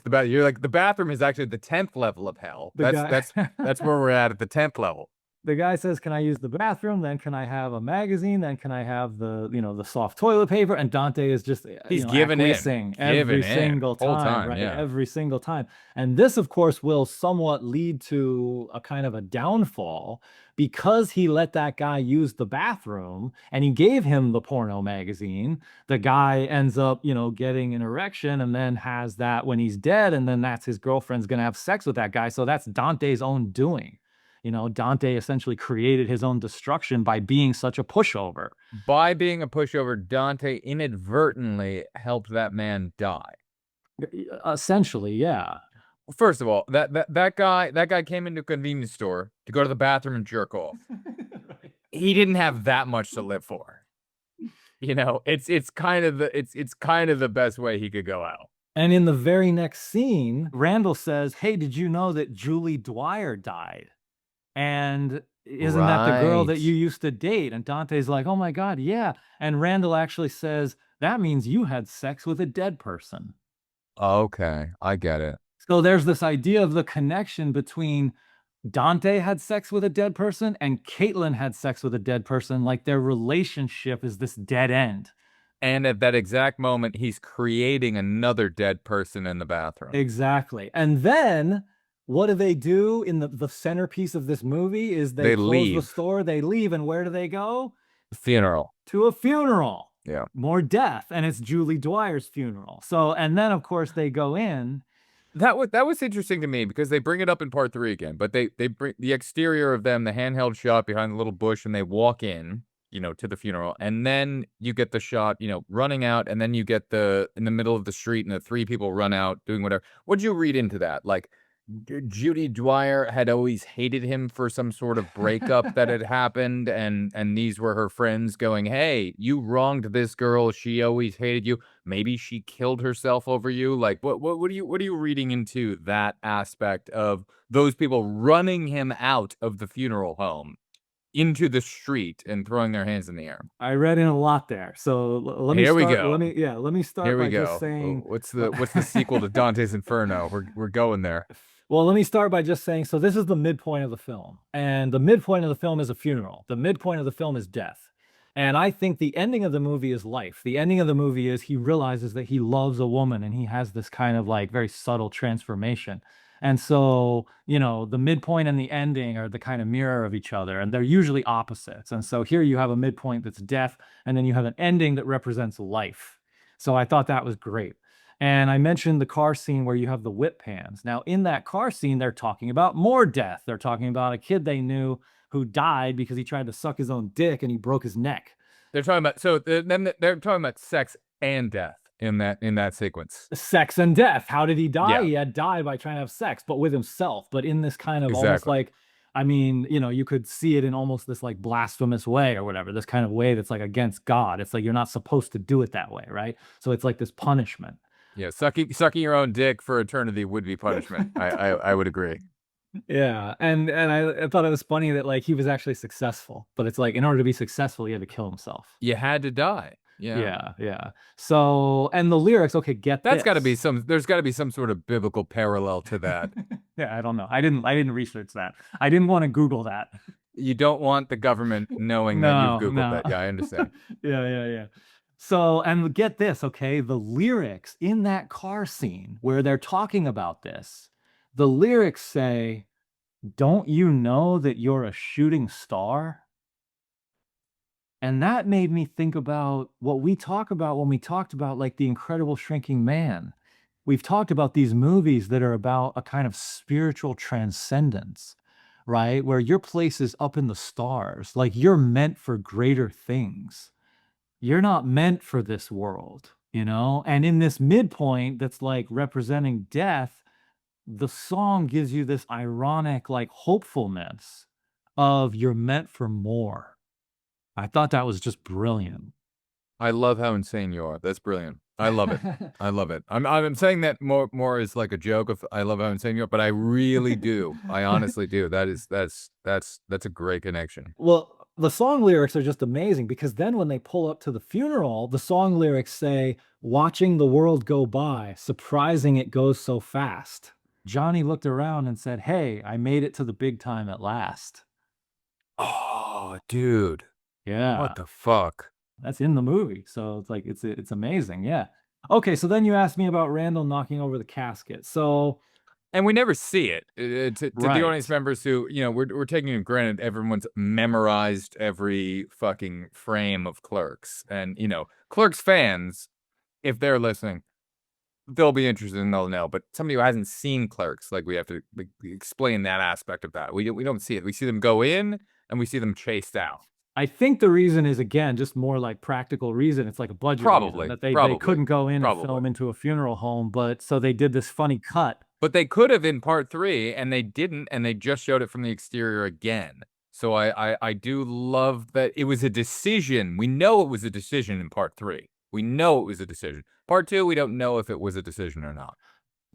the bathroom? You're like, the bathroom is actually the 10th level of hell. The guy- That's where we're at the 10th level. The guy says, "Can I use the bathroom? Then can I have a magazine? Then can I have the, you know, the soft toilet paper?" And Dante is just, He's you know, giving acquiescing in. Giving every in. single Whole time, right? yeah. Every single time. And this, of course, will somewhat lead to a kind of a downfall because he let that guy use the bathroom and he gave him the porno magazine. The guy ends up, you know, getting an erection and then has that when he's dead, and then that's his girlfriend's gonna have sex with that guy. So that's Dante's own doing. You know, Dante essentially created his own destruction by being such a pushover. By being a pushover, Dante inadvertently helped that man die. Essentially, yeah. Well, first of all, that guy came into a convenience store to go to the bathroom and jerk off. He didn't have that much to live for. You know, it's kind of the best way he could go out. And in the very next scene, Randall says, "Hey, did you know that Julie Dwyer died? And isn't that the girl that Right. you used to date?" And Dante's like, "Oh my God, yeah." And Randall actually says, "That means you had sex with a dead person." Okay, I get it. So there's this idea of the connection between Dante had sex with a dead person and Caitlin had sex with a dead person. Like their relationship is this dead end. And at that exact moment, he's creating another dead person in the bathroom. Exactly. And then what do they do in the centerpiece of this movie is they close the leave. store, they leave, and where do they go? Funeral. To a funeral. Yeah. More death, and it's Julie Dwyer's funeral. So, and then of course they go in. That was interesting to me because they bring it up in part 3 again, but they bring the exterior of them, the handheld shot behind the little bush, and they walk in, you know, to the funeral, and then you get the shot, you know, running out, and then you get in the middle of the street, and the 3 people run out doing whatever. What'd you read into that? Like, Judy Dwyer had always hated him for some sort of breakup that had happened, and these were her friends going, "Hey, you wronged this girl. She always hated you. Maybe she killed herself over you." Like, what are you reading into that aspect of those people running him out of the funeral home into the street and throwing their hands in the air? I read in a lot there. So let me Here we start. go. Let me start Here we by just go. saying. What's the sequel to Dante's Inferno? We're going there. Well, let me start by just saying, so this is the midpoint of the film, and the midpoint of the film is a funeral. The midpoint of the film is death. And I think the ending of the movie is life. The ending of the movie is he realizes that he loves a woman and he has this kind of like very subtle transformation. And so, the midpoint and the ending are the kind of mirror of each other, and they're usually opposites. And so here you have a midpoint that's death, and then you have an ending that represents life. So I thought that was great. And I mentioned the car scene where you have the whip pans. Now, in that car scene, they're talking about more death. They're talking about a kid they knew who died because he tried to suck his own dick and he broke his neck. They're talking about then they're talking about sex and death in that sequence. Sex and death. How did he die? Yeah. He had died by trying to have sex, but with himself. But in this kind of almost Exactly. like, I mean, you could see it in almost this like blasphemous way or whatever, this kind of way that's like against God. It's like you're not supposed to do it that way, right? So it's like this punishment. Yeah, sucking your own dick for eternity would be punishment. I would agree. Yeah, and I thought it was funny that like he was actually successful, but it's like in order to be successful, he had to kill himself. You had to die. Yeah. Yeah, yeah. So, and the lyrics, okay, get That's this. got to be there's got to be some sort of biblical parallel to that. Yeah, I don't know. I didn't research that. I didn't want to Google that. You don't want the government knowing that you've Googled that. Yeah, I understand. Yeah. So, and get this, okay? The lyrics in that car scene where they're talking about this, the lyrics say, "Don't you know that you're a shooting star?" And that made me think about what we talk about when we talked about like The Incredible Shrinking Man. We've talked about these movies that are about a kind of spiritual transcendence, right? Where your place is up in the stars, like you're meant for greater things. You're not meant for this world, And in this midpoint that's like representing death, the song gives you this ironic, like hopefulness of you're meant for more. I thought that was just brilliant. I love how insane you are. That's brilliant. I love it. I love it. I'm saying that more as like a joke of I love how insane you are, but I really do. I honestly do. That's a great connection. Well, the song lyrics are just amazing because then when they pull up to the funeral, the song lyrics say, "Watching the world go by, surprising it goes so fast." Johnny looked around and said, "Hey, I made it to the big time at last." Oh, dude. Yeah. What the fuck? That's in the movie. So it's like it's amazing. Yeah. Okay, so then you asked me about Randall knocking over the casket. So And we never see it. To Right. the audience members who, we're taking it granted everyone's memorized every fucking frame of Clerks. And, Clerks fans, if they're listening, they'll be interested and they'll know. But somebody who hasn't seen Clerks, like we have to explain that aspect of that. We don't see it. We see them go in and we see them chased out. I think the reason is, again, just more like practical reason. It's like a budget Probably, reason, that they probably, couldn't go in and probably. film into a funeral home, but so they did this funny cut. But they could have in part 3, and they didn't, and they just showed it from the exterior again. So I do love that it was a decision. We know it was a decision in part 3. We know it was a decision. Part 2, we don't know if it was a decision or not.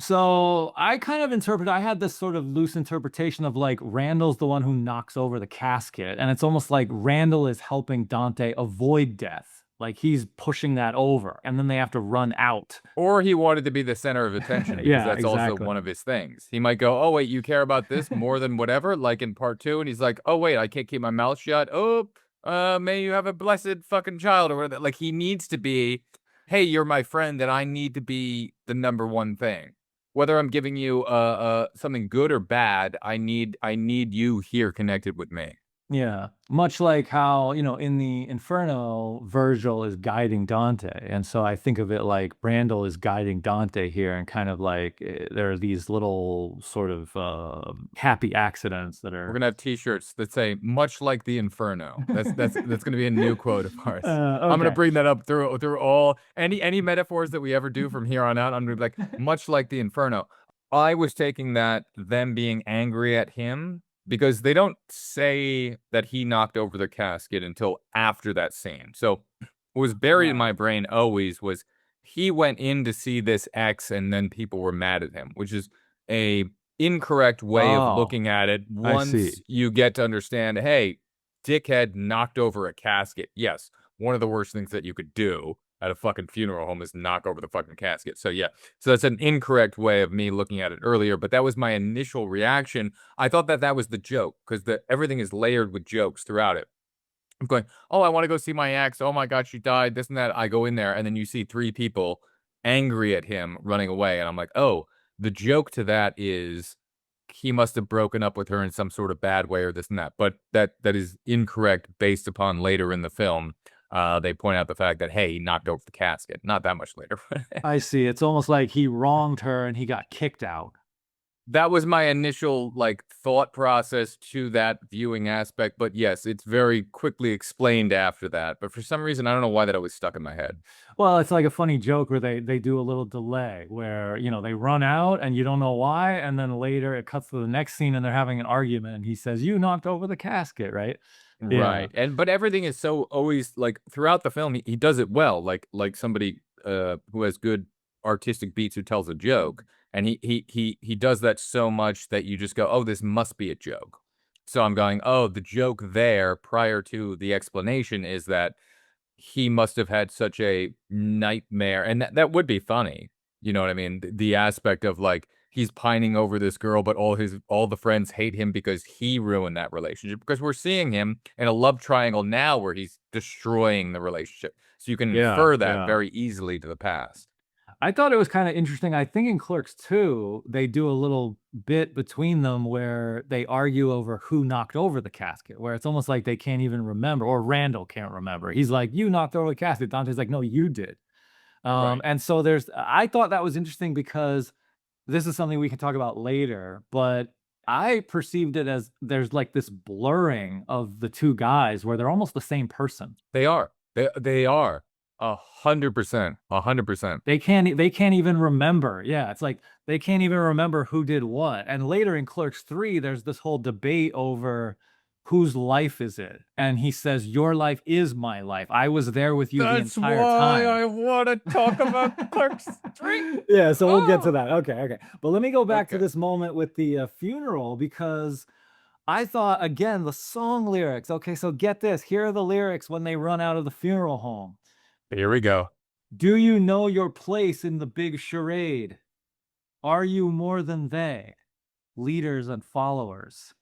So I kind of I had this sort of loose interpretation of like Randall's the one who knocks over the casket. And it's almost like Randall is helping Dante avoid death. Like he's pushing that over and then they have to run out. Or he wanted to be the center of attention because Yeah, that's also exactly. one of his things. He might go, "Oh, wait, you care about this more than whatever," like in part 2. And he's like, "Oh, wait, I can't keep my mouth shut. Oh, may you have a blessed fucking child," or whatever. Like he needs to be, "Hey, you're my friend and I need to be the number one thing. Whether I'm giving you something good or bad, I need you here connected with me." Yeah. Much like how, in the Inferno, Virgil is guiding Dante. And so I think of it like Randall is guiding Dante here and kind of like there are these little sort of happy accidents that We're are. gonna have T-shirts that say "much like the Inferno." That's gonna be a new quote of ours. I'm gonna Okay. bring that up through all any metaphors that we ever do from here on out. I'm gonna be like "much like the Inferno." I was taking that them being angry at him because they don't say that he knocked over the casket until after that scene. So what was buried in my brain always was he went in to see this X and then people were mad at him, which is a incorrect way of Oh, looking at it. I see. Once you get to understand, hey, dickhead knocked over a casket. Yes, one of the worst things that you could do at a fucking funeral home is knock over the fucking casket. So yeah, so that's an incorrect way of me looking at it earlier, but that was my initial reaction. I thought that that was the joke because everything is layered with jokes throughout it. I'm going, oh, I want to go see my ex. Oh my God, she died. This and that. I go in there, and then you see three people angry at him running away, and I'm like, oh, the joke to that is he must have broken up with her in some sort of bad way or this and that. But that is incorrect based upon later in the film. They point out the fact that hey, he knocked over the casket. Not that much later. I see. It's almost like he wronged her and he got kicked out. That was my initial, like, thought process to that viewing aspect, but yes, it's very quickly explained after that, but for some reason, I don't know why that always stuck in my head. Well, it's like a funny joke where they do a little delay where, you know, they run out and you don't know why, and then later it cuts to the next scene and they're having an argument and he says, "You knocked over the casket," right? Yeah. Right, but everything is so always like, throughout the film, he does it well, like somebody, who has good artistic beats who tells a joke, and he does that so much that you just go, "Oh, this must be a joke." So I'm going, "Oh, the joke there prior to the explanation is that he must have had such a nightmare," and that would be funny, you know what I mean? The aspect of, like, he's pining over this girl, but all the friends hate him because he ruined that relationship, because we're seeing him in a love triangle now where he's destroying the relationship, so you can Yeah, infer that yeah. very easily to the past. I thought it was kind of interesting. I think in Clerks 2, they do a little bit between them where they argue over who knocked over the casket, where it's almost like they can't even remember, or Randall can't remember. He's like, "You knocked over the casket." Dante's like, "No, you did." Right. And so I thought that was interesting because this is something we can talk about later, but I perceived it as there's like this blurring of the two guys where they're almost the same person. They are. They are. 100%, 100%. They can't even remember. Yeah, it's like they can't even remember who did what. And later in Clerks 3, there's this whole debate over whose life is it. And he says, "Your life is my life. I was there with you the That's entire why time." I wanna talk about Clerks 3. Yeah, so we'll get to Oh! that. Okay, okay. But let me go back to Okay. this moment with the funeral because I thought again the song lyrics. Okay, so get this. Here are the lyrics when they run out of the funeral home. Here we go. Do you know your place in the big charade? Are you more than they? Leaders and followers.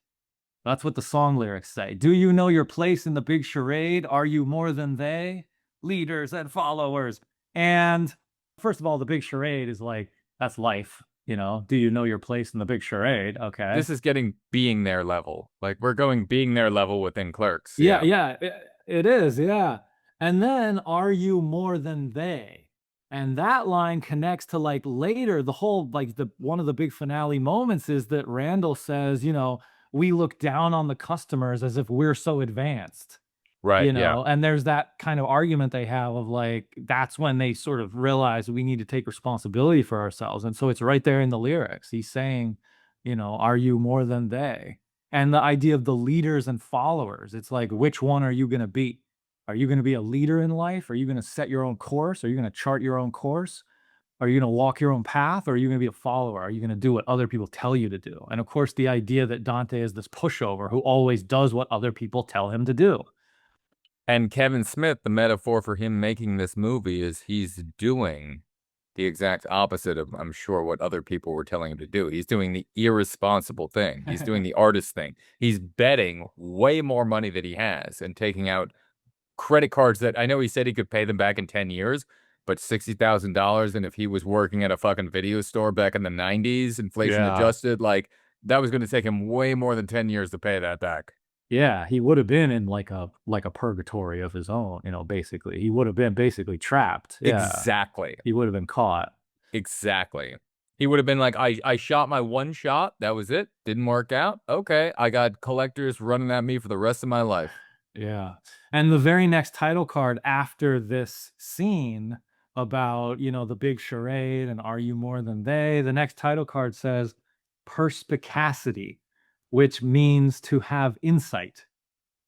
That's what the song lyrics say. Do you know your place in the big charade? Are you more than they? Leaders and followers. And first of all, the big charade is like, that's life. You know, do you know your place in the big charade? Okay. This is getting being there level. Like, we're going being there level within Clerks, Yeah, yeah. yeah, it is, yeah. And then, "Are you more than they?" And that line connects to, like, later, the whole like, the one of the big finale moments is that Randall says, you know, "We look down on the customers as if we're so advanced." Right, You yeah. know, and there's that kind of argument they have of like, that's when they sort of realize we need to take responsibility for ourselves. And so it's right there in the lyrics. He's saying, you know, "Are you more than they?" And the idea of the leaders and followers, it's like, which one are you going to be? Are you going to be a leader in life? Are you going to set your own course? Are you going to chart your own course? Are you going to walk your own path? Or are you going to be a follower? Are you going to do what other people tell you to do? And of course, the idea that Dante is this pushover who always does what other people tell him to do. And Kevin Smith, the metaphor for him making this movie is he's doing the exact opposite of, I'm sure, what other people were telling him to do. He's doing the irresponsible thing. He's doing the artist thing. He's betting way more money that he has and taking out credit cards that I know he said he could pay them back in 10 years, but $60,000, and if he was working at a fucking video store back in the 90s, inflation Yeah. adjusted, like, that was gonna take him way more than 10 years to pay that back. Yeah, he would have been in like a purgatory of his own, you know, basically. He would have been basically trapped. Yeah. Exactly. He would have been caught. Exactly. He would have been like, I shot my one shot, that was it, didn't work out, okay, I got collectors running at me for the rest of my life. Yeah. And the very next title card after this scene, about, the big charade and are you more than they? The next title card says perspicacity, which means to have insight.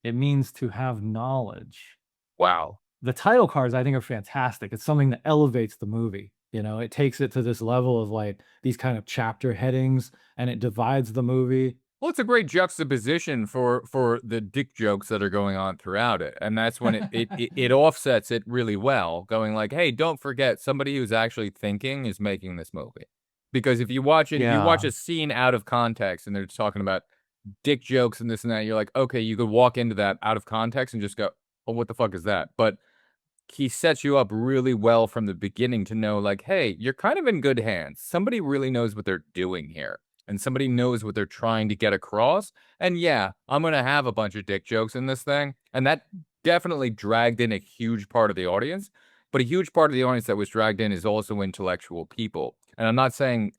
It means to have knowledge. Wow. The title cards I think are fantastic. It's something that elevates the movie. It takes it to this level of like these kind of chapter headings and it divides the movie. Well, it's a great juxtaposition for the dick jokes that are going on throughout it, and that's when it offsets it really well, going like, "Hey, don't forget somebody who's actually thinking is making this movie." Because if you watch it, you watch Yeah. a scene out of context, and they're talking about dick jokes and this and that, you're like, "Okay," you could walk into that out of context and just go, "Oh, what the fuck is that?" But he sets you up really well from the beginning to know, like, hey, you're kind of in good hands. Somebody really knows what they're doing here, and somebody knows what they're trying to get across. And yeah, I'm gonna have a bunch of dick jokes in this thing, and that definitely dragged in a huge part of the audience. But a huge part of the audience that was dragged in is also intellectual people. And I'm not saying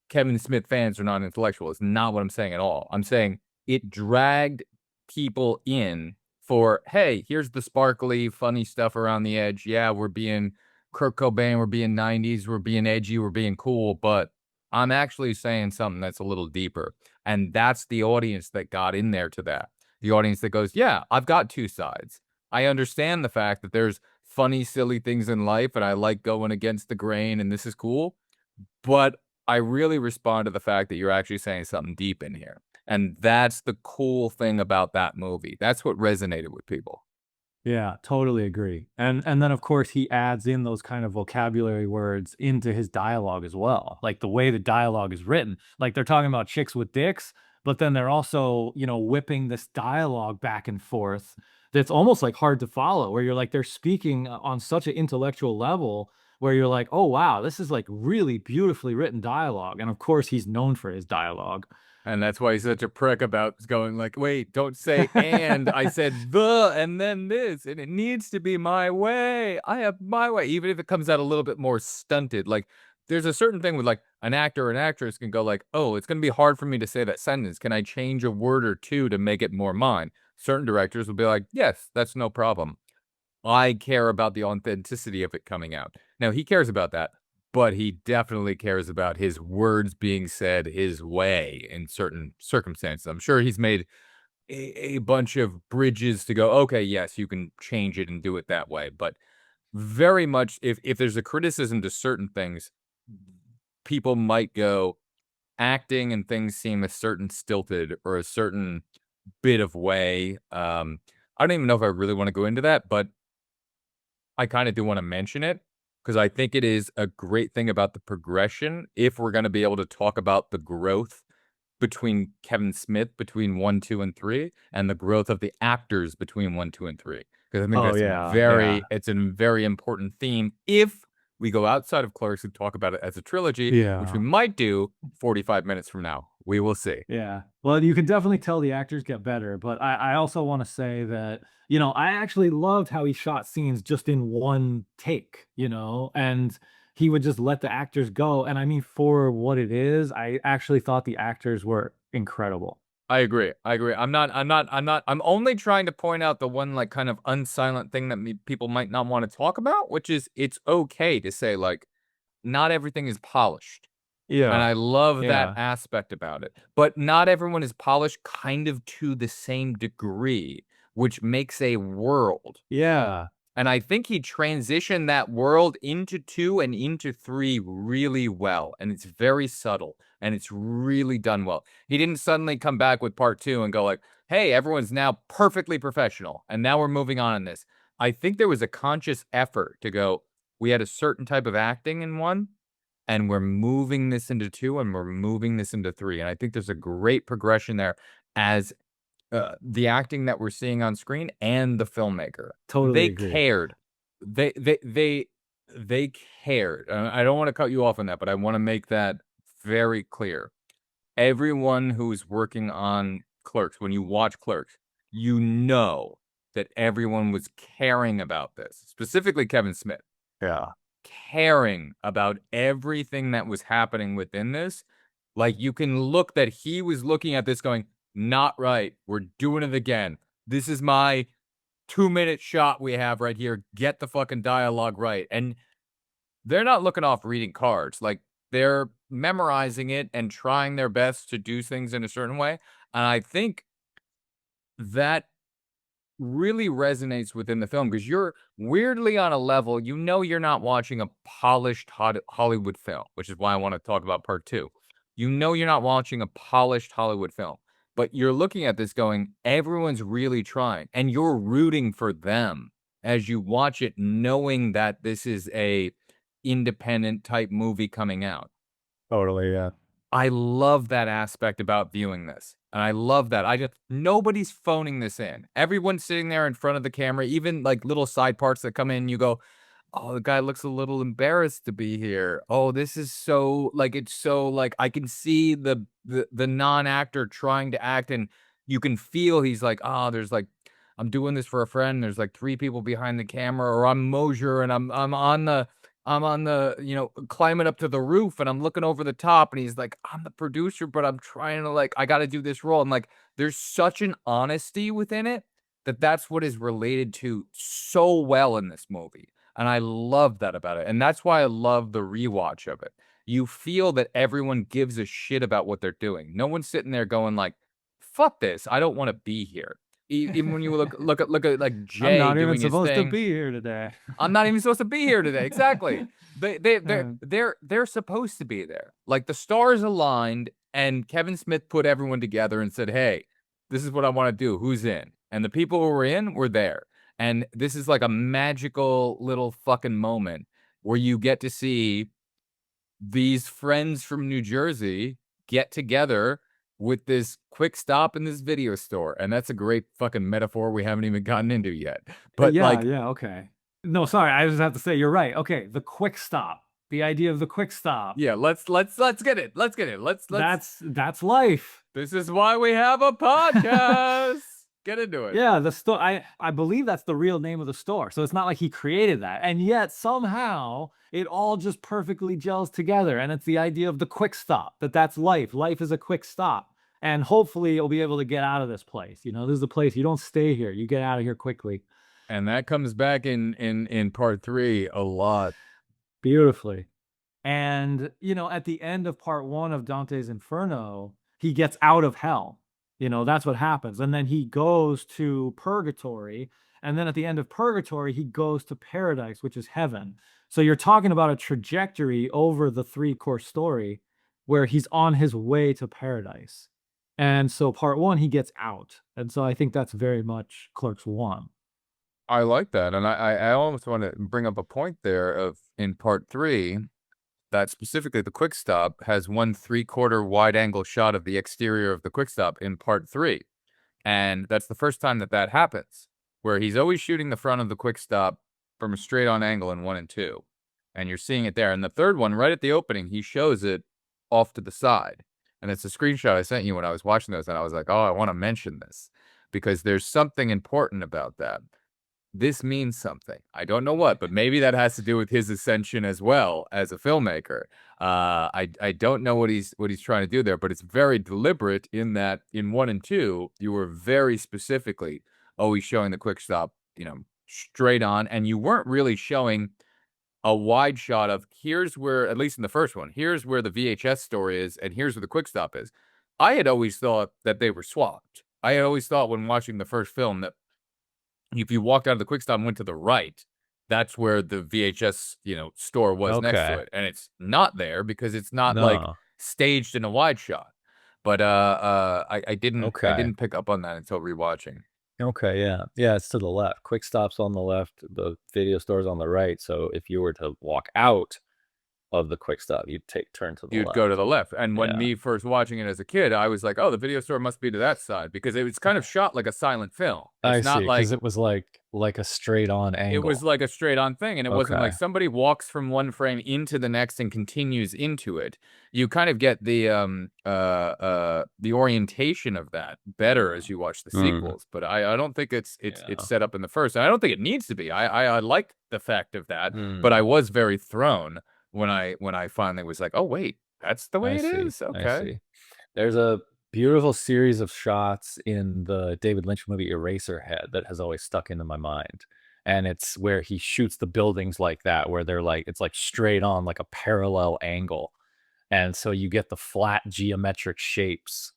Kevin Smith fans are not intellectual. It's not what I'm saying at all. I'm saying it dragged people in for, hey, here's the sparkly, funny stuff around the edge. Yeah, we're being Kurt Cobain, we're being 90s, we're being edgy, we're being cool, but I'm actually saying something that's a little deeper. And that's the audience that got in there to that. The audience that goes, yeah, I've got two sides. I understand the fact that there's funny, silly things in life, and I like going against the grain, and this is cool. But I really respond to the fact that you're actually saying something deep in here. And that's the cool thing about that movie. That's what resonated with people. Yeah, totally agree. And then of course he adds in those kind of vocabulary words into his dialogue as well. Like the way the dialogue is written. Like they're talking about chicks with dicks, but then they're also, whipping this dialogue back and forth that's almost like hard to follow, where you're like they're speaking on such an intellectual level where you're like, "Oh wow, this is like really beautifully written dialogue." And of course he's known for his dialogue. And that's why he's such a prick about going like, wait, don't say and. I said the and then this. And it needs to be my way. I have my way. Even if it comes out a little bit more stunted. Like there's a certain thing with like an actor or an actress can go like, oh, it's gonna be hard for me to say that sentence. Can I change a word or two to make it more mine? Certain directors will be like, yes, that's no problem. I care about the authenticity of it coming out. Now he cares about that, but he definitely cares about his words being said his way in certain circumstances. I'm sure he's made a bunch of bridges to go, okay, yes, you can change it and do it that way. But very much, if there's a criticism to certain things, people might go, acting and things seem a certain stilted or a certain bit of way. I don't even know if I really want to go into that, but I kinda do wanna mention it because I think it is a great thing about the progression if we're gonna be able to talk about the growth between Kevin Smith between 1, 2, and 3, and the growth of the actors between 1, 2, and 3. Because I think Oh that's yeah, yeah. it's a very important theme if we go outside of Clerks and talk about it as a trilogy, which we Yeah. might do 45 minutes from now. We will see. Yeah. Well, you can definitely tell the actors get better, but I also want to say that, I actually loved how he shot scenes just in one take, and he would just let the actors go. And I mean, for what it is, I actually thought the actors were incredible. I agree. I agree. I'm only trying to point out the one, like, kind of unsilent thing that people might not wanna talk about, which is it's okay to say, like, not everything is polished. And Yeah. I love that Yeah. aspect about it. But not everyone is polished kind of to the same degree, which makes a world. Yeah. And I think he transitioned that world into 2 and into 3 really well, and it's very subtle, and it's really done well. He didn't suddenly come back with part 2 and go like, "Hey, everyone's now perfectly professional, and now we're moving on in this." I think there was a conscious effort to go, "We had a certain type of acting in 1, and we're moving this into 2, and we're moving this into 3." And I think there's a great progression there as the acting that we're seeing on screen and the filmmaker. Totally They agree. cared. They they they they cared. I don't wanna cut you off on that, but I wanna make that very clear. Everyone who's working on Clerks, when you watch Clerks, you know that everyone was caring about this, specifically Kevin Smith, Yeah. caring about everything that was happening within this. Like, you can look that he was looking at this going, "Not right. We're doing it again. This is my 2-minute shot we have right here. Get the fucking dialogue right." And they're not looking off reading cards. Like, they're memorizing it and trying their best to do things in a certain way. And I think that really resonates within the film because you're weirdly on a level, you're not watching a polished Hollywood film, which is why I want to talk about part two. You're not watching a polished Hollywood film, but you're looking at this going, everyone's really trying, and you're rooting for them as you watch it, knowing that this is a independent type movie coming out. Totally, yeah. I love that aspect about viewing this, and I love that. Nobody's phoning this in. Everyone's sitting there in front of the camera, even, like, little side parts that come in, you go, "Oh, the guy looks a little embarrassed to be here. Oh, this is so," like, it's so, like, I can see the non-actor trying to act, and you can feel he's like, "Oh, there's, like, I'm doing this for a friend, there's, like, 3 people behind the camera," or, "I'm Mosier, and I'm on the, climbing up to the roof and I'm looking over the top," and he's like, "I'm the producer, but I'm trying to, like, I gotta do this role." And, like, there's such an honesty within it that that's what is related to so well in this movie. And I love that about it. And that's why I love the rewatch of it. You feel that everyone gives a shit about what they're doing. No one's sitting there going like, "Fuck this. I don't want to be here." Even when you look at like I'm Jay not even doing his supposed to thing. be here today. I'm not even supposed to be here today. Exactly. They Yeah. they're supposed to be there. Like the stars aligned and Kevin Smith put everyone together and said, "Hey, this is what I want to do. Who's in?" And the people who were in were there. And this is like a magical little fucking moment where you get to see these friends from New Jersey get together with this quick stop in this video store. And that's a great fucking metaphor we haven't even gotten into yet. But Yeah, like, yeah, okay. No, sorry, I just have to say you're right. Okay, the quick stop. The idea of the quick stop. yeah, let's get it. Let's get it. Let's That's life. This is why we have a podcast. Get into it. Yeah, the store. I believe that's the real name of the store. So it's not like he created that, and yet somehow it all just perfectly gels together. And it's the idea of the quick stop. That's life. Life is a quick stop, and hopefully you'll be able to get out of this place. You know, this is a place you don't stay here. You get out of here quickly. And that comes back in part 3 a lot. Beautifully. And, you know, at the end of part 1 of Dante's Inferno, he gets out of hell. You know, that's what happens. And then he goes to purgatory. And then at the end of purgatory, he goes to paradise, which is heaven. So you're talking about a trajectory over the 3-course story where he's on his way to paradise. And so part 1, he gets out. And so I think that's very much Clerks 1. I like that. And I almost want to bring up a point there of in part 3 that specifically the quick stop has 1 3/4 wide angle shot of the exterior of the quick stop in part 3. And that's the first time that happens, where he's always shooting the front of the quick stop from a straight on angle in 1 and 2. And you're seeing it there. And the third one, right at the opening, he shows it off to the side. And it's a screenshot I sent you when I was watching those. And I was like, oh, I want to mention this because there's something important about that. This means something. I don't know what, but maybe that has to do with his ascension as well as a filmmaker. I don't know what he's trying to do there, but it's very deliberate in that in 1 and 2, you were very specifically always showing the quick stop, straight on, and you weren't really showing a wide shot of here's where, at least in the first one, here's where the VHS story is, and here's where the quick stop is. I had always thought that they were swapped. I had always thought when watching the first film that if you walked out of the quick stop and went to the right, that's where the VHS, store was next to Okay. it. And it's not there because it's not like No. staged in a wide shot. But I didn't Okay. pick up on that until rewatching. Okay, yeah. Yeah, it's to the left. Quick stop's on the left, the video store's on the right. So if you were to walk out of the quick stop, you'd turn to the You'd go to left. the left. And when Yeah. me first watching it as a kid, I was like, oh, the video store must be to that side because it was kind of shot like a silent film. I It's see, not like because it was like a straight on it was angle. like a straight on thing, and it wasn't like Okay. somebody walks from one frame into the next and continues into it. You kind of get the orientation of that better as you watch the Mm. sequels. But I don't think it's Yeah. set up in the first, and I don't think it needs to be. I like the fact of that, but I Mm. was very thrown when I finally was like, oh wait, that's the way I it see. is. I Okay. see. There's a beautiful series of shots in the David Lynch movie Eraserhead that has always stuck into my mind. and it's where he shoots the buildings like that, where they're like it's like straight on, like a parallel angle, and so you get the flat geometric shapes,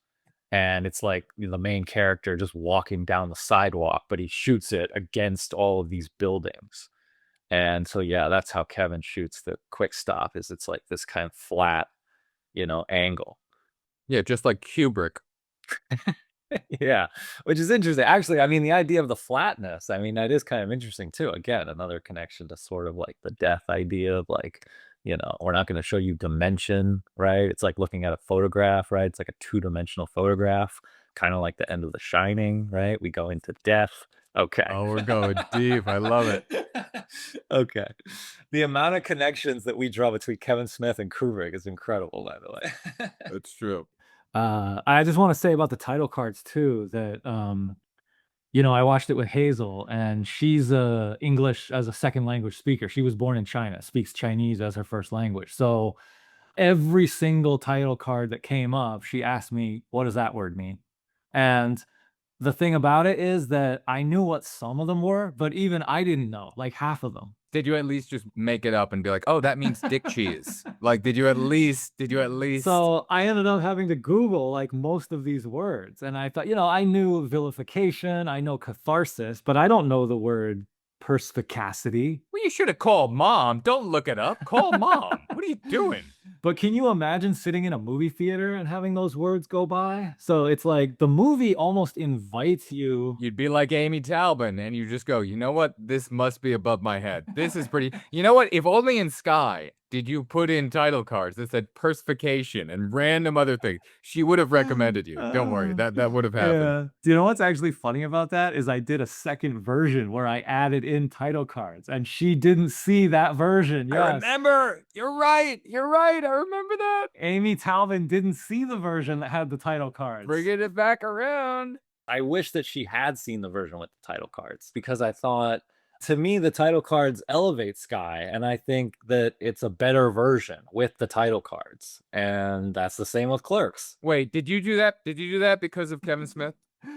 and it's like the main character just walking down the sidewalk, but he shoots it against all of these buildings. And so yeah, that's how Kevin shoots the quick stop, is it's like this kind of flat, angle. Yeah, just like Kubrick. Yeah, which is interesting. Actually, I mean, the idea of the flatness, I mean, that is kind of interesting too. Again, another connection to sort of like the death idea of like, we're not going to show you dimension, right? It's like looking at a photograph, right? It's like a two-dimensional photograph, kind of like the end of The Shining, right? We go into death. Okay. Oh, we're going deep. I love it. Okay. The amount of connections that we draw between Kevin Smith and Kubrick is incredible, by the way. That's true. I just want to say about the title cards too that I watched it with Hazel, and she's English as a second language speaker. She was born in China, speaks Chinese as her first language. So every single title card that came up, she asked me, "What does that word mean?" And the thing about it is that I knew what some of them were, but even I didn't know, like half of them. Did you at least just make it up and be like, "Oh, that means dick cheese"? Like, did you at least? So I ended up having to Google like most of these words. And I thought, I knew vilification, I know catharsis, but I don't know the word perspicacity. Well, you should have called mom. Don't look it up. Call mom. What are you doing? But can you imagine sitting in a movie theater and having those words go by? So it's like the movie almost invites you. You'd be like Amy Talbot, and you just go, you know what? This must be above my head. This is pretty. You know what? If only in Sky did you put in title cards that said perspication and random other things, she would have recommended you. Don't worry. That would have happened. Yeah. Do you know what's actually funny about that is I did a second version where I added in title cards, and she didn't see that version. Yes. I remember. You're right. I remember that. Amy Talvin didn't see the version that had the title cards. Bringing it back around. I wish that she had seen the version with the title cards, because I thought, to me, the title cards elevate Sky, and I think that it's a better version with the title cards. And that's the same with Clerks. Wait, did you do that? Did you do that because of Kevin Smith?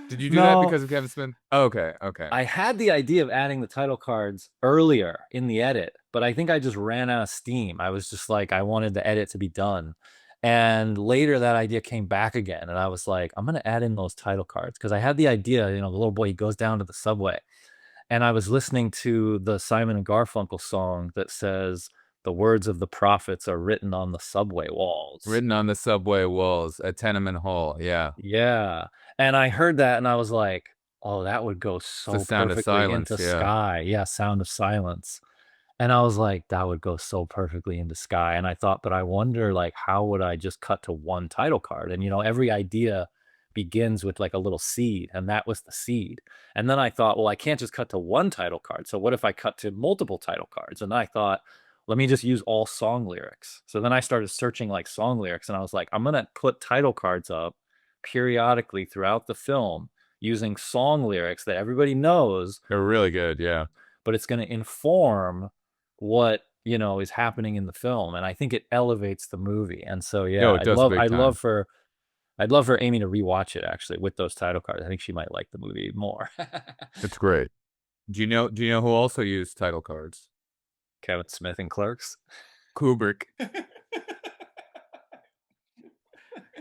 Did you do that because of Kevin Smith? Okay. I had the idea of adding the title cards earlier in the edit, but I think I just ran out of steam. I was just like, I wanted the edit to be done. And later that idea came back again, and I was like, I'm going to add in those title cards, because I had the idea, the little boy, he goes down to the subway, and I was listening to the Simon and Garfunkel song that says, "The words of the prophets are written on the subway walls." Written on the subway walls at Tenement Hall. Yeah. Yeah. And I heard that, and I was like, oh, that would go so The Sound of perfectly Silence, into yeah. Sky. Yeah, Sound of Silence. And I was like, that would go so perfectly into Sky. And I thought, but I wonder, like, how would I just cut to one title card? And, every idea begins with like a little seed, and that was the seed. And then I thought, well, I can't just cut to one title card. So what if I cut to multiple title cards? And I thought, let me just use all song lyrics. So then I started searching like song lyrics, and I was like, I'm going to put title cards up periodically throughout the film using song lyrics that everybody knows. They're really good, yeah. But it's going to inform what is happening in the film, and I think it elevates the movie. And so yeah, I'd love for Amy to rewatch it actually with those title cards. I think she might like the movie more. It's great. Do you know who also used title cards? Kevin Smith and Clerks. Kubrick.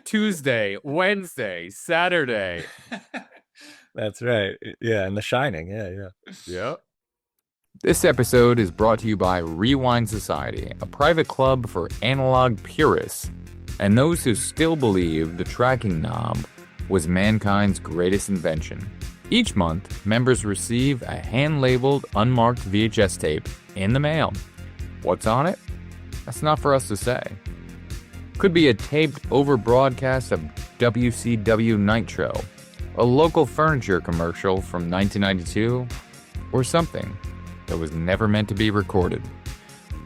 Tuesday, Wednesday, Saturday. That's right. Yeah, and The Shining. Yeah. Yep. This episode is brought to you by Rewind Society, a private club for analog purists and those who still believe the tracking knob was mankind's greatest invention. Each month, members receive a hand-labeled, unmarked VHS tape in the mail. What's on it? That's not for us to say. Could be a taped-over broadcast of WCW Nitro, a local furniture commercial from 1992, or something that was never meant to be recorded.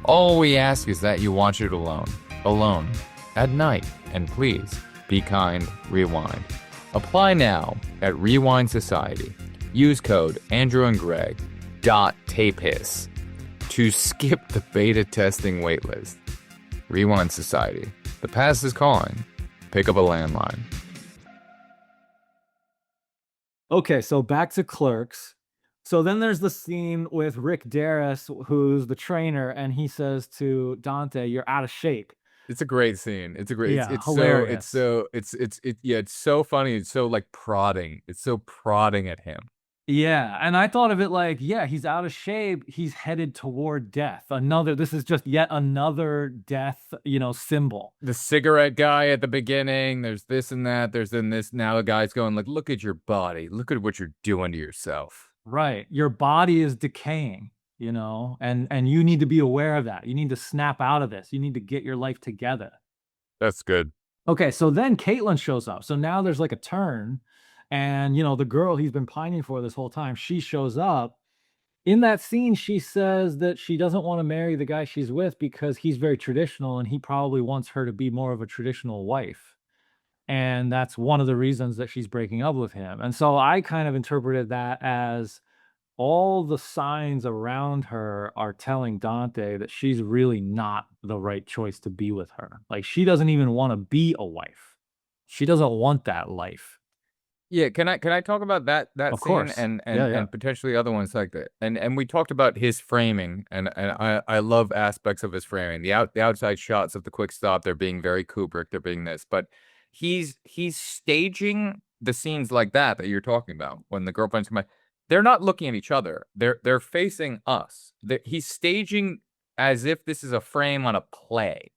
All we ask is that you watch it alone, at night, and please, be kind, rewind. Apply now at Rewind Society. Use code Andrew and Greg .tapehiss to skip the beta testing waitlist. Rewind Society. The past is calling. Pick up a landline. Okay, so back to Clerks. So then there's the scene with Rick Darris, who's the trainer, and he says to Dante, "You're out of shape." It's a great scene. It's a great. Yeah, It's hilarious. it's so funny. It's so like prodding. It's so prodding at him. Yeah, and I thought of it like, yeah, he's out of shape. He's headed toward death. This is just yet another death, symbol. The cigarette guy at the beginning. There's this and that. There's then this. Now the guy's going like, look at your body. Look at what you're doing to yourself. Right. Your body is decaying, and you need to be aware of that. You need to snap out of this. You need to get your life together. That's good. Okay, so then Caitlin shows up. So now there's like a turn, and the girl he's been pining for this whole time, she shows up. In that scene, she says that she doesn't want to marry the guy she's with because he's very traditional and he probably wants her to be more of a traditional wife. And that's one of the reasons that she's breaking up with him. And so I kind of interpreted that as all the signs around her are telling Dante that she's really not the right choice to be with her. Like, she doesn't even want to be a wife. She doesn't want that life. Yeah, can I talk about that Of scene course. and Yeah, yeah. and potentially other ones like that? And we talked about his framing, and I love aspects of his framing. The outside shots of the quick stop, they're being very Kubrick, they're being this, but he's staging the scenes like that you're talking about when the girlfriends come back. They're not looking at each other. They're facing us. He's staging as if this is a frame on a play.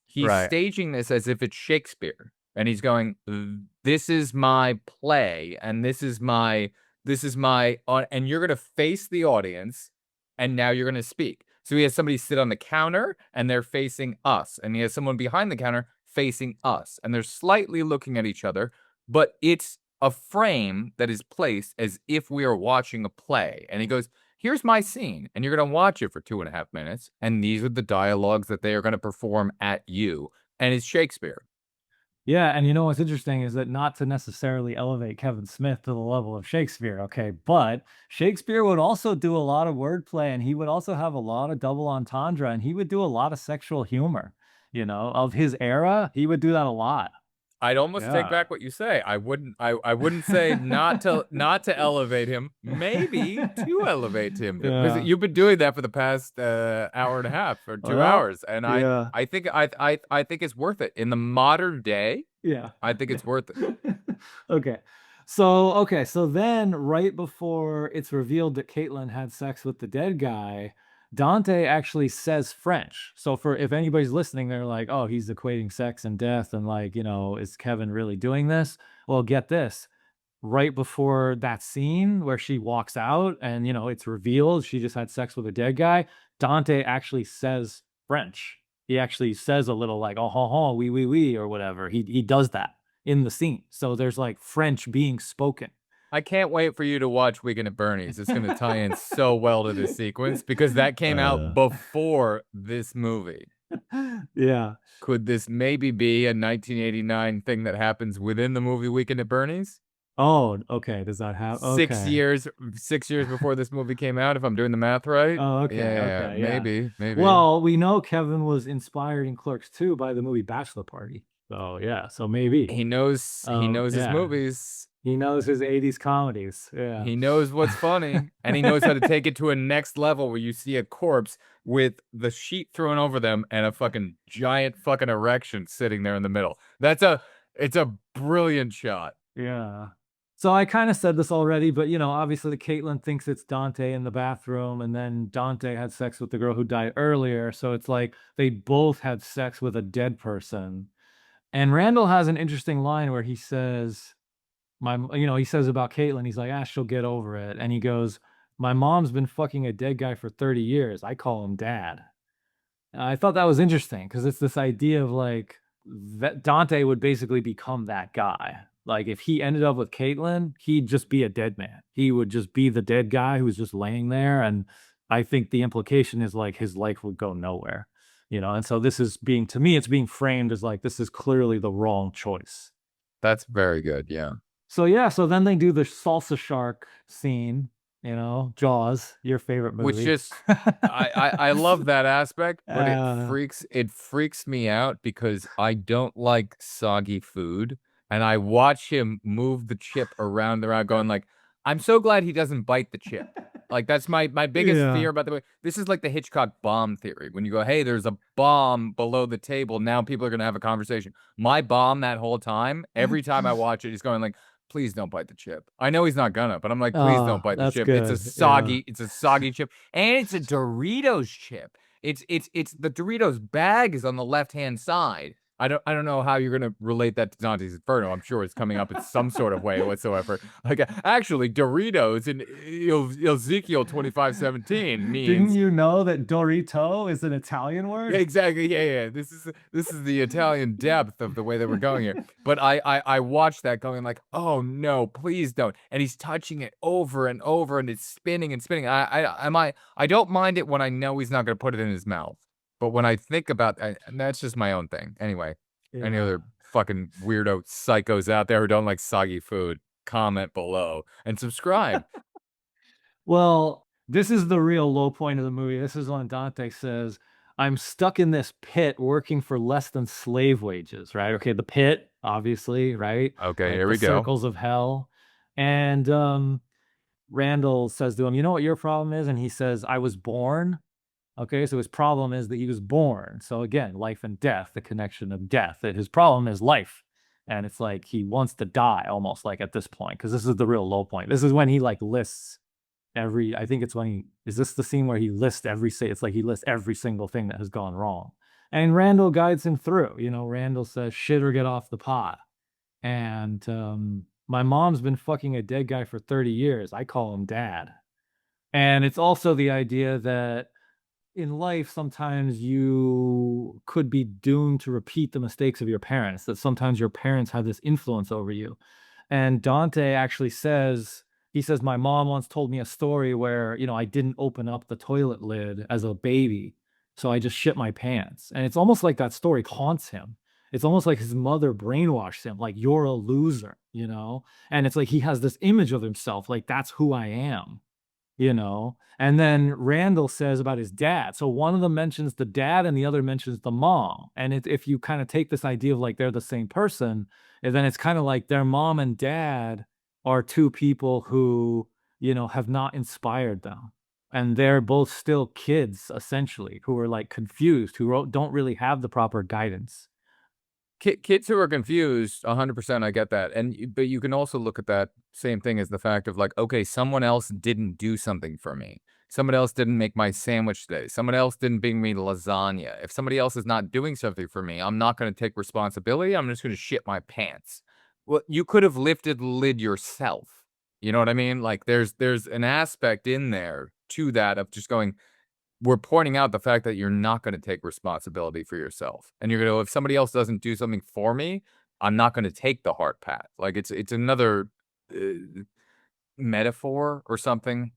He's Right. staging this as if it's Shakespeare. And he's going, this is my play, and this is my, and you're going to face the audience, and now you're going to speak. So he has somebody sit on the counter, and they're facing us. And he has someone behind the counter facing us. And they're slightly looking at each other, but it's a frame that is placed as if we are watching a play. And he goes, here's my scene, and you're going to watch it for 2.5 minutes, and these are the dialogues that they are going to perform at you. And it's Shakespeare. Yeah, and what's interesting is that not to necessarily elevate Kevin Smith to the level of Shakespeare, okay, but Shakespeare would also do a lot of wordplay, and he would also have a lot of double entendre, and he would do a lot of sexual humor, of his era. He would do that a lot. I'd almost take Yeah. back what you say. I wouldn't say not to elevate him, maybe to elevate him, because Yeah. you've been doing that for the past hour and a half or 2 Well, hours, and yeah. I think it's worth it in the modern day. Yeah. I think it's worth it. Okay. So then right before it's revealed that Caitlin had sex with the dead guy, Dante actually says French. So if anybody's listening, they're like, oh, he's equating sex and death, and like, is Kevin really doing this? Well, get this. Right before that scene where she walks out and it's revealed she just had sex with a dead guy, Dante actually says French. He actually says a little like, oh, ho, ho, oui, or whatever. He does that in the scene. So there's like French being spoken. I can't wait for you to watch Weekend at Bernie's. It's going to tie in so well to this sequence because that came out before this movie. Yeah. Could this maybe be a 1989 thing that happens within the movie Weekend at Bernie's? Oh, okay. Does that happen? Okay. 6 years before this movie came out, if I'm doing the math right. Oh, okay. Yeah, Okay. Yeah. maybe. Well, we know Kevin was inspired in Clerks 2 by the movie Bachelor Party. So yeah, so maybe he knows his yeah. movies. He knows his 80s comedies. Yeah. He knows what's funny, and he knows how to take it to a next level where you see a corpse with the sheet thrown over them and a fucking giant fucking erection sitting there in the middle. It's a brilliant shot. Yeah. So I kind of said this already, but obviously Caitlin thinks it's Dante in the bathroom, and then Dante had sex with the girl who died earlier. So it's like they both had sex with a dead person. And Randall has an interesting line where he says, he says about Caitlin, he's like, she'll get over it. And he goes, my mom's been fucking a dead guy for 30 years. I call him dad. And I thought that was interesting because it's this idea of like that Dante would basically become that guy. Like if he ended up with Caitlin, he'd just be a dead man. He would just be the dead guy who's just laying there. And I think the implication is like his life would go nowhere. And so this is to me, it's being framed as like, this is clearly the wrong choice. That's very good. Yeah. So then they do the salsa shark scene, Jaws, your favorite movie. Which just, I love that aspect, but it freaks me out because I don't like soggy food. And I watch him move the chip around going like, I'm so glad he doesn't bite the chip. Like, that's my biggest Yeah. fear about the way this is like the Hitchcock bomb theory. When you go, "Hey, there's a bomb below the table, now people are gonna have a conversation." My bomb that whole time, every time I watch it, he's going like, "Please don't bite the chip." I know he's not gonna, but I'm like, "Please don't bite the That's chip." good. Yeah. It's a soggy chip, and it's a Doritos chip. It's the Doritos bag is on the left-hand side. I don't know how you're gonna relate that to Dante's Inferno. I'm sure it's coming up in some sort of way whatsoever. Like, actually, Doritos in Ezekiel 25:17 Didn't means you know that Dorito is an Italian word? yeah, exactly. Yeah. This is the Italian depth of the way that we're going here. But I watched that going like, oh no, please don't. And he's touching it over and over, and it's spinning and spinning. I don't mind it when I know he's not going to put it in his mouth. But when I think about and that's just my own thing. Anyway, any Yeah. other fucking weirdo psychos out there who don't like soggy food, comment below and subscribe. Well, this is the real low point of the movie. This is when Dante says, "I'm stuck in this pit working for less than slave wages," right? Okay, the pit, obviously, right? Okay, Like here the we go. circles of hell. And Randall says to him, "You know what your problem is?" And he says, "I was born." Okay, so his problem is that he was born. So again, life and death, the connection of death. That his problem is life. And it's like he wants to die almost like at this point, because this is the real low point. This is when he like lists I think it's when is this the scene where he lists it's like he lists every single thing that has gone wrong. And Randall guides him through. Randall says, "Shit or get off the pot." And my mom's been fucking a dead guy for 30 years. I call him dad. And it's also the idea that in life, sometimes you could be doomed to repeat the mistakes of your parents, that sometimes your parents have this influence over you. And Dante actually says, he says, "My mom once told me a story where, I didn't open up the toilet lid as a baby. So I just shit my pants." And it's almost like that story haunts him. It's almost like his mother brainwashed him, like, "You're a loser." And it's like he has this image of himself, like, "That's who I am." And then Randall says about his dad. So one of them mentions the dad and the other mentions the mom. And if you kind of take this idea of like they're the same person, and then it's kind of like their mom and dad are two people who, have not inspired them. And they're both still kids, essentially, who are like confused, who don't really have the proper guidance. Kids who are confused, 100%, I get that, but you can also look at that same thing as the fact of like, okay, someone else didn't do something for me. Someone else didn't make my sandwich today. Someone else didn't bring me lasagna. If somebody else is not doing something for me, I'm not going to take responsibility. I'm just going to shit my pants. Well, you could have lifted the lid yourself. You know what I mean? Like there's an aspect in there to that of just going, we're pointing out the fact that you're not going to take responsibility for yourself. And you're going to, if somebody else doesn't do something for me, I'm not going to take the hard path. Like it's another metaphor or something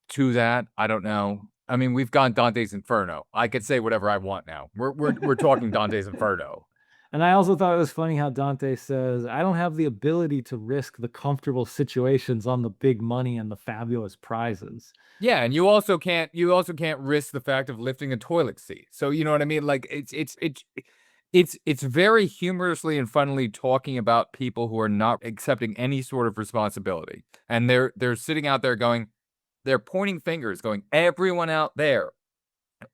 to that. I don't know. I mean, we've gone Dante's Inferno. I could say whatever I want now. We're talking Dante's Inferno. And I also thought it was funny how Dante says, "I don't have the ability to risk the comfortable situations on the big money and the fabulous prizes." Yeah, and you also can't risk the fact of lifting a toilet seat. So you know what I mean? Like it's very humorously and funnily talking about people who are not accepting any sort of responsibility. And they're sitting out there going, they're pointing fingers, going, everyone out there,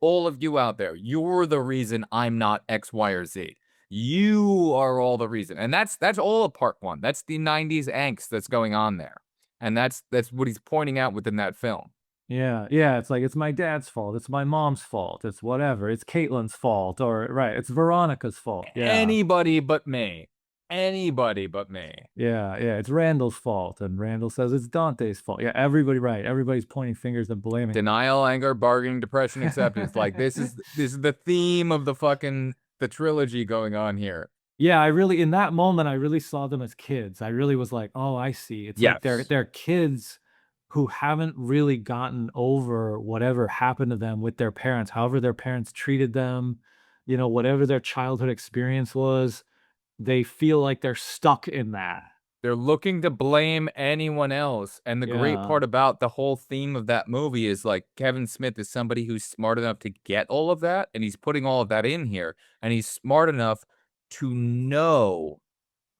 all of you out there, you're the reason I'm not X, Y, or Z. You are all the reason. And that's all of part one. That's the 90s angst that's going on there. And that's what he's pointing out within that film. Yeah, it's like, it's my dad's fault, it's my mom's fault, it's whatever, it's Caitlin's fault, or right, it's Veronica's fault. Yeah. Anybody but me. Anybody but me. Yeah, it's Randall's fault, and Randall says it's Dante's fault. Yeah, everybody, right. Everybody's pointing fingers and blaming. Denial, anger, bargaining, depression, acceptance. Like this is the theme of the trilogy going on here. Yeah, in that moment, I really saw them as kids. I really was like, oh, I see. It's like they're kids who haven't really gotten over whatever happened to them with their parents, however their parents treated them, whatever their childhood experience was, they feel like they're stuck in that. They're looking to blame anyone else. And the great part about the whole theme of that movie is like Kevin Smith is somebody who's smart enough to get all of that, and he's putting all of that in here, and he's smart enough to know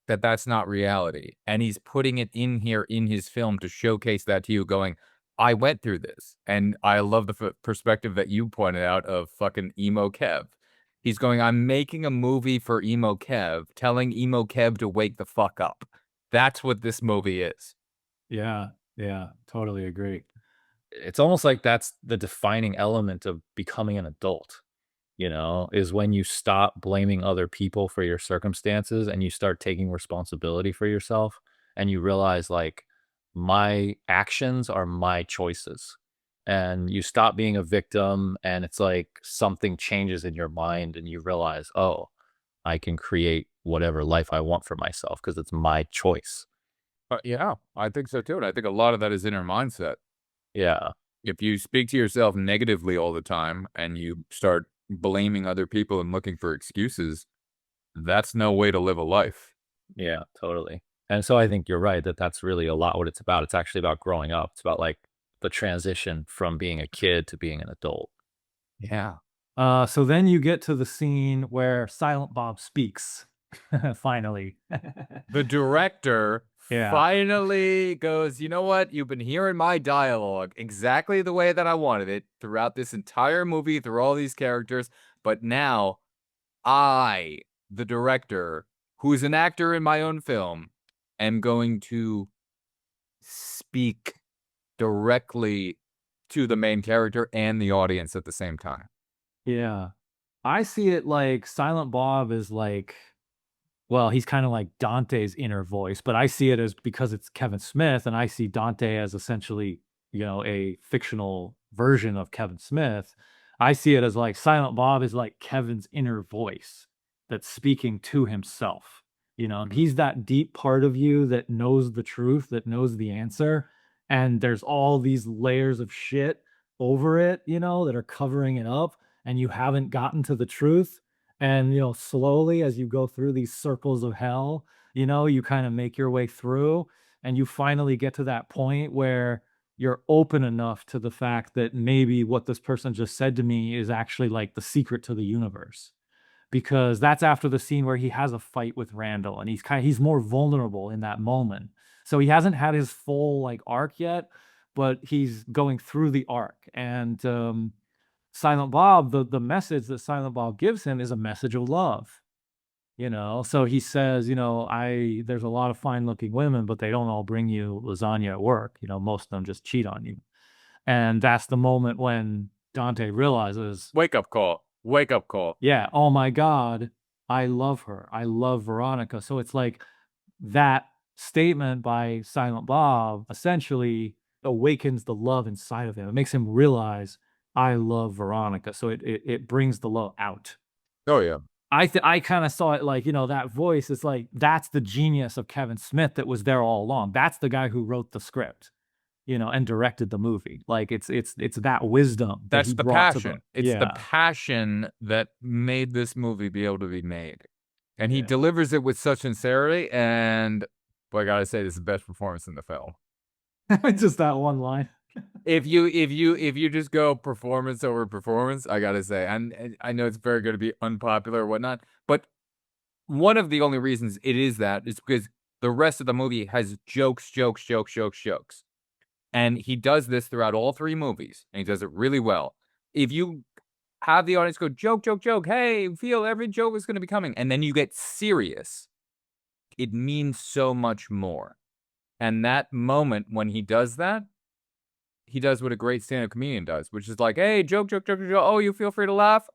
that that's not reality, and he's putting it in here in his film to showcase that to you going, "I went through this," and I love the perspective that you pointed out of fucking emo Kev. He's going, "I'm making a movie for emo Kev, telling emo Kev to wake the fuck up." That's what this movie is. Yeah, yeah, totally agree. It's almost like that's the defining element of becoming an adult, is when you stop blaming other people for your circumstances and you start taking responsibility for yourself and you realize like my actions are my choices. And you stop being a victim and it's like something changes in your mind and you realize, "Oh, I can create whatever life I want for myself because it's my choice." Yeah, I think so too, and I think a lot of that is inner mindset. Yeah. If you speak to yourself negatively all the time and you start blaming other people and looking for excuses, that's no way to live a life. Yeah, totally. And so I think you're right that that's really a lot what it's about. It's actually about growing up. It's about like the transition from being a kid to being an adult. Yeah. So then you get to the scene where Silent Bob speaks. Finally. The director Yeah. finally goes, "You know what? You've been hearing my dialogue exactly the way that I wanted it throughout this entire movie, through all these characters, but now I, the director, who's an actor in my own film, am going to speak directly to the main character and the audience at the same time." Yeah. I see it like Silent Bob is like, well, he's kind of like Dante's inner voice, but I see it as because it's Kevin Smith, and I see Dante as essentially, a fictional version of Kevin Smith. I see it as like Silent Bob is like Kevin's inner voice that's speaking to himself. He's that deep part of you that knows the truth, that knows the answer, and there's all these layers of shit over it, that are covering it up, and you haven't gotten to the truth. And, slowly as you go through these circles of hell, you kind of make your way through and you finally get to that point where you're open enough to the fact that maybe what this person just said to me is actually like the secret to the universe. Because that's after the scene where he has a fight with Randall and he's more vulnerable in that moment. So he hasn't had his full like arc yet, but he's going through the arc. And Silent Bob, the message that Silent Bob gives him is a message of love. So he says, I there's a lot of fine looking women, but they don't all bring you lasagna at work. Most of them just cheat on you. And that's the moment when Dante realizes, Wake up call. Wake up call. yeah, oh my God, I love her. I love Veronica. So it's like that statement by Silent Bob essentially awakens the love inside of him. It makes him realize I love Veronica. So it brings the love out. Oh, yeah. I kind of saw it like, that voice is like, that's the genius of Kevin Smith that was there all along. That's the guy who wrote the script, and directed the movie. Like it's that wisdom that That's he the brought to passion. the It's the yeah. passion that made this movie be able to be made. And he Yeah. delivers it with such sincerity, and boy, I gotta say, this is the best performance in the film. Just that one line. If you just go performance over performance, I gotta say, and I know it's very good to be unpopular or whatnot, but one of the only reasons it is that is because the rest of the movie has jokes, jokes, jokes, jokes, jokes. And he does this throughout all three movies, and he does it really well. If you have the audience go, joke, joke, joke, hey, feel every joke is gonna be coming, and then you get serious, it means so much more. And that moment when he does that, he does what a great stand-up comedian does, which is like, hey, joke, joke, joke, joke, oh, you feel free to laugh?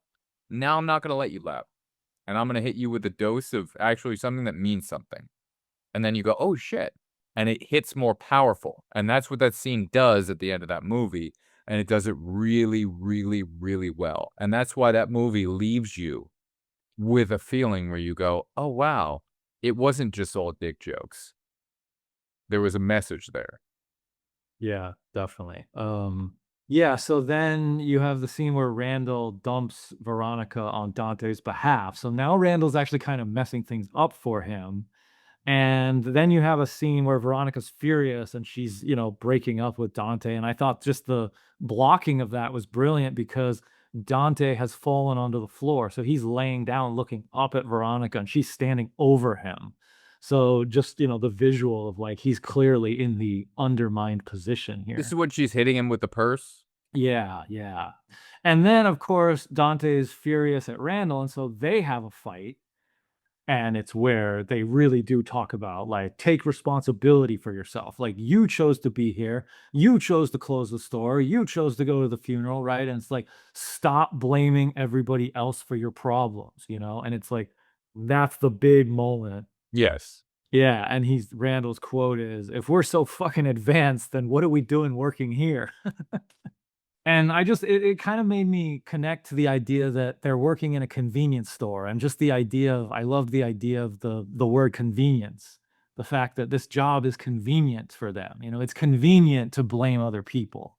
Now I'm not gonna let you laugh. And I'm gonna hit you with a dose of actually something that means something. And then you go, oh shit. And it hits more powerful. And that's what that scene does at the end of that movie. And it does it really, really, really well. And that's why that movie leaves you with a feeling where you go, oh wow, it wasn't just all dick jokes. There was a message there. Yeah, definitely. Yeah, so then you have the scene where Randall dumps Veronica on Dante's behalf. So now Randall's actually kind of messing things up for him. And then you have a scene where Veronica's furious and she's, breaking up with Dante. And I thought just the blocking of that was brilliant because Dante has fallen onto the floor. So he's laying down looking up at Veronica and she's standing over him. So just, the visual of like he's clearly in the undermined position here. This is when she's hitting him with the purse. Yeah, yeah. And then of course Dante is furious at Randall, and so they have a fight. And it's where they really do talk about like take responsibility for yourself. Like you chose to be here, you chose to close the store, you chose to go to the funeral, right? And it's like stop blaming everybody else for your problems, And it's like that's the big moment. Yes. Yeah, and Randall's quote is, "If we're so fucking advanced, then what are we doing working here?" And it kind of made me connect to the idea that they're working in a convenience store, and just I loved the idea of the word convenience. The fact that this job is convenient for them. It's convenient to blame other people.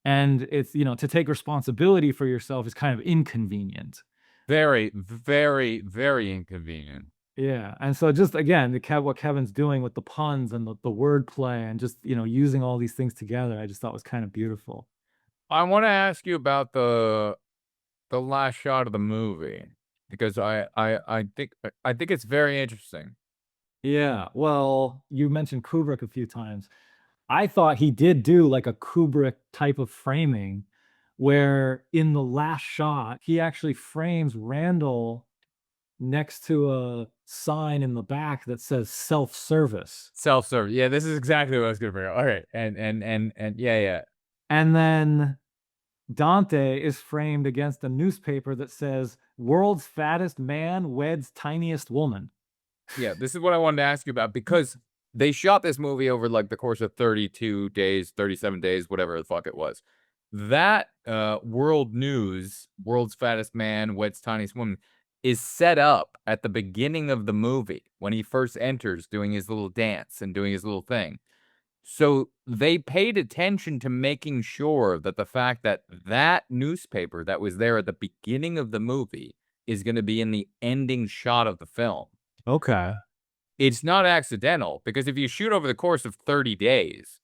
And it's, to take responsibility for yourself is kind of inconvenient. Very, very, very inconvenient. Yeah. And so just again, what Kevin's doing with the puns and the wordplay and just, using all these things together, I just thought was kind of beautiful. I want to ask you about the last shot of the movie, because I think it's very interesting. Yeah. Well, you mentioned Kubrick a few times. I thought he did do like a Kubrick type of framing where in the last shot, he actually frames Randall next to a sign in the back that says self-service. Self-service. Yeah, this is exactly what I was going to bring up. All right. And yeah. And then Dante is framed against a newspaper that says world's fattest man weds tiniest woman. Yeah, this is what I wanted to ask you about, because they shot this movie over like the course of 32 days, 37 days, whatever the fuck it was. That world news, world's fattest man weds tiniest woman, is set up at the beginning of the movie when he first enters doing his little dance and doing his little thing. So they paid attention to making sure that the fact that that newspaper that was there at the beginning of the movie is going to be in the ending shot of the film. Okay. It's not accidental, because if you shoot over the course of 30 days,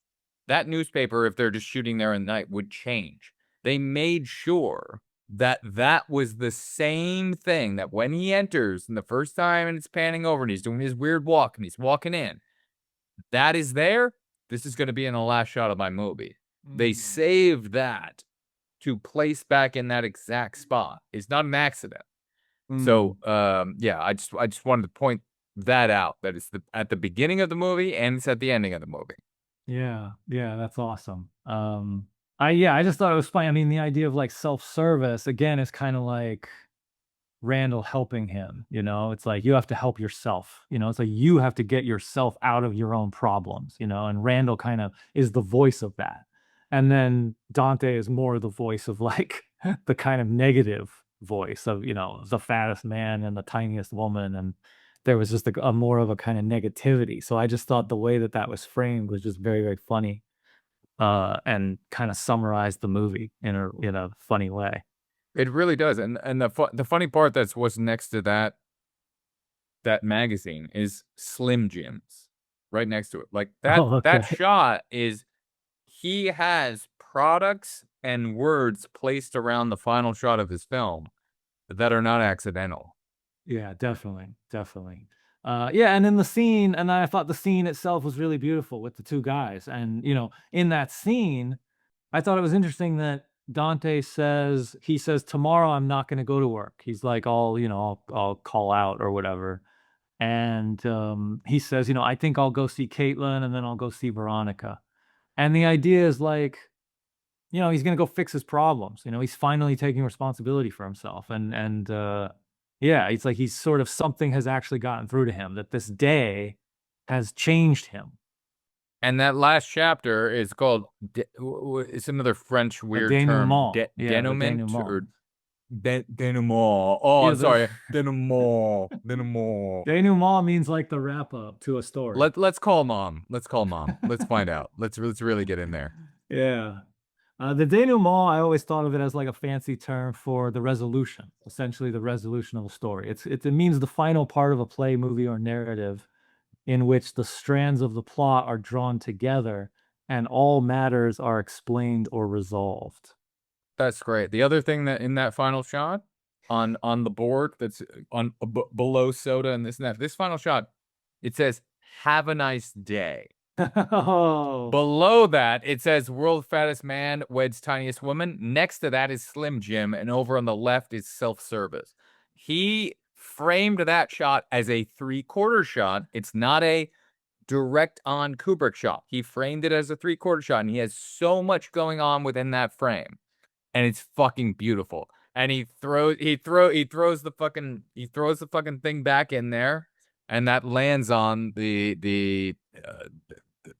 that newspaper, if they're just shooting there at night, would change. They made sure that that was the same thing, that when he enters and the first time and it's panning over and he's doing his weird walk and he's walking in, that is there. This is going to be in the last shot of my movie. They saved that to place back in that exact spot. It's not an accident. So, yeah, I just wanted to point that out, that it's at the beginning of the movie and it's at the ending of the movie. Yeah, that's awesome. I just thought it was funny. I mean, the idea of like self-service again is kind of like Randall helping him, it's like you have to help yourself, it's like you have to get yourself out of your own problems, and Randall kind of is the voice of that. And then Dante is more the voice of like the kind of negative voice of, the fattest man and the tiniest woman. And there was just a more of a kind of negativity. So I just thought the way that that was framed was just very, very funny, and kind of summarized the movie in a funny way. It really does. And the funny part that's what's next to that magazine is Slim Jims right next to it. Like that Oh, okay. that shot is, he has products and words placed around the final shot of his film that are not accidental. Yeah, definitely, definitely. Yeah, and in the scene, and I thought the scene itself was really beautiful with the two guys. And in that scene, I thought it was interesting that Dante says tomorrow I'm not going to go to work. He's like, I'll call out or whatever. And he says, I think I'll go see Caitlin and then I'll go see Veronica. And the idea is like, he's going to go fix his problems. He's finally taking responsibility for himself. And yeah, it's like he's sort of, something has actually gotten through to him, that this day has changed him. And that last chapter is called, it's another French weird term. Denouement. Denouement or denouement. Oh, Yeah, I'm sorry. Denouement. Denouement. Denouement means like the wrap up to a story. Let's call mom. Let's find out. Let's really get in there. Yeah. The denouement, I always thought of it as like a fancy term for the resolution, essentially the resolution of a story. It means the final part of a play, movie, or narrative in which the strands of the plot are drawn together and all matters are explained or resolved. That's great. The other thing that in that final shot on the board that's on below soda and this final shot, It says, "Have a nice day." Oh. Below that, it says, "World fattest man weds tiniest woman." Next to that is Slim Jim, and over on the left is self-service. He framed that shot as a three-quarter shot. It's not a direct on Kubrick shot. He framed it as a three-quarter shot, and he has so much going on within that frame, and it's fucking beautiful. And he throws the fucking thing back in there, and that lands on the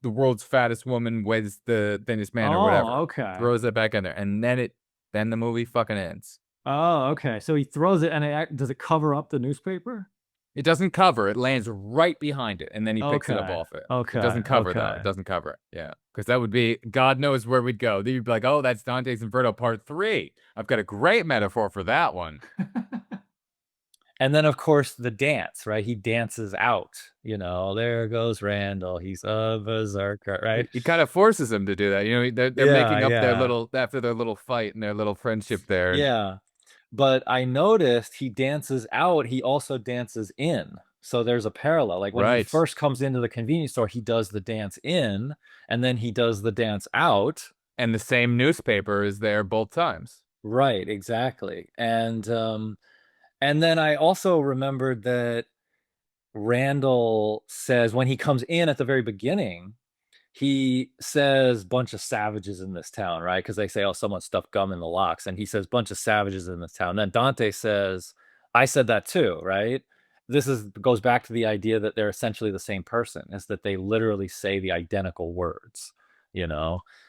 world's fattest woman weds the thinnest man or whatever. Oh, okay. Throws it back in there, and then the movie fucking ends. Oh, okay. So he throws it, and does it cover up the newspaper? It doesn't cover. It lands right behind it, and then he picks it up Okay. off it. Okay. It doesn't cover though. Okay. It doesn't cover it. Yeah, because that would be God knows where we'd go. Then you'd be like, "Oh, that's Dante's Inferno Part 3." I've got a great metaphor for that one. And then, of course, the dance, right? He dances out. There goes Randall. He's a berserker, right? He kind of forces him to do that. They're making up their yeah. after their little fight and their little friendship there. Yeah. But I noticed he dances out, he also dances in. So there's a parallel. Like when he Right. first comes into the convenience store, he does the dance in, and then he does the dance out. And the same newspaper is there both times. Right, exactly. And then I also remembered that Randall says when he comes in at the very beginning, he says bunch of savages in this town, right? Because they say, oh, someone stuffed gum in the locks, and he says bunch of savages in this town. Then Dante says, I said that too, right? This goes back to the idea that they're essentially the same person, is that they literally say the identical words,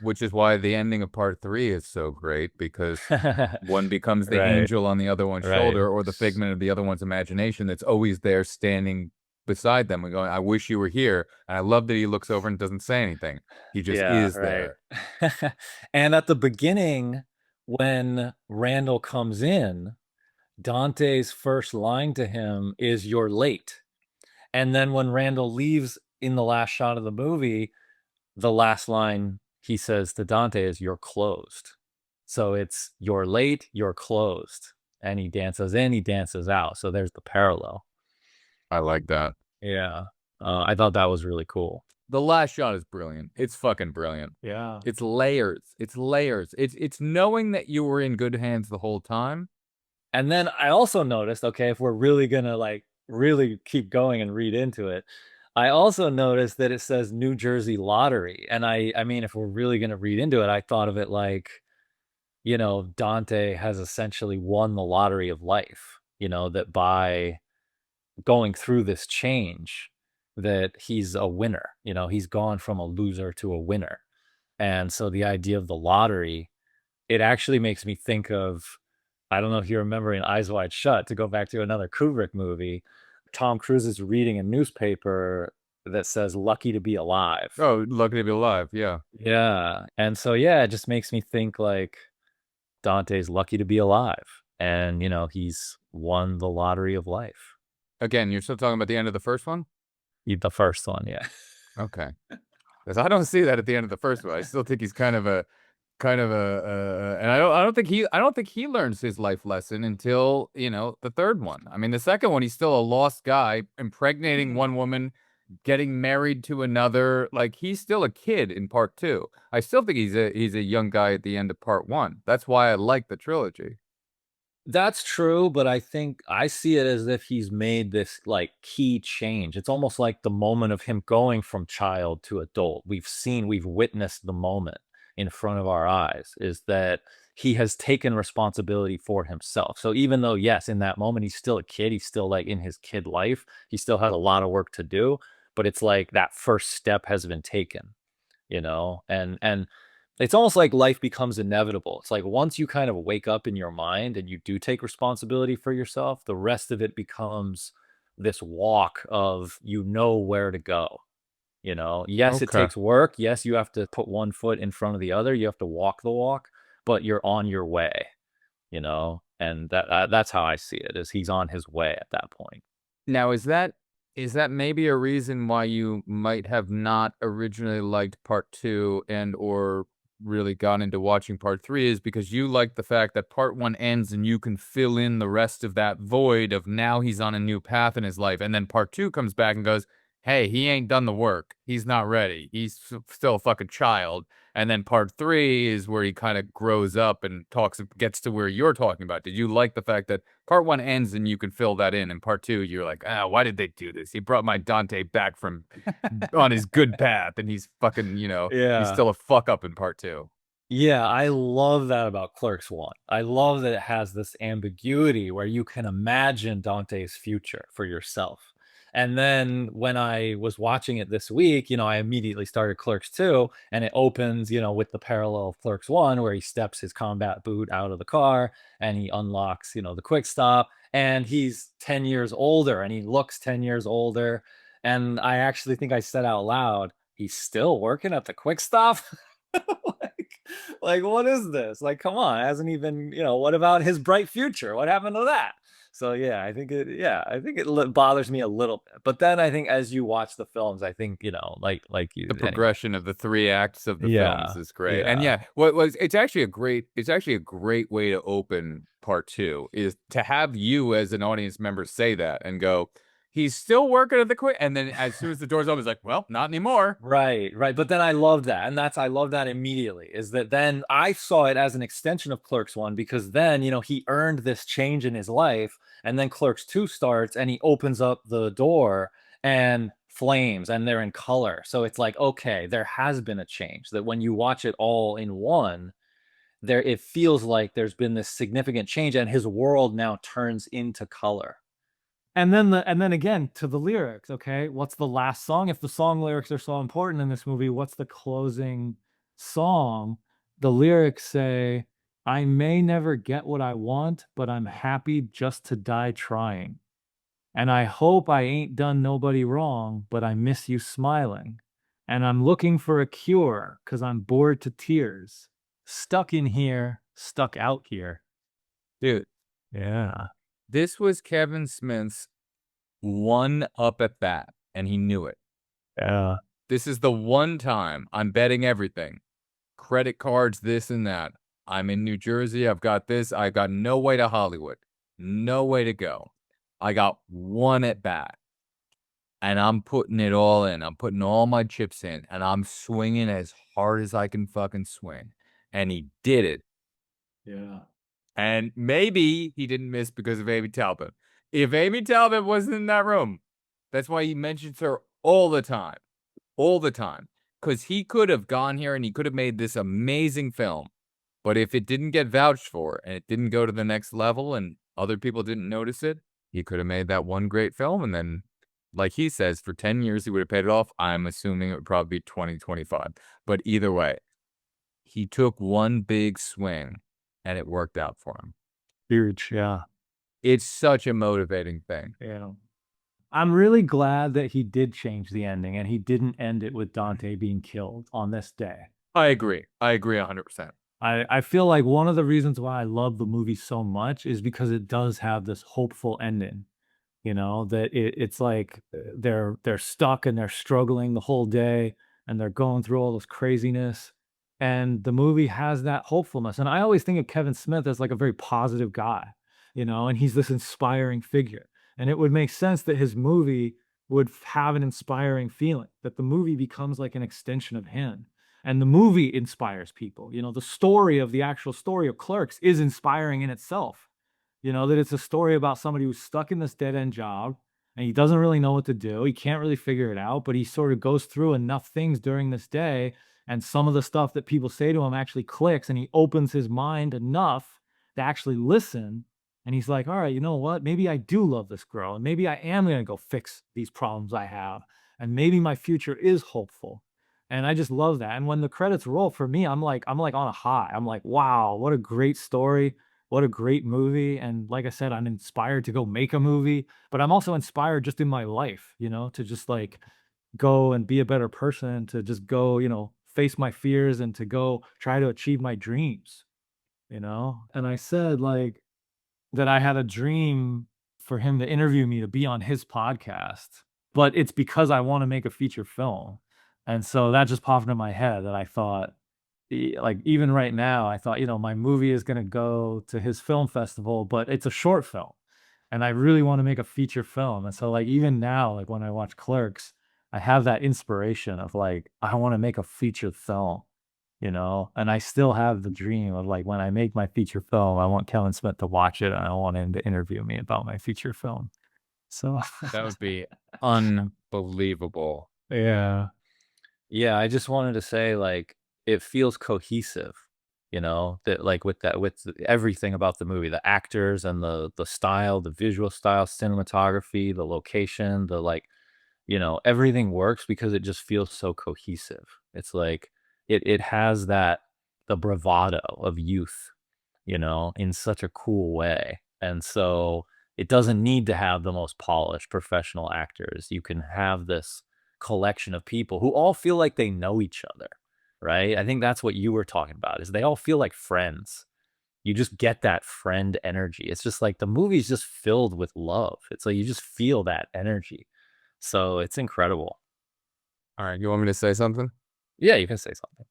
Which is why the ending of Part 3 is so great, because one becomes the Right. angel on the other one's Right. shoulder, or the figment of the other one's imagination that's always there standing beside them and going, "I wish you were here." And I love that he looks over and doesn't say anything. He just is there. And at the beginning, when Randall comes in, Dante's first line to him is, "You're late." And then when Randall leaves in the last shot of the movie, the last line he says to Dante is, "You're closed." So it's, you're late, you're closed. And he dances in, he dances out. So there's the parallel. I like that. Yeah. I thought that was really cool. The last shot is brilliant. It's fucking brilliant. Yeah. It's layers. It's layers. It's knowing that you were in good hands the whole time. And then I also noticed, okay, if we're really gonna really keep going and read into it, I also noticed that it says New Jersey Lottery. And I mean, if we're really gonna read into it, I thought of it like, Dante has essentially won the lottery of life, that by going through this change, that he's a winner. He's gone from a loser to a winner. And so the idea of the lottery, it actually makes me think of, I don't know if you remember in Eyes Wide Shut, to go back to another Kubrick movie, Tom Cruise is reading a newspaper that says "Lucky to be alive." Oh, lucky to be alive. Yeah. Yeah. And so, yeah, it just makes me think like Dante's lucky to be alive. And, he's won the lottery of life. Again, you're still talking about the end of the first one? The first one, yeah. Okay. Because I don't see that at the end of the first one. I still think he's kind of a and I don't think he learns his life lesson until, the third one. I mean, the second one, he's still a lost guy, impregnating one woman, getting married to another. Like, he's still a kid in Part 2. I still think he's a young guy at the end of Part 1. That's why I like the trilogy. That's true, but I think I see it as if he's made this key change. It's almost like the moment of him going from child to adult. We've witnessed the moment in front of our eyes, is that he has taken responsibility for himself. So even though, yes, in that moment, he's still a kid, he's still in his kid life, he still has a lot of work to do, but it's like that first step has been taken, and it's almost like life becomes inevitable. It's like once you kind of wake up in your mind and you do take responsibility for yourself, the rest of it becomes this walk of where to go. Yes, it Okay. takes work. Yes, you have to put one foot in front of the other. You have to walk the walk, but you're on your way, and that's how I see it, is he's on his way at that point. Now, is that maybe a reason why you might have not originally liked Part 2 and or really got into watching Part 3, is because you like the fact that Part 1 ends and you can fill in the rest of that void of now he's on a new path in his life, and then Part 2 comes back and goes, hey, he ain't done the work. He's not ready. He's still a fucking child. And then part 3 is where he kind of grows up and gets to where you're talking about. Did you like the fact that part 1 ends and you can fill that in, and part 2 you're like, ah, why did they do this? He brought my Dante back from on his good path, and he's fucking, he's Yeah. still a fuck up in part 2. Yeah, I love that about Clerks 1. I love that it has this ambiguity where you can imagine Dante's future for yourself. And then when I was watching it this week, I immediately started Clerks 2, and it opens, with the parallel of Clerks 1 where he steps his combat boot out of the car and he unlocks, the quick stop, and he's 10 years older and he looks 10 years older. And I actually think I said out loud, he's still working at the quick stop. like, like, what is this? Like, come on, hasn't even, what about his bright future? What happened to that? So yeah, I think it bothers me a little bit. But then I think as you watch the films, I think, like you The anyway. progression of the 3 acts of the films Yeah, is great. And yeah. it's actually a great way to open part 2 is to have you as an audience member say that and go, he's still working at the quick, and then as soon as the door's open, it's like, well, not anymore. Right, right. But then I love that. And I love that immediately. Is that then I saw it as an extension of Clerks 1 because then, he earned this change in his life. And then Clerks 2 starts and he opens up the door and flames and they're in color. So it's like, okay, there has been a change that when you watch it all in one, there it feels like there's been this significant change and his world now turns into color. And then again to the lyrics, okay? What's the last song? If the song lyrics are so important in this movie, what's the closing song? The lyrics say, I may never get what I want, but I'm happy just to die trying. And I hope I ain't done nobody wrong, but I miss you smiling. And I'm looking for a cure, 'cause I'm bored to tears. Stuck in here, stuck out here. Dude, Yeah. this was Kevin Smith's one up at bat, and he knew it. Yeah. This is the one time I'm betting everything. Credit cards, this and that. I'm in New Jersey. I've got this. I've got no way to Hollywood. No way to go. I got one at bat. And I'm putting it all in. I'm putting all my chips in. And I'm swinging as hard as I can fucking swing. And he did it. Yeah. And maybe he didn't miss because of Amy Talbot. If Amy Talbot wasn't in that room, that's why he mentions her all the time. All the time. Because he could have gone here and he could have made this amazing film. But if it didn't get vouched for and it didn't go to the next level and other people didn't notice it, he could have made that one great film. And then, like he says, for 10 years he would have paid it off. I'm assuming it would probably be 2025. But either way, he took one big swing and it worked out for him. Huge, yeah. It's such a motivating thing. Yeah. I'm really glad that he did change the ending and he didn't end it with Dante being killed on this day. I agree. I agree 100%. I feel like one of the reasons why I love the movie so much is because it does have this hopeful ending. That it's like they're stuck and they're struggling the whole day and they're going through all this craziness. And the movie has that hopefulness. And I always think of Kevin Smith as like a very positive guy, and he's this inspiring figure. And it would make sense that his movie would have an inspiring feeling, that the movie becomes like an extension of him. And the movie inspires people. The story of the actual story of Clerks is inspiring in itself. That it's a story about somebody who's stuck in this dead end job and he doesn't really know what to do. He can't really figure it out, but he sort of goes through enough things during this day. And some of the stuff that people say to him actually clicks and he opens his mind enough to actually listen. And he's like, all right, you know what? Maybe I do love this girl. And maybe I am going to go fix these problems I have. And maybe my future is hopeful. And I just love that. And when the credits roll for me, I'm like on a high. I'm like, wow, what a great story. What a great movie. And like I said, I'm inspired to go make a movie, but I'm also inspired just in my life, to just like go and be a better person, to just go, face my fears and to go try to achieve my dreams, And I said like that I had a dream for him to interview me to be on his podcast, but it's because I want to make a feature film. And so that just popped into my head that I thought, like even right now, I thought, my movie is going to go to his film festival, but it's a short film and I really want to make a feature film. And so like, even now, like when I watch Clerks, I have that inspiration of like, I want to make a feature film, you know, and I still have the dream of like, when I make my feature film, I want Kevin Smith to watch it and I want him to interview me about my feature film. So That would be unbelievable. yeah. Yeah, I just wanted to say, like, it feels cohesive, you know, that like with everything about the movie, the actors and the style, the visual style, cinematography, the location, the like, you know, everything works because it just feels so cohesive. It's like it has that the bravado of youth, you know, in such a cool way. And so it doesn't need to have the most polished professional actors. You can have this collection of people who all feel like they know each other, right? I think that's what you were talking about is they all feel like friends. You just get that friend energy. It's just like the movie's just filled with love. It's like you just feel that energy. So it's incredible. All right, you want me to say something? Yeah, you can say something.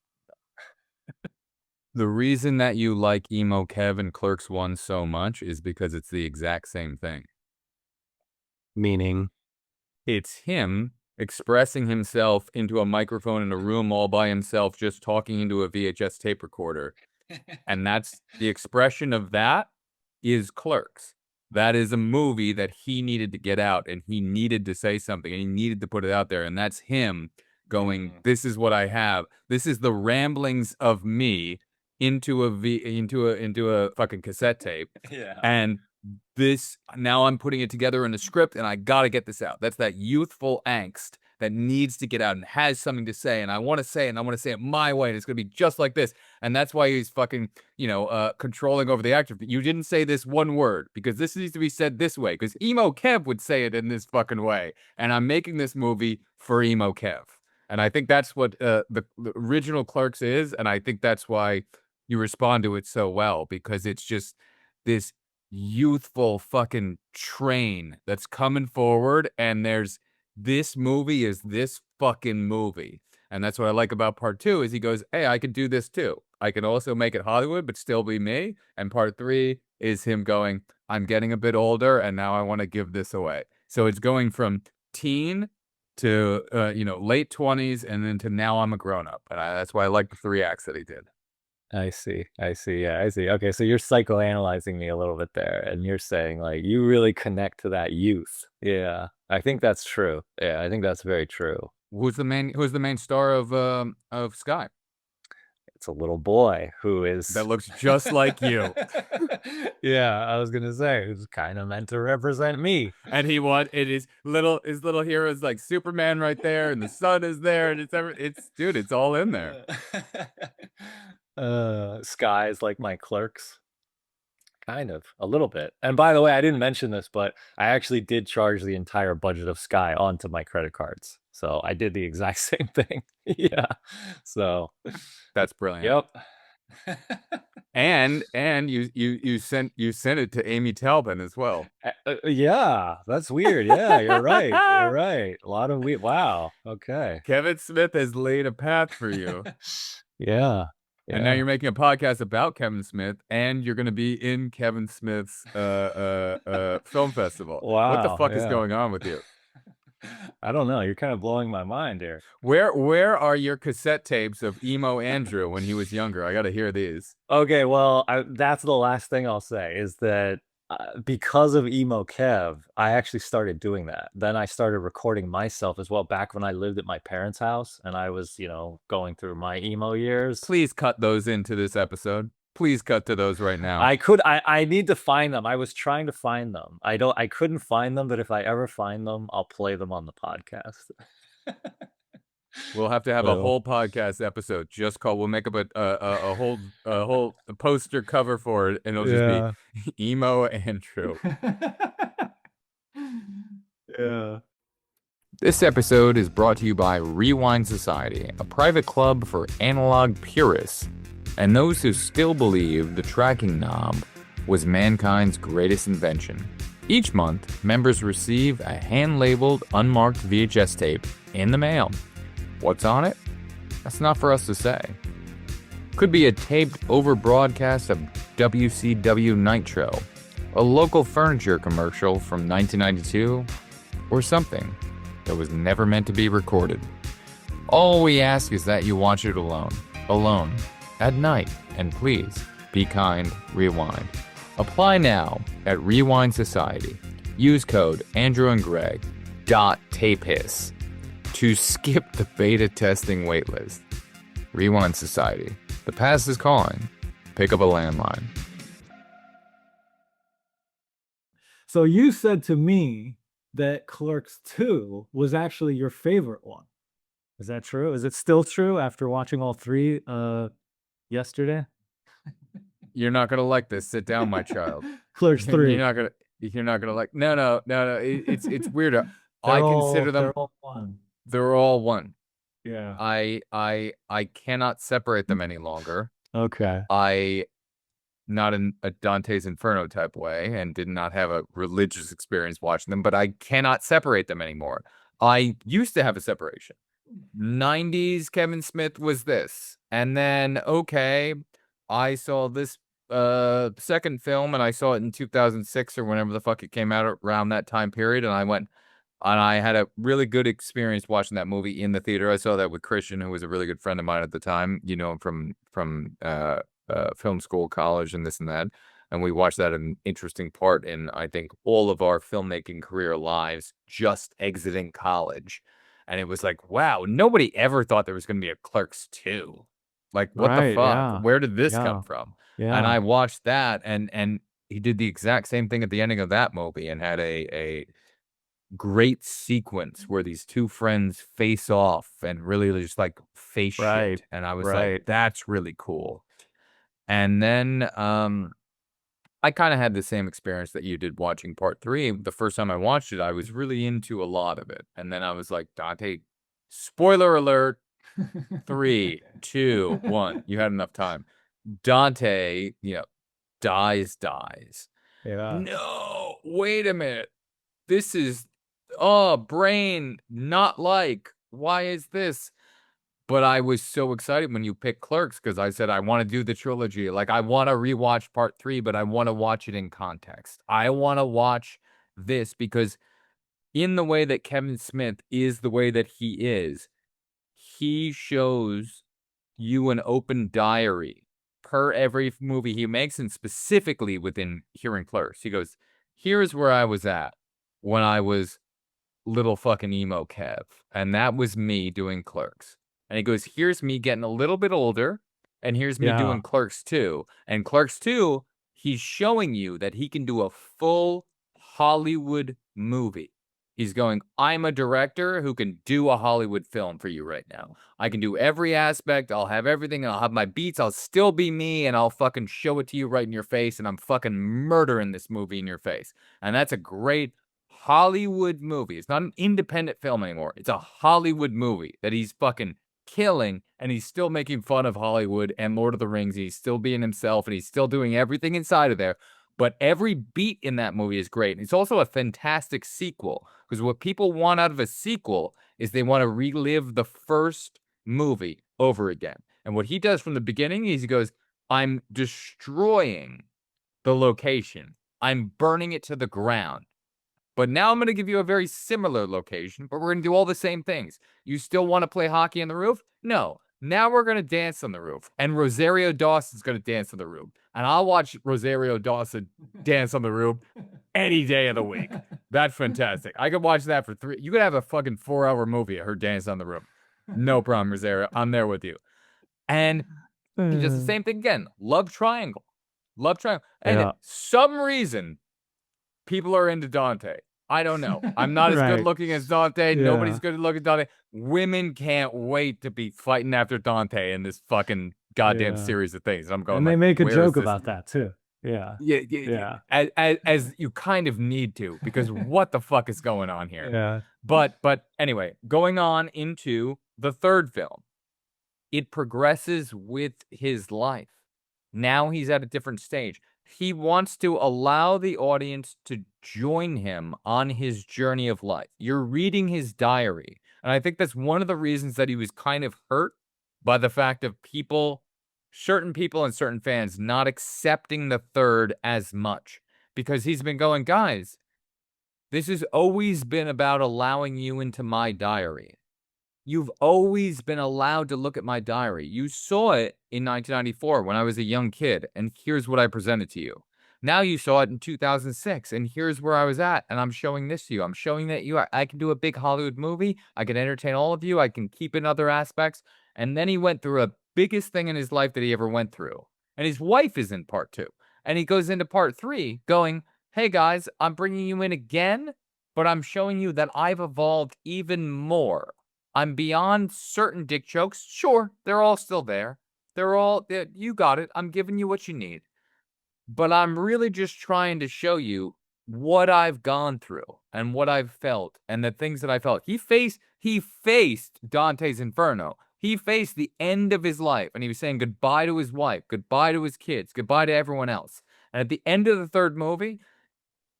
The reason that you like Emo Kev and Clerks 1 so much is because it's the exact same thing. Meaning? It's him expressing himself into a microphone in a room all by himself, just talking into a VHS tape recorder. And that's the expression of that is Clerks. That is a movie that he needed to get out and he needed to say something and he needed to put it out there. And that's him going, this is what I have. This is the ramblings of me into a fucking cassette tape. Yeah. And this, now I'm putting it together in a script and I got to get this out. That's that youthful angst that needs to get out and has something to say. And I want to say it and I want to say it my way. And it's going to be just like this. And that's why he's fucking, controlling over the actor. You didn't say this one word because this needs to be said this way because Emo Kev would say it in this fucking way. And I'm making this movie for Emo Kev. And I think that's what the original Clerks is. And I think that's why you respond to it so well because it's just this youthful fucking train that's coming forward and this movie is this fucking movie. And that's what I like about part 2 is he goes, hey, I could do this too. I can also make it Hollywood, but still be me. And part 3 is him going, I'm getting a bit older and now I want to give this away. So it's going from teen to, late 20s and then to now I'm a grown up. And that's why I like the 3 acts that he did. I see. Yeah, I see. Okay, so you're psychoanalyzing me a little bit there, and you're saying like you really connect to that youth. Yeah, I think that's true. Yeah, I think that's very true. Who's the main star of Sky? It's a little boy who is that looks just like you. Yeah, I was gonna say who's kind of meant to represent me. And his little hero is like Superman right there, and the sun is there, and it's all in there. Sky is like my Clerks. Kind of, a little bit. And by the way, I didn't mention this, but I actually did charge the entire budget of Sky onto my credit cards. So I did the exact same thing. Yeah. So that's brilliant. Yep. And you sent it to Amy Talbot as well. Yeah, that's weird. Yeah, you're right. You're right. A lot of wow. Okay. Kevin Smith has laid a path for you. Yeah. And now you're making a podcast about Kevin Smith, and you're going to be in Kevin Smith's film festival. Wow. What the fuck is going on with you? I don't know. You're kind of blowing my mind here. Where are your cassette tapes of Emo Andrew when he was younger? I got to hear these. Okay, well, that's the last thing I'll say is that because of Emo Kev, I actually started doing that. Then I started recording myself as well back when I lived at my parents' house and I was, going through my emo years. Please cut those into this episode. Please cut to those right now. I need to find them. I was trying to find them. I couldn't find them, but if I ever find them, I'll play them on the podcast. We'll have to have a whole podcast episode just called. We'll make up a whole poster cover for it, and it'll just be Emo Andrew. Yeah. This episode is brought to you by Rewind Society, a private club for analog purists and those who still believe the tracking knob was mankind's greatest invention. Each month, members receive a hand-labeled, unmarked VHS tape in the mail. What's on it? That's not for us to say. Could be a taped over broadcast of WCW Nitro, a local furniture commercial from 1992, or something that was never meant to be recorded. All we ask is that you watch it alone, at night, and please, be kind, rewind. Apply now at Rewind Society. Use code Andrew and Greg .tapis to skip the beta testing waitlist. Rewind Society. The past is calling. Pick up a landline. So you said to me that Clerks 2 was actually your favorite one. Is that true? Is it still true after watching all three yesterday? You're not gonna like this. Sit down, my child. Clerks 3. You're not gonna like. No. It's weird. They're all one. They're all one. Yeah. I cannot separate them any longer. Okay. Not in a Dante's Inferno type way, and did not have a religious experience watching them, but I cannot separate them anymore. I used to have a separation. 90s Kevin Smith was this, and then I saw this second film, and I saw it in 2006 or whenever the fuck it came out, around that time period, and I had a really good experience watching that movie in the theater. I saw that with Christian, who was a really good friend of mine at the time, you know, from film school, college, and this and that. And we watched that an interesting part in, I think, all of our filmmaking career lives, just exiting college. And it was like, wow, nobody ever thought there was going to be a Clerks 2. Like, what the fuck? Yeah. Where did this come from? Yeah. And I watched that, and he did the exact same thing at the ending of that movie, and had a great sequence where these two friends face off and really just like face shit. And I was like, that's really cool. And then I kind of had the same experience that you did watching part 3. The first time I watched it, I was really into a lot of it. And then I was like, Dante, spoiler alert, 3, 2, 1. You had enough time. Dante, dies. Yeah. No, wait a minute. This is, brain, not like. Why is this? But I was so excited when you picked Clerks, because I said I want to do the trilogy. Like, I want to rewatch part 3, but I want to watch it in context. I want to watch this because in the way that Kevin Smith is the way that he shows you an open diary per every movie he makes, and specifically within Hearing Clerks. He goes, here's where I was at when I was little fucking emo Kev, and that was me doing Clerks. And he goes, here's me getting a little bit older, and here's me doing Clerks 2. And Clerks 2, he's showing you that he can do a full Hollywood movie. He's going, I'm a director who can do a Hollywood film for you right now. I can do every aspect. I'll have everything. I'll have my beats. I'll still be me, and I'll fucking show it to you right in your face, and I'm fucking murdering this movie in your face. And that's a great Hollywood movie. It's not an independent film anymore. It's a Hollywood movie that he's fucking killing, and he's still making fun of Hollywood and Lord of the Rings. He's still being himself, and he's still doing everything inside of there. But every beat in that movie is great. And it's also a fantastic sequel, because what people want out of a sequel is they want to relive the first movie over again. And what he does from the beginning is he goes, I'm destroying the location. I'm burning it to the ground. But now I'm going to give you a very similar location, but we're going to do all the same things. You still want to play hockey on the roof? No. Now we're going to dance on the roof. And Rosario Dawson's going to dance on the roof. And I'll watch Rosario Dawson dance on the roof any day of the week. That's fantastic. I could watch that for 3. You could have a fucking 4-hour movie of her dance on the roof. No problem, Rosario. I'm there with you. And he does the same thing again. Love triangle. And some reason, people are into Dante. I don't know. I'm not as good looking as Dante. Yeah. Nobody's good looking as Dante. Women can't wait to be fighting after Dante in this fucking goddamn series of things. I'm going, and they make a joke about that too. Yeah. As you kind of need to, because what the fuck is going on here? Yeah. But anyway, going on into the third film, it progresses with his life. Now he's at a different stage. He wants to allow the audience to join him on his journey of life. You're reading his diary. And I think that's one of the reasons that he was kind of hurt by the fact of certain people and certain fans not accepting the third as much. Because he's been going, guys, This has always been about allowing you into my diary. You've always been allowed to look at my diary. You saw it in 1994 when I was a young kid, and here's what I presented to you. Now you saw it in 2006, and here's where I was at, and I'm showing this to you. I'm showing that I can do a big Hollywood movie. I can entertain all of you. I can keep in other aspects. And then he went through a biggest thing in his life that he ever went through. And his wife is in part 2. And he goes into part 3 going, hey guys, I'm bringing you in again, but I'm showing you that I've evolved even more. I'm beyond certain dick jokes. Sure, they're all still there. You got it. I'm giving you what you need. But I'm really just trying to show you what I've gone through and what I've felt and the things that I felt. He faced Dante's Inferno. He faced the end of his life, and he was saying goodbye to his wife, goodbye to his kids, goodbye to everyone else. And at the end of the third movie,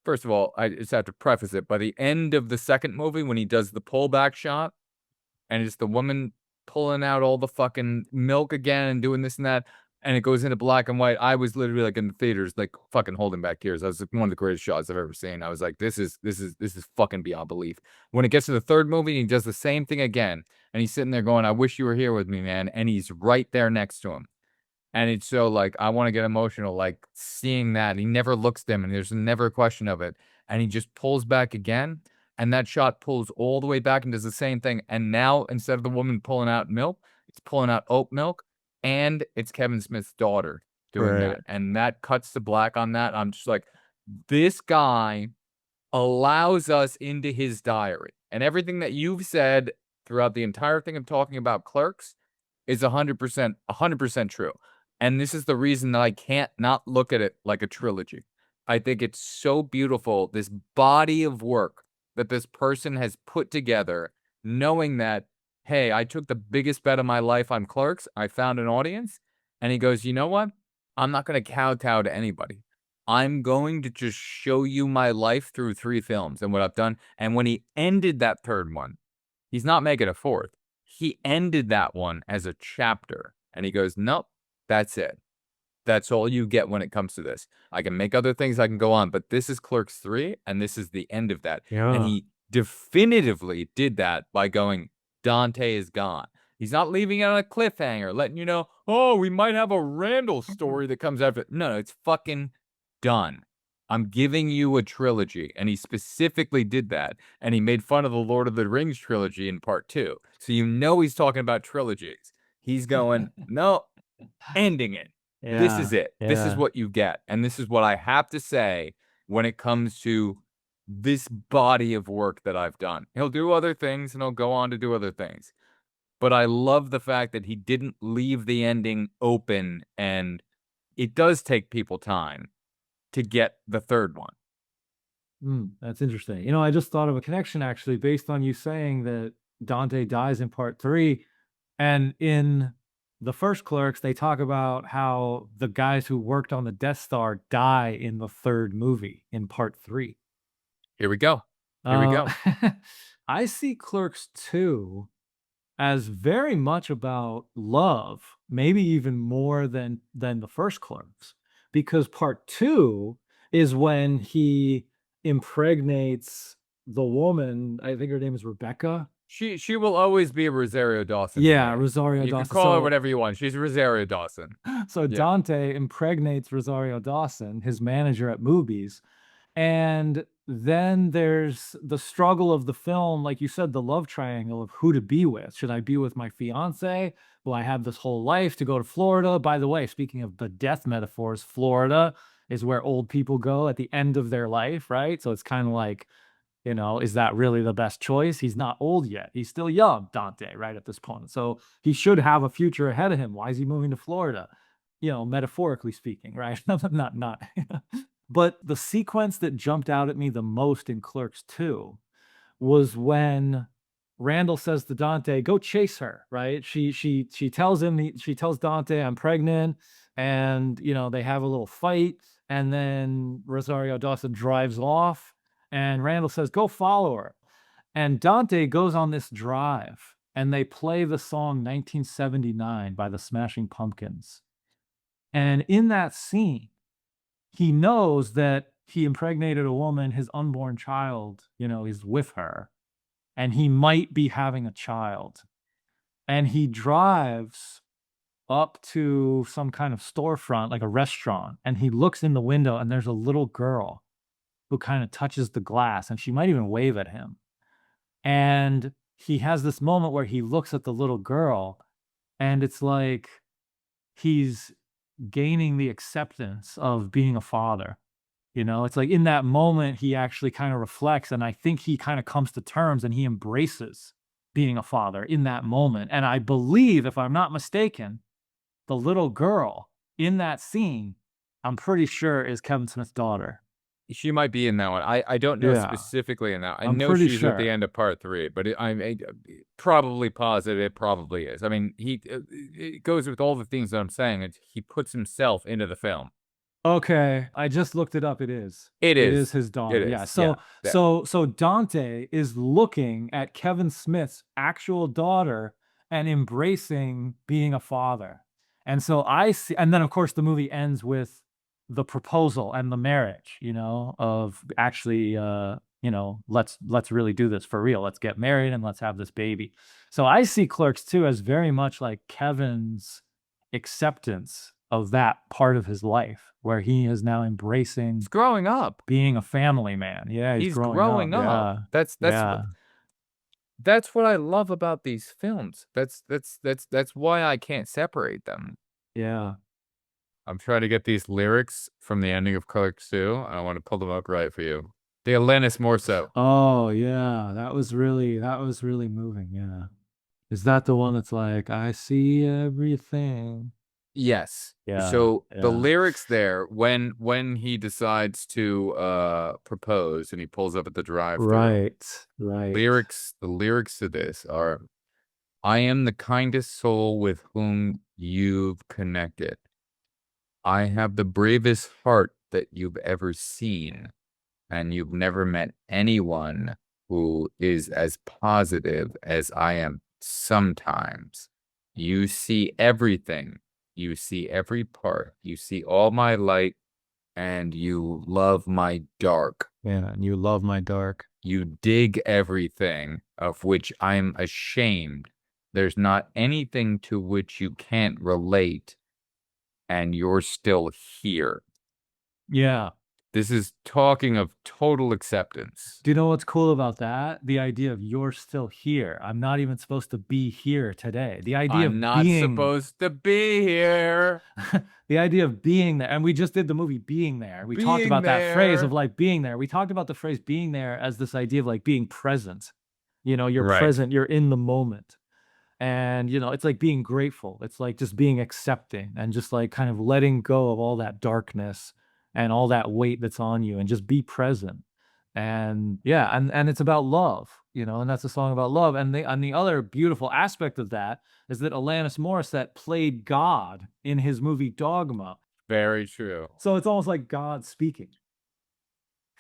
first of all, I just have to preface it, by the end of the second movie, when he does the pullback shot, and it's the woman pulling out all the fucking milk again and doing this and that, and it goes into black and white. I was literally like in the theaters, like fucking holding back tears. That was like one of the greatest shots I've ever seen. I was like, this is fucking beyond belief. When it gets to the third movie, he does the same thing again, and he's sitting there going, I wish you were here with me, man. And he's right there next to him. And it's so like, I want to get emotional, like seeing that. He never looks them, and there's never a question of it. And he just pulls back again. And that shot pulls all the way back and does the same thing. And now, instead of the woman pulling out milk, it's pulling out oat milk. And it's Kevin Smith's daughter doing Right. that. And that cuts to black on that. I'm just like, this guy allows us into his diary. And everything that you've said throughout the entire thing of talking about Clerks is 100% true. And this is the reason that I can't not look at it like a trilogy. I think it's so beautiful, this body of work that this person has put together, knowing that, hey, I took the biggest bet of my life on Clerks. I found an audience. And he goes, you know what? I'm not going to kowtow to anybody. I'm going to just show you my life through 3 films and what I've done. And when he ended that third one, he's not making a fourth. He ended that one as a chapter. And he goes, nope, that's it. That's all you get when it comes to this. I can make other things, I can go on, but this is Clerks 3, and this is the end of that. Yeah. And he definitively did that by going, Dante is gone. He's not leaving it on a cliffhanger, letting you know, oh, we might have a Randall story that comes after. No, it's fucking done. I'm giving you a trilogy. And he specifically did that. And he made fun of the Lord of the Rings trilogy in part 2. So you know he's talking about trilogies. He's going, no, ending it. This is it. This is what you get. And this is what I have to say when it comes to this body of work that I've done. He'll do other things and he'll go on to do other things. But I love the fact that he didn't leave the ending open, and it does take people time to get the third one. That's interesting. You know, I just thought of a connection actually based on you saying that Dante dies in part 3. And in the first Clerks, they talk about how the guys who worked on the Death Star die in the third movie in part 3. Here we go. Here we go. I see Clerks 2 as very much about love, maybe even more than the first Clerks, because part 2 is when he impregnates the woman. I think her name is Rebecca. She will always be a Rosario Dawson. Yeah, Rosario You Dawson. can call her whatever you want. She's Rosario Dawson. So Dante impregnates Rosario Dawson, his manager at movies. And then there's the struggle of the film, like you said, the love triangle of who to be with. Should I be with my fiance? Will I have this whole life to go to Florida? By the way, speaking of the death metaphors, Florida is where old people go at the end of their life, right? So it's kind of like, you know, is that really the best choice? He's not old yet. He's still young, Dante, right, at this point. So he should have a future ahead of him. Why is he moving to Florida? You know, metaphorically speaking, right? not. But the sequence that jumped out at me the most in Clerks 2 was when Randall says to Dante, "Go chase her." Right? She tells him, she tells Dante, "I'm pregnant," and you know they have a little fight, and then Rosario Dawson drives off, and Randall says, "Go follow her," and Dante goes on this drive, and they play the song 1979 by the Smashing Pumpkins, and in that scene, he knows that he impregnated a woman, his unborn child, is with her, and he might be having a child. And he drives up to some kind of storefront, like a restaurant, and he looks in the window, and there's a little girl who kind of touches the glass, and she might even wave at him. And he has this moment where he looks at the little girl, and it's like he's gaining the acceptance of being a father. It's like in that moment, he actually kind of reflects, and I think he kind of comes to terms and he embraces being a father in that moment. And I believe, if I'm not mistaken, the little girl in that scene, I'm pretty sure is Kevin Smith's daughter. She might be in that one. I don't know Yeah. specifically in that. I I'm know pretty she's at the sure. end of part 3, but I'm probably positive it probably is. I mean, it goes with all the things that I'm saying. He puts himself into the film. Okay, I just looked it up. It is. It It is. is his daughter. It Yeah. is. So Yeah. so Dante is looking at Kevin Smith's actual daughter and embracing being a father. And so I see, and then of course the movie ends with the proposal and the marriage, of actually let's really do this for real. Let's get married and let's have this baby. So I see Clerks 2 as very much like Kevin's acceptance of that part of his life, where he is now embracing He's growing up. being a family man. Yeah, he's growing up. Yeah. Yeah. That's what I love about these films. That's why I can't separate them. Yeah. I'm trying to get these lyrics from the ending of Clerks 2. I want to pull them up right for you. The Alanis Morissette. Oh yeah, that was really moving. Yeah. Is that the one that's like, I see everything? Yes. Yeah. So the yeah. lyrics there, when he decides to propose and he pulls up at the drive-thru. Right. The lyrics to this are, I am the kindest soul with whom you've connected. I have the bravest heart that you've ever seen, and you've never met anyone who is as positive as I am sometimes. You see everything. You see every part. You see all my light, and you love my dark. Yeah, and you love my dark. You dig everything of which I'm ashamed. There's not anything to which you can't relate, and you're still here. Yeah. This is talking of total acceptance. Do you know what's cool about that? The idea of you're still here. I'm not even supposed to be here today. The idea I'm of not being supposed to be here. the idea of being there. And we just did the movie Being There. We talked Being about that phrase there. of like being there. We talked about the phrase being there as this idea of like being present. You're Right. present, you're in the moment. And it's like being grateful. It's like just being accepting and just like kind of letting go of all that darkness and all that weight that's on you and just be present. And yeah, and it's about love, and that's a song about love. And the other beautiful aspect of that is that Alanis Morissette played God in his movie Dogma. Very true. So it's almost like God speaking.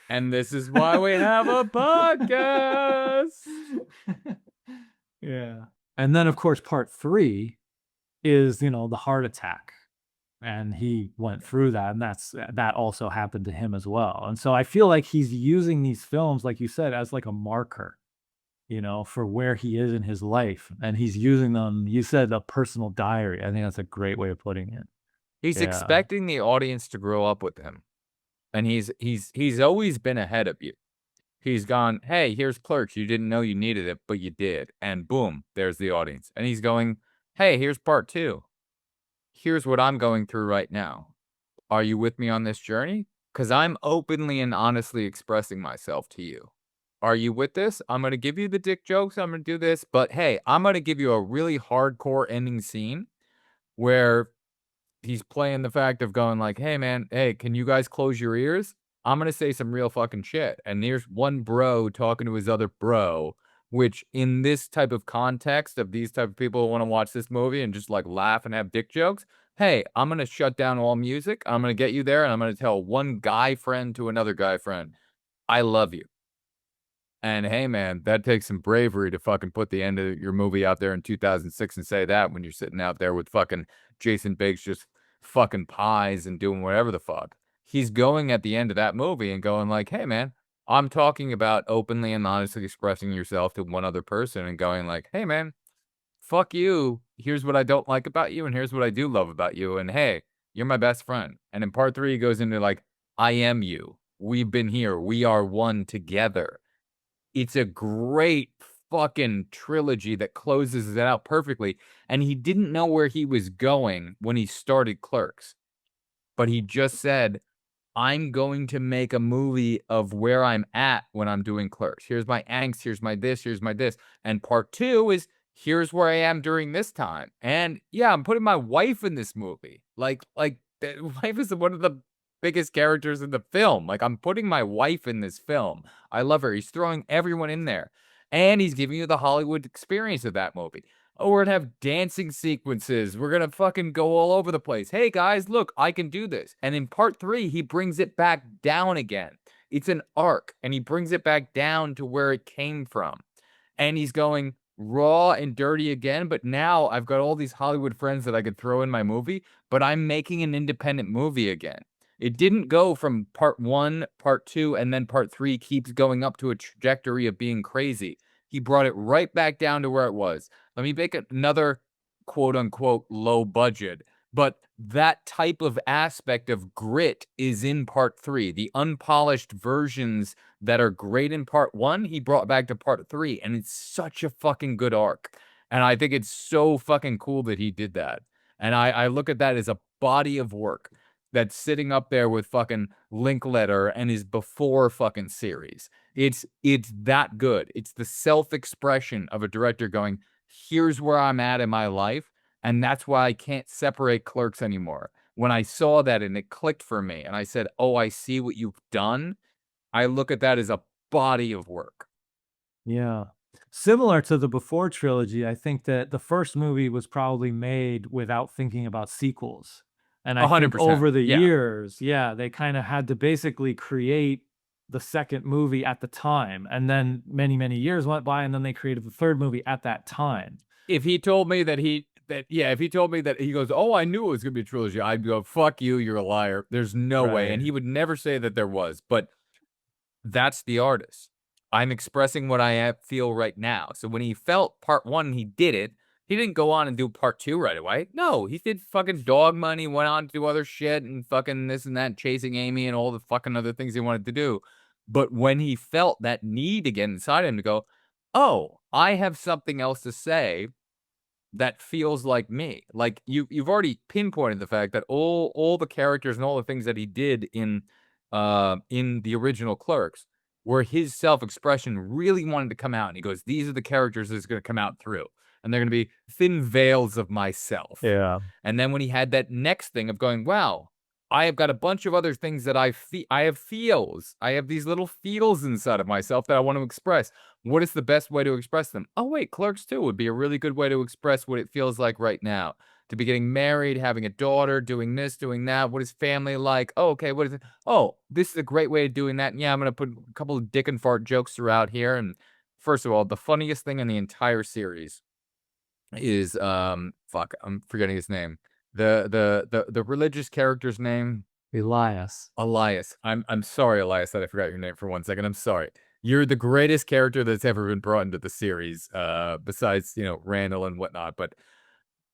And this is why we have a podcast. Yeah. And then of course part 3 is, the heart attack. And he went through that, and that also happened to him as well. And so I feel like he's using these films, like you said, as like a marker, for where he is in his life. And he's using them, you said, a personal diary. I think that's a great way of putting it. He's Yeah. expecting the audience to grow up with him. And he's always been ahead of you. He's gone, hey, here's Clerks. You didn't know you needed it, but you did. And boom, there's the audience. And he's going, hey, here's part 2. Here's what I'm going through right now. Are you with me on this journey? Because I'm openly and honestly expressing myself to you. Are you with this? I'm going to give you the dick jokes. I'm going to do this. But hey, I'm going to give you a really hardcore ending scene where he's playing the fact of going like, hey, man, hey, can you guys close your ears? I'm going to say some real fucking shit. And there's one bro talking to his other bro, which in this type of context of these type of people who want to watch this movie and just like laugh and have dick jokes, hey, I'm going to shut down all music. I'm going to get you there, and I'm going to tell one guy friend to another guy friend, I love you. And hey, man, that takes some bravery to fucking put the end of your movie out there in 2006 and say that when you're sitting out there with fucking Jason Biggs just fucking pies and doing whatever the fuck. he's going at the end of that movie and going like, "Hey, man, I'm talking about openly and honestly expressing yourself to one other person and going like, hey, man, fuck you. Here's what I don't like about you, and here's what I do love about you. And hey, you're my best friend." And in part three, he goes into like, I am you. We've been here. We are one together. It's a great fucking trilogy that closes it out perfectly. And he didn't know where he was going when he started Clerks, but he just said, I'm going to make a movie of where I'm at when I'm doing Clerks. Here's my angst, here's my this, here's my this. And part two is here's where I am during this time. And yeah, I'm putting my wife in this movie. Like the wife is one of the biggest characters in the film. Like I'm putting my wife in this film. I love her. He's throwing everyone in there. And he's giving you the Hollywood experience of that movie. Oh, we're gonna have dancing sequences. We're gonna fucking go all over the place. Hey guys, look, I can do this. And in part three, he brings it back down again. It's an arc, and he brings it back down to where it came from. And he's going raw and dirty again, but now I've got all these Hollywood friends that I could throw in my movie, but I'm making an independent movie again. It didn't go from part one, part two, and then part three keeps going up to a trajectory of being crazy. He brought it right back down to where it was. Let me make another quote unquote low budget, but that type of aspect of grit is in part three. The unpolished versions that are great in part one, he brought back to part three, and it's such a fucking good arc. And I think it's so fucking cool that he did that. And I look at that as a body of work that's sitting up there with fucking Linkletter and his before fucking series. It's that good. It's the self-expression of a director going, here's where I'm at in my life, and that's why I can't separate Clerks anymore. When I saw that and it clicked for me, and I said, oh, I see what you've done, I look at that as a body of work. Yeah. Similar to the Before trilogy, I think that the first movie was probably made without thinking about sequels. And I think 100%. over the Yeah. years, yeah, they kind of had to basically create the second movie at the time. And then many, many years went by, and then they created the third movie at that time. If he told me that if he told me that he goes, oh, I knew it was going to be a trilogy, I'd go, fuck you, you're a liar. There's no way. And he would never say that there was. But that's the artist. I'm expressing what I feel right now. So when he felt part one, he did it. He didn't go on and do part two right away. No, he did fucking Dog Money, went on to do other shit and fucking this and that, Chasing Amy and all the fucking other things he wanted to do. But when he felt that need again inside him to go, oh, I have something else to say that feels like me. Like you've already pinpointed the fact that all the characters and all the things that he did in the original Clerks where his self-expression really wanted to come out, and he goes, these are the characters that's going to come out through, and they're going to be thin veils of myself. Yeah. And then when he had that next thing of going, wow, I have got a bunch of other things that I have feels. I have these little feels inside of myself that I want to express. What is the best way to express them? Oh, wait, Clerks 2 would be a really good way to express what it feels like right now. To be getting married, having a daughter, doing this, doing that. What is family like? Oh, okay, what is it? Oh, this is a great way of doing that. And yeah, I'm going to put a couple of dick and fart jokes throughout here. And first of all, the funniest thing in the entire series is, fuck, I'm forgetting his name. The religious character's name? Elias. Elias. I'm sorry, Elias, that I forgot your name for 1 second. I'm sorry. You're the greatest character that's ever been brought into the series, besides, Randall and whatnot. But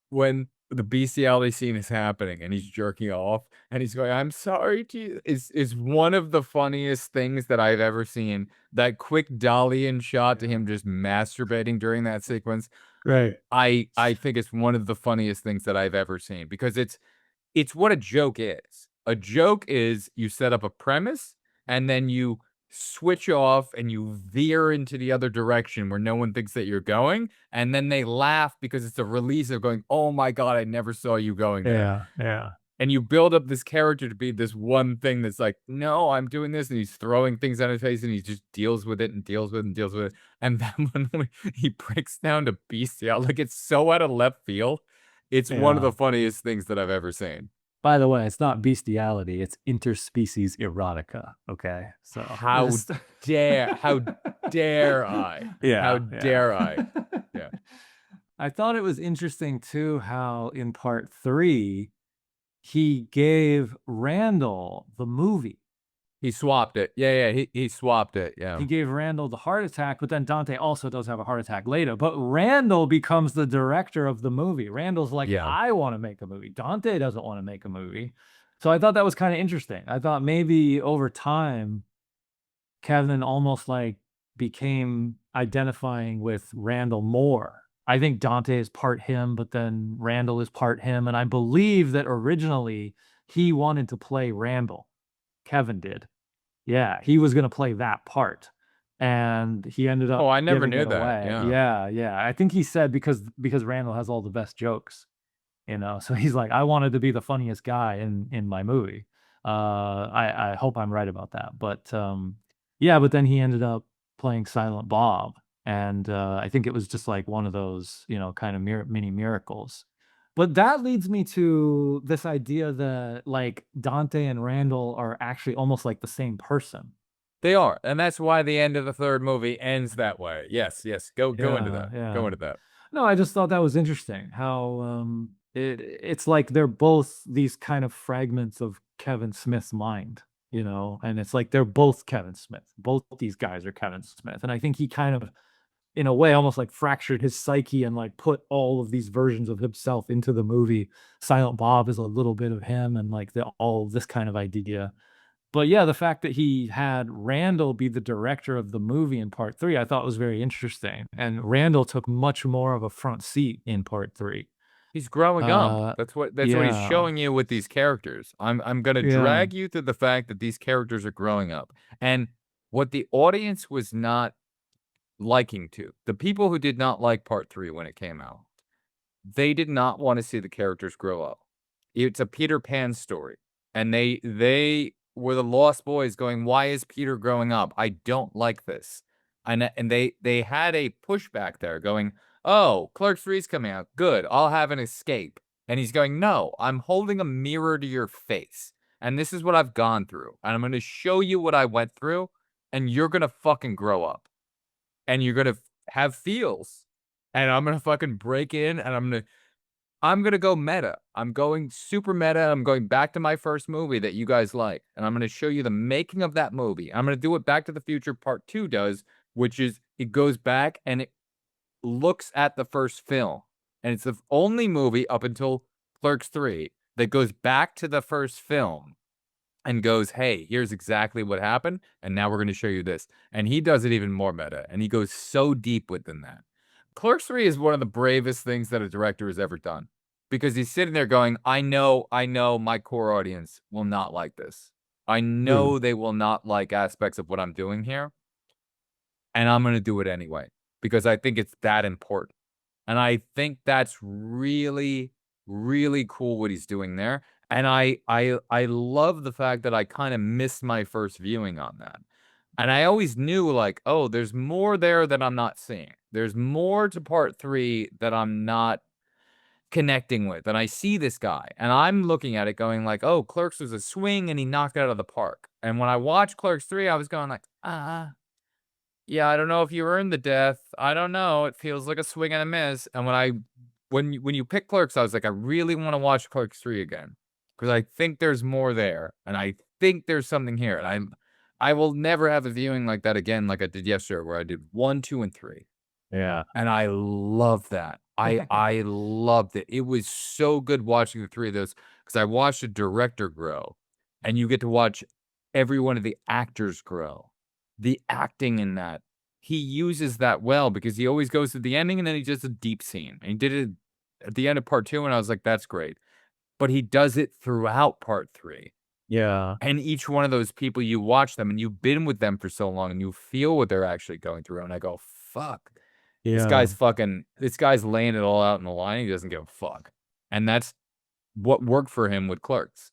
when the bestiality scene is happening and he's jerking off and he's going, I'm sorry to you, is one of the funniest things that I've ever seen. That quick dolly-in shot to him just masturbating during that sequence. Right. I think it's one of the funniest things that I've ever seen because it's what a joke is. A joke is you set up a premise and then you switch off and you veer into the other direction where no one thinks that you're going, and then they laugh because it's a release of going, oh my god, I never saw you going there. Yeah. And you build up this character to be this one thing that's like, no, I'm doing this, and he's throwing things on his face, and he just deals with it and deals with it and deals with it. And then when he breaks down to bestiality, like it's so out of left field. It's one of Yeah. the funniest things that I've ever seen. By the way, it's not bestiality, it's interspecies erotica, okay? So How dare I? Yeah. How dare I? Yeah. I thought it was interesting too how in part 3 he gave Randall the movie. He swapped it. Yeah, he swapped it. Yeah. He gave Randall the heart attack, but then Dante also does have a heart attack later. But Randall becomes the director of the movie. Randall's like, Yeah. I want to make a movie. Dante doesn't want to make a movie. So I thought that was kind of interesting. I thought maybe over time, Kevin almost like became identifying with Randall more. I think Dante is part him, but then Randall is part him. And I believe that originally he wanted to play Randall. Kevin did. Yeah, he was gonna play that part, and he ended Oh, up I never giving knew it that. away. Yeah. Yeah, yeah. I think he said because Randall has all the best jokes, so he's like, "I wanted to be the funniest guy in my movie." I hope I'm right about that, but, yeah, but then he ended up playing Silent Bob, and, I think it was just like one of those, kind of mini miracles. But that leads me to this idea that, like, Dante and Randall are actually almost like the same person. They are, and that's why the end of the third movie ends that way. Yes. Go into Yeah, that. Go yeah. into that. No, I just thought that was interesting how, it's like they're both these kind of fragments of Kevin Smith's mind, and it's like they're both Kevin Smith. Both these guys are Kevin Smith, and I think he kind of, in a way, almost like fractured his psyche and like put all of these versions of himself into the movie. Silent Bob is a little bit of him, and like all of this kind of idea. But yeah, the fact that he had Randall be the director of the movie in part 3, I thought was very interesting, and Randall took much more of a front seat in part 3. He's growing up. Uh, That's what he's yeah, showing you with these characters. I'm gonna yeah, drag you through the fact that these characters are growing up. And what the audience was not liking the people who did not like part 3 when it came out, they did not want to see the characters grow up. It's a Peter Pan story, and they were the lost boys going, "Why is Peter growing up? I don't like this." And they had a pushback there going, "Oh, Clerks 3 is coming out. Good. I'll have an escape." And he's going, "No, I'm holding a mirror to your face, and this is what I've gone through, and I'm gonna show you what I went through, and you're gonna fucking grow up, and you're gonna have feels, and I'm gonna fucking break in, and I'm gonna go meta. I'm going super meta. I'm going back to my first movie that you guys like, and I'm gonna show you the making of that movie. I'm gonna do what Back to the Future Part 2 does, which is it goes back and it looks at the first film. And it's the only movie up until Clerks 3 that goes back to the first film and goes, "Hey, here's exactly what happened, and now we're gonna show you this." And he does it even more meta, and he goes so deep within that. Clerks 3 is one of the bravest things that a director has ever done, because he's sitting there going, I know my core audience will not like this. I true. know they will not like aspects of what I'm doing here, and I'm gonna do it anyway, because I think it's that important. And I think that's really, really cool what he's doing there. And I love the fact that I kinda missed my first viewing on that. And I always knew, like, "Oh, there's more there that I'm not seeing. There's more to part 3 that I'm not connecting with." And I see this guy, and I'm looking at it going like, "Oh, Clerks was a swing, and he knocked it out of the park." And when I watched Clerks 3, I was going like, yeah, I don't know if you earned the death. I don't know. It feels like a swing and a miss." And when you pick Clerks, I was like, I really want to watch Clerks 3 again, because I think there's more there, and I think there's something here. And I will never have a viewing like that again, like I did yesterday, where I did 1, 2, and 3. Yeah. And I love that. I loved it. It was so good watching the 3 of those, because I watched a director grow, and you get to watch every one of the actors grow. The acting in that, he uses that well, because he always goes to the ending, and then he does a deep scene, and he did it at the end of part 2, and I was like, "That's great." But he does it throughout part 3. Yeah, And each one of those people, you watch them, and you've been with them for so long, and you feel what they're actually going through, and I go, "Fuck. yeah, This guy's laying it all out in the line, he doesn't give a fuck." And that's what worked for him with Clerks.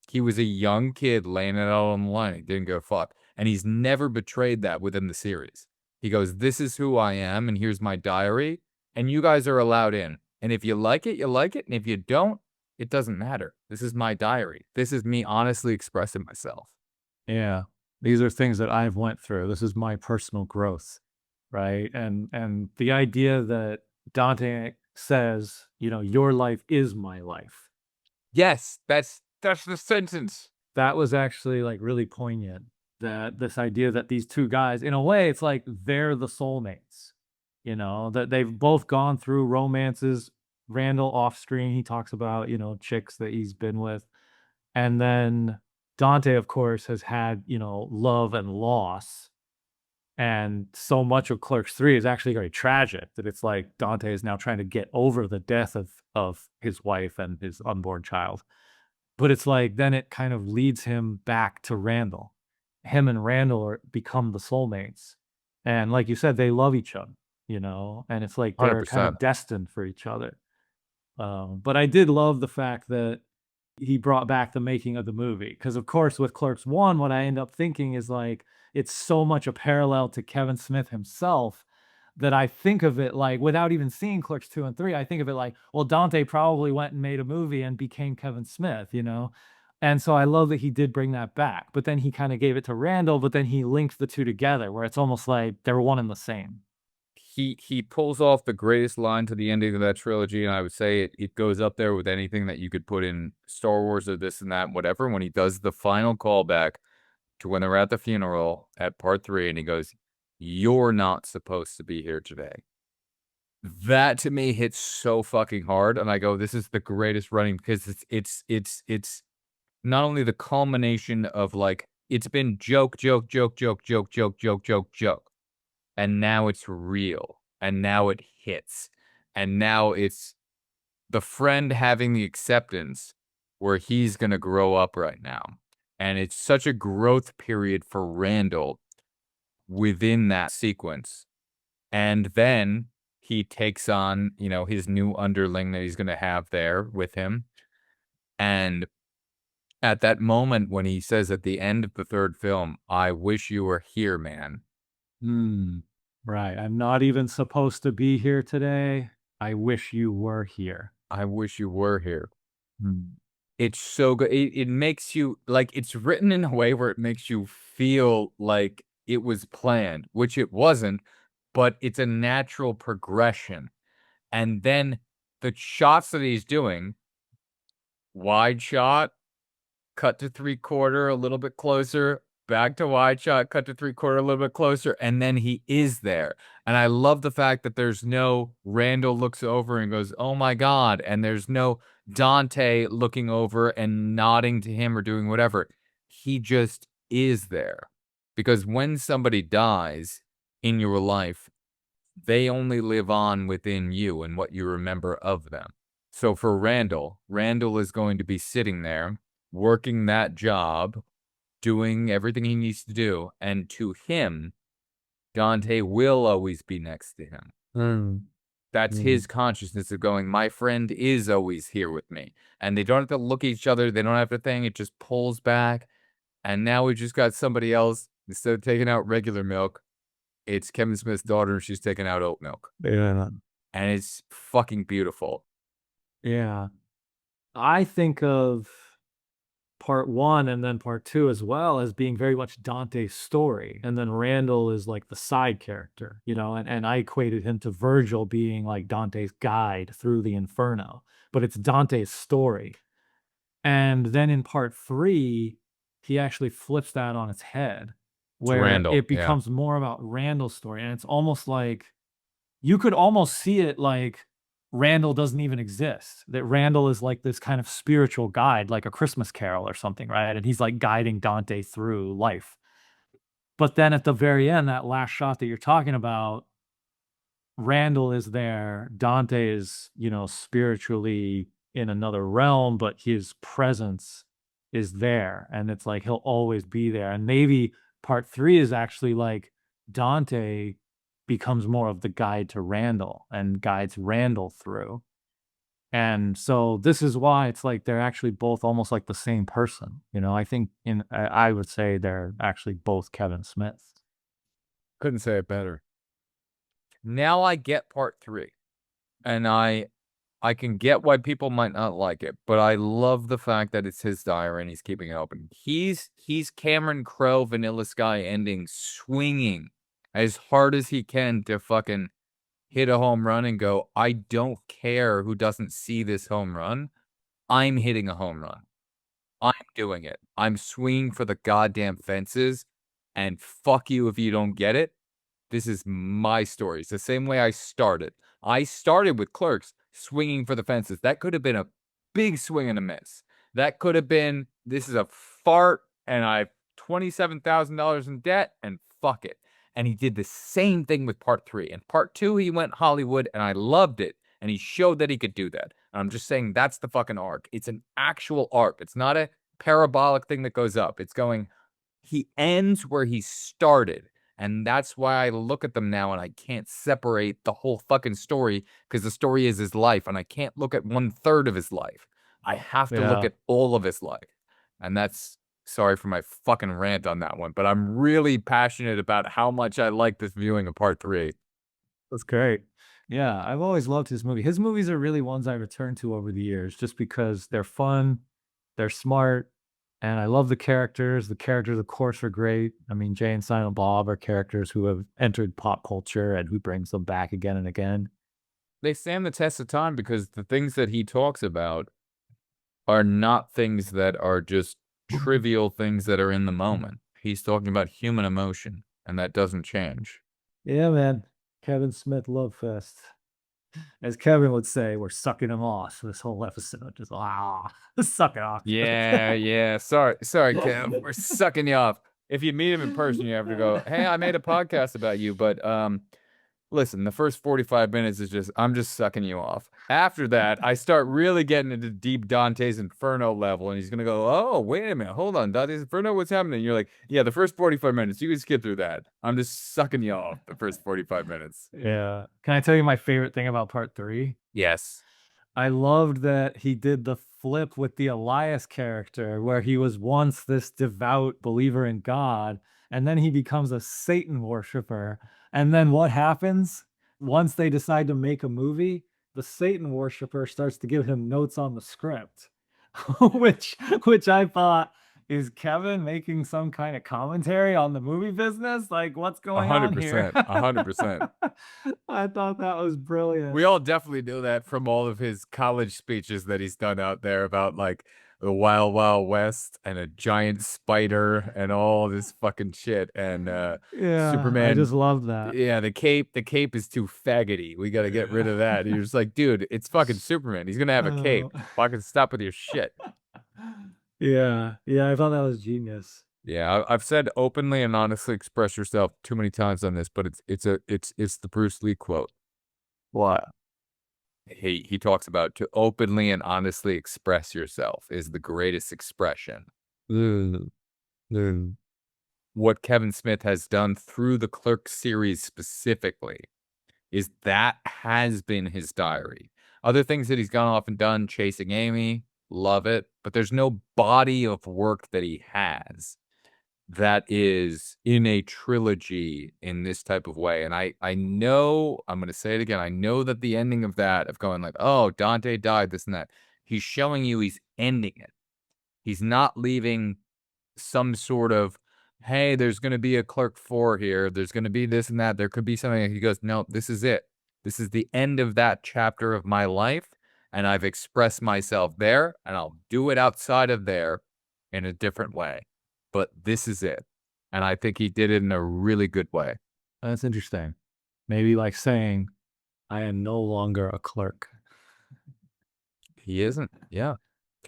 He was a young kid laying it all on the line, he didn't give a fuck, and he's never betrayed that within the series. He goes, "This is who I am, and here's my diary, and you guys are allowed in, and if you like it, you like it, and if you don't, it doesn't matter. This is my diary. This is me honestly expressing myself." yeah. These are things that I've went through. This is my personal growth, right? And the idea that Dante says, "Your life is my life." Yes, that's the sentence. That was actually, like, really poignant, that this idea that these 2 guys in a way, it's like they're the soulmates, that they've both gone through romances. Randall off screen, he talks about, chicks that he's been with, and then Dante, of course, has had, love and loss, and so much of Clerks 3 is actually very tragic, that it's like Dante is now trying to get over the death of his wife and his unborn child. But it's like then it kind of leads him back to Randall. Him and Randall become the soulmates. And like you said, they love each other, and it's like they're kind 100%. of destined for each other. But I did love the fact that he brought back the making of the movie. Because of course, with Clerks 1, what I end up thinking is like it's so much a parallel to Kevin Smith himself that I think of it like, without even seeing Clerks 2 and 3, I think of it like, well, Dante probably went and made a movie and became Kevin Smith. And so I love that he did bring that back. But then he kind of gave it to Randall, but then he linked the two together where it's almost like they're one and the same. He pulls off the greatest line to the ending of that trilogy, and I would say it goes up there with anything that you could put in Star Wars or this and that, whatever, when he does the final callback to when they're at the funeral at part 3, and he goes, "You're not supposed to be here today." That to me hits so fucking hard, and I go, this is the greatest running, because it's not only the culmination of, like, it's been joke, joke, joke, joke, joke, joke, joke, joke, joke. And now it's real, and now it hits, and now it's the friend having the acceptance where he's gonna grow up right now, and it's such a growth period for Randall within that sequence, and then he takes on, his new underling that he's gonna have there with him, and at that moment when he says at the end of the 3rd film, "I wish you were here, man." Hmm. Right. I'm not even supposed to be here today. I wish you were here. I wish you were here. Hmm. It's so good. It makes you like, it's written in a way where it makes you feel like it was planned, which it wasn't, but it's a natural progression. And then the shots that he's doing, wide shot, cut to 3/4, a little bit closer, back to wide shot, cut to 3/4, a little bit closer, and then he is there. And I love the fact that there's no Randall looks over and goes, "Oh my god," and there's no Dante looking over and nodding to him or doing whatever. He just is there. Because when somebody dies in your life, they only live on within you and what you remember of them. So for Randall, Randall is going to be sitting there working that job, doing everything he needs to do, and to him, Dante will always be next to him. That's his consciousness of going, my friend is always here with me. And they don't have to look at each other, they don't have to think, it just pulls back. And now we just got somebody else, instead of taking out regular milk, it's Kevin Smith's daughter, and she's taking out oat milk. Yeah. And it's fucking beautiful. Yeah. I think of part 1 and then part 2 as well as being very much Dante's story. And then Randall is like the side character, and I equated him to Virgil being like Dante's guide through the Inferno, but it's Dante's story. And then in part 3, he actually flips that on its head, where Randall, it becomes more about Randall's story. And it's almost like you could almost see it like Randall doesn't even exist. That Randall is like this kind of spiritual guide, like a Christmas Carol or something, right? And he's like guiding Dante through life. But then at the very end, that last shot that you're talking about, Randall is there. Dante is, spiritually in another realm, but his presence is there. And it's like he'll always be there. And maybe part 3 is actually like Dante becomes more of the guide to Randall and guides Randall through. And so this is why it's like they're actually both almost like the same person. I think I would say they're actually both Kevin Smith. Couldn't say it better. Now I get part 3, and I can get why people might not like it, but I love the fact that it's his diary and he's keeping it open. He's Cameron Crowe, Vanilla Sky ending, swinging as hard as he can to fucking hit a home run and go, I don't care who doesn't see this home run. I'm hitting a home run. I'm doing it. I'm swinging for the goddamn fences, and fuck you if you don't get it. This is my story. It's the same way I started. I started with Clerks swinging for the fences. That could have been a big swing and a miss. That could have been, this is a fart, and I've $27,000 in debt, and fuck it. And he did the same thing with part 3. And part 2, he went Hollywood, and I loved it. And he showed that he could do that. And I'm just saying that's the fucking arc. It's an actual arc. It's not a parabolic thing that goes up. It's going, he ends where he started. And that's why I look at them now and I can't separate the whole fucking story, because the story is his life. And I can't look at 1/3 of his life. I have to look at all of his life. And that's, sorry for my fucking rant on that one, but I'm really passionate about how much I like this viewing of part 3. That's great. Yeah, I've always loved his movie. His movies are really ones I return to over the years just because they're fun, they're smart, and I love the characters. The characters, of course, are great. I mean, Jay and Silent Bob are characters who have entered pop culture and who brings them back again and again. They stand the test of time because the things that he talks about are not things that are just trivial things that are in the moment. He's talking about human emotion, and that doesn't change. Yeah, man. Kevin Smith Love Fest. As Kevin would say, we're sucking him off this whole episode. Just suck it off. Yeah. Sorry, Kev. We're sucking you off. If you meet him in person, you have to go, hey, I made a podcast about you, but listen, the first 45 minutes is just, I'm just sucking you off. After that, I start really getting into deep Dante's Inferno level, and he's going to go, oh, wait a minute, hold on, Dante's Inferno, what's happening? And you're like, yeah, the first 45 minutes, you can skip through that. I'm just sucking you off the first 45 minutes. Yeah. Can I tell you my favorite thing about part 3? Yes. I loved that he did the flip with the Elias character, where he was once this devout believer in God, and then he becomes a Satan worshiper. And then what happens? Once they decide to make a movie, the Satan worshiper starts to give him notes on the script, which I thought, is Kevin making some kind of commentary on the movie business? Like, what's going on here? 100%. I thought that was brilliant. We all definitely know that from all of his college speeches that he's done out there about like the Wild Wild West and a giant spider and all this fucking shit. And Yeah, Superman, I just love that. yeah, the cape is too faggoty. We got to get rid of that. You're just like, dude, it's fucking Superman. He's gonna have a cape. Fucking stop with your shit. Yeah, I thought that was genius. Yeah, I've said openly and honestly express yourself too many times on this, but it's the Bruce Lee quote. What? He talks about to openly and honestly express yourself is the greatest expression. What Kevin Smith has done through the Clerks series specifically is that has been his diary. Other things that he's gone off and done, Chasing Amy, love it, but there's no body of work that he has that is in a trilogy in this type of way. And I know, I'm going to say it again, I know that the ending of that, of going like, oh, Dante died, this and that, he's showing you he's ending it. He's not leaving some sort of, hey, there's going to be a Clerk 4 here, there's going to be this and that, there could be something. He goes, no, this is it. This is the end of that chapter of my life, and I've expressed myself there, and I'll do it outside of there in a different way. But this is it. And I think he did it in a really good way. That's interesting. Maybe like saying, I am no longer a clerk. He isn't. Yeah.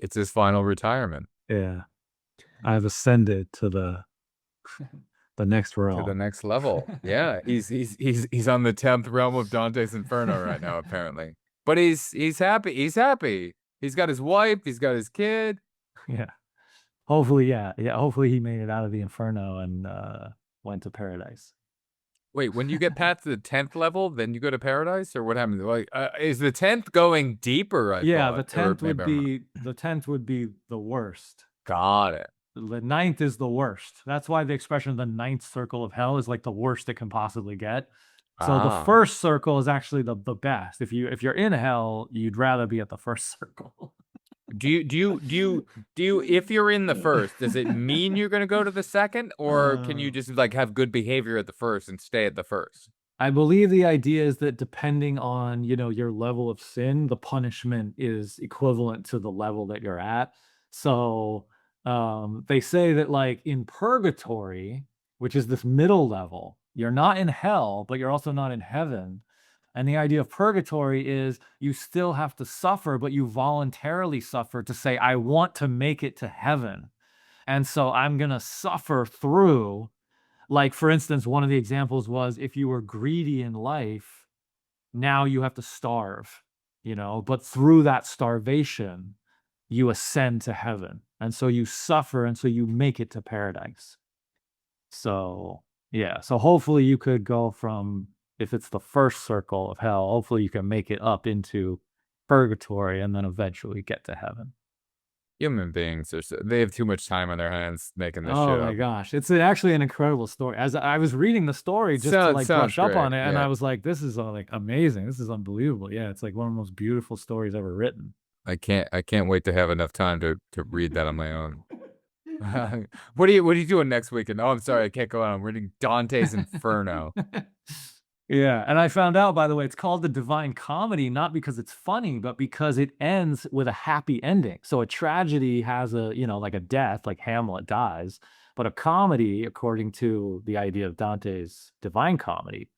It's his final retirement. Yeah. I've ascended to the next realm. To the next level. Yeah. He's on the 10th realm of Dante's Inferno right now, apparently. But he's happy. He's happy. He's got his wife. He's got his kid. Yeah. Hopefully, yeah. Hopefully he made it out of the Inferno and went to paradise. Wait, when you get past the 10th level, then you go to paradise, or what happens? Like, is the 10th going deeper? The 10th would be the worst. Got it. The 9th is the worst. That's why the expression the 9th circle of hell is like the worst it can possibly get. So the first circle is actually the best. If you're in hell, you'd rather be at the first circle. Do you if you're in the first, does it mean you're going to go to the second, or can you just like have good behavior at the first and stay at the first? I believe the idea is that depending on, your level of sin, the punishment is equivalent to the level that you're at. So, they say that like in purgatory, which is this middle level, you're not in hell, but you're also not in heaven. And the idea of purgatory is you still have to suffer, but you voluntarily suffer to say, I want to make it to heaven. And so I'm going to suffer through. Like, for instance, one of the examples was if you were greedy in life, now you have to starve, but through that starvation, you ascend to heaven. And so you suffer, and so you make it to paradise. So, yeah. So hopefully you could go from, if it's the first circle of hell, hopefully you can make it up into purgatory and then eventually get to heaven. Human beings they have too much time on their hands making this Oh shit my up. gosh. It's actually an incredible story. As I was reading the story just to like Sounds brush up great, on it, and yeah. I was like, this is like amazing. This is unbelievable. Yeah, it's like one of the most beautiful stories ever written. I can't wait to have enough time to read that on my own. What are you doing next weekend? Oh, I'm sorry, I can't go out. I'm reading Dante's Inferno. Yeah, and I found out, by the way, it's called the Divine Comedy, not because it's funny, but because it ends with a happy ending. So a tragedy has like a death, like Hamlet dies, but a comedy, according to the idea of Dante's Divine Comedy,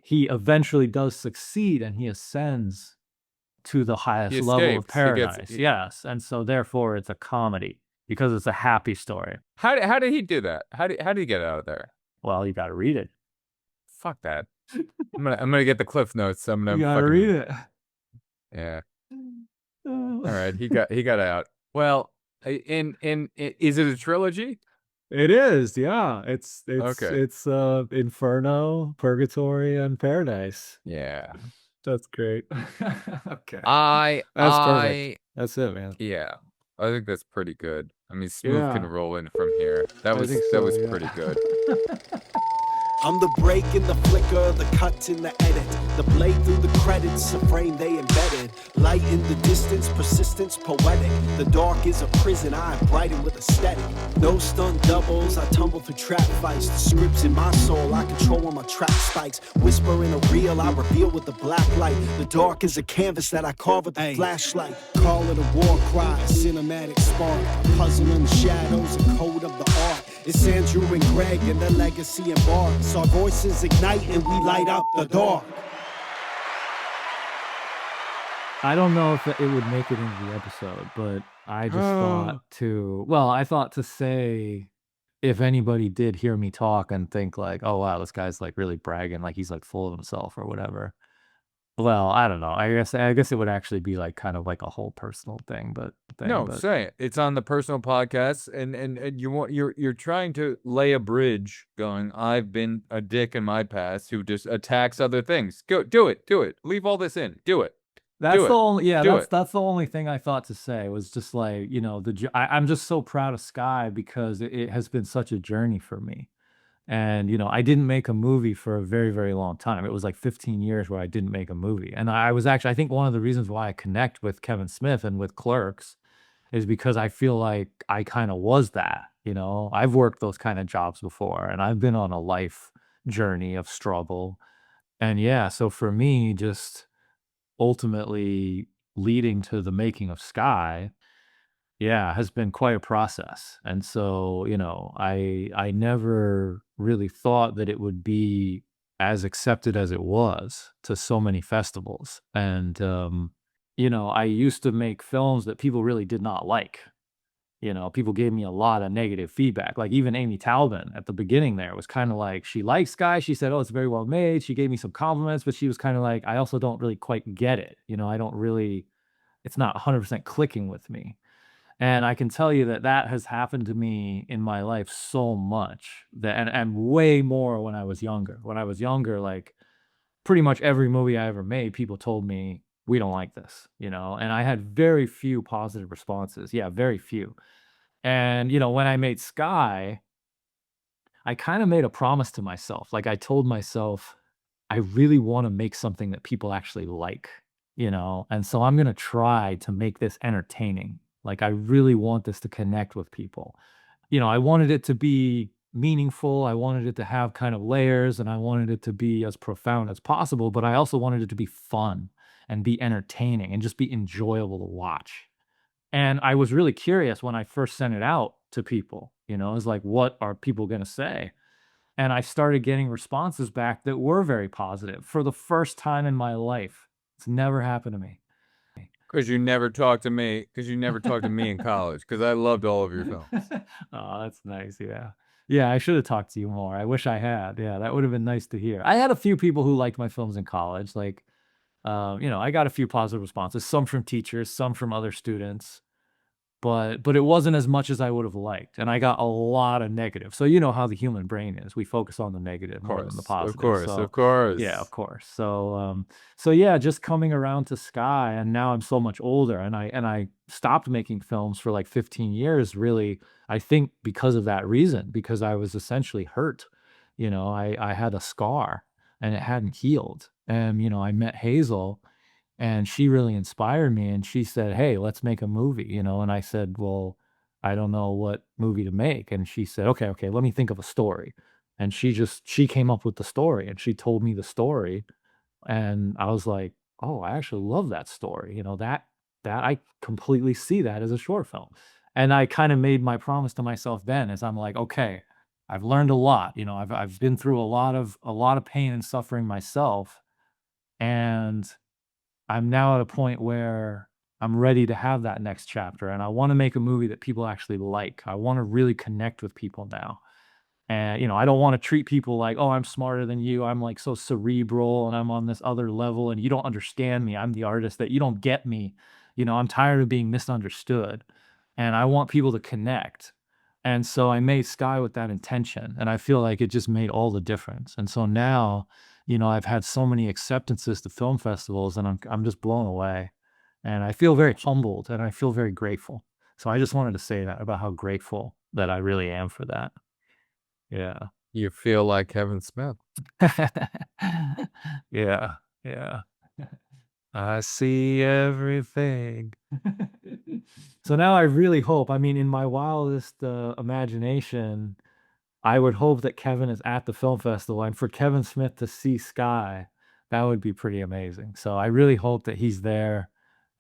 he eventually does succeed and he ascends to the He highest level of escapes. He gets. paradise. Yes, and so therefore it's a comedy because it's a happy story. How did he do that? How did he get out of there? Well, you got to read it. Fuck that. I'm gonna get the Cliff Notes. I'm gonna You got to fucking read it. yeah. All right, he got out. Well, is it a trilogy? It is, yeah. It's Okay. it's Inferno, Purgatory, and Paradise. Yeah. That's great. Okay. That's Perfect. That's it, man. Yeah. I think that's pretty good. I mean, Smooth can Yeah. roll in from here. That I was think so, yeah. pretty good. I'm the break in the flicker, the cut in the edit, the blade through the credits, a frame they embedded. Light in the distance, persistence poetic. The dark is a prison, I brighten with aesthetic. No stunt doubles, I tumble through trap fights. The scripts in my soul, I control when my track spikes. Whisper in a reel, I reveal with the black light. The dark is a canvas that I carve with the flashlight. Call it a war cry, a cinematic spark. A puzzle in the shadows, a code of the art. It's Andrew and Greg and the legacy embarks. Our voices ignite and we light up the dark. I don't know if it would make it into the episode, but I just thought to say, if anybody did hear me talk and think like, oh wow, this guy's like really bragging, like he's like full of himself or whatever. Well, I don't know. I guess it would actually be like kind of like a whole personal thing, but Say it. It's on the personal podcast, and you're trying to lay a bridge. Going, I've been a dick in my past who just attacks other things. Go do it. Leave all this in. Do it. That's Do the it. only Do it. that's the only thing I thought to say was just like, I'm just so proud of Sky because it has been such a journey for me. And I didn't make a movie for a very, very long time. It was like 15 years where I didn't make a movie. And I was actually, I think one of the reasons why I connect with Kevin Smith and with Clerks is because I feel like I kind of was that, I've worked those kind of jobs before and I've been on a life journey of struggle. And yeah, so for me, just ultimately leading to the making of Sky, yeah, has been quite a process. And so, I never really thought that it would be as accepted as it was to so many festivals. And I used to make films that people really did not like. People gave me a lot of negative feedback. Like even Amy Talbot at the beginning there was kind of like, she likes Sky. She said, oh, it's very well made. She gave me some compliments, but she was kind of like, I also don't really quite get it. I don't really, it's not 100% clicking with me. And I can tell you that that has happened to me in my life so much that, and way more when I was younger. When I was younger, like pretty much every movie I ever made, people told me, we don't like this, and I had very few positive responses. Yeah, very few. And, when I made Sky, I kind of made a promise to myself. Like I told myself, I really want to make something that people actually like, and so I'm going to try to make this entertaining. Like I really want this to connect with people. I wanted it to be meaningful. I wanted it to have kind of layers, and I wanted it to be as profound as possible, but I also wanted it to be fun and be entertaining and just be enjoyable to watch. And I was really curious when I first sent it out to people, you know, it's like, what are people going to say? And I started getting responses back that were very positive for the first time in my life. It's never happened to me. Because you never talked to me. Because you never talked to me in college. Because I loved all of your films. Oh, that's nice. Yeah. Yeah, I should have talked to you more. I wish I had. Yeah, that would have been nice to hear. I had a few people who liked my films in college. Like, you know, I got a few positive responses, some from teachers, some from other students. But it wasn't as much as I would have liked, and I got a lot of negative. So you know how the human brain is. We focus on the negative more than the positive. Of So course. yeah, of course. So yeah, just coming around to Sky, and now I'm so much older, and I stopped making films for like 15 years, really, I think because of that reason, because I was essentially hurt. You know, I had a scar and it hadn't healed. And you know, I met Hazel and she really inspired me, and she said, "Hey, let's make a movie," you know, and I said, "Well, I don't know what movie to make." And she said, "Okay, okay, let me think of a story." And she came up with the story, and she told me the story, and I was like, "Oh, I actually love that story." You know, that I completely see that as a short film. And I kind of made my promise to myself then as I'm like, "Okay, I've learned a lot, you know, I've been through a lot of pain and suffering myself, and I'm now at a point where I'm ready to have that next chapter, and I wanna make a movie that people actually like. I wanna really connect with people now. And, you know, I don't wanna treat people like, "Oh, I'm smarter than you. I'm, like, so cerebral, and I'm on this other level, and you don't understand me. I'm the artist that you don't get me." You know, I'm tired of being misunderstood, and I want people to connect. And so I made Sky with that intention, and I feel like it just made all the difference. And so now, you know, I've had so many acceptances to film festivals, and I'm just blown away. And I feel very humbled, and I feel very grateful. So I just wanted to say that about how grateful that I really am for that. Yeah. You feel like Kevin Smith. Yeah, yeah. I see everything. So now I really hope, I mean, in my wildest, imagination, I would hope that Kevin is at the film festival, and for Kevin Smith to see Sky, that would be pretty amazing. So I really hope that he's there,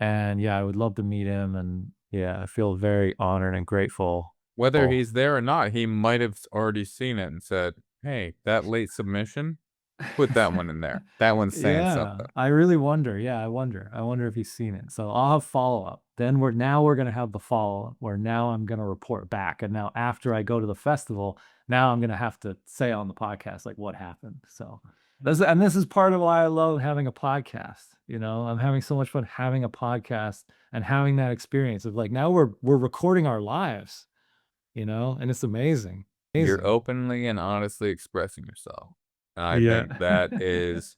and, yeah, I would love to meet him, and, yeah, I feel very honored and grateful. Whether he's there or not, he might have already seen it and said, "Hey, that late submission, put that one in there. That one's saying Yeah, something." I really wonder. Yeah, I wonder. I wonder if he's seen it. So I'll have follow-up. Then we're gonna have the follow-up where now I'm gonna report back. And now after I go to the festival, now I'm gonna have to say on the podcast like what happened. So this is part of why I love having a podcast. You know, I'm having so much fun having a podcast and having that experience of like now we're recording our lives, you know, and it's amazing. You're Amazing. openly and honestly expressing yourself. And I Yeah. think that is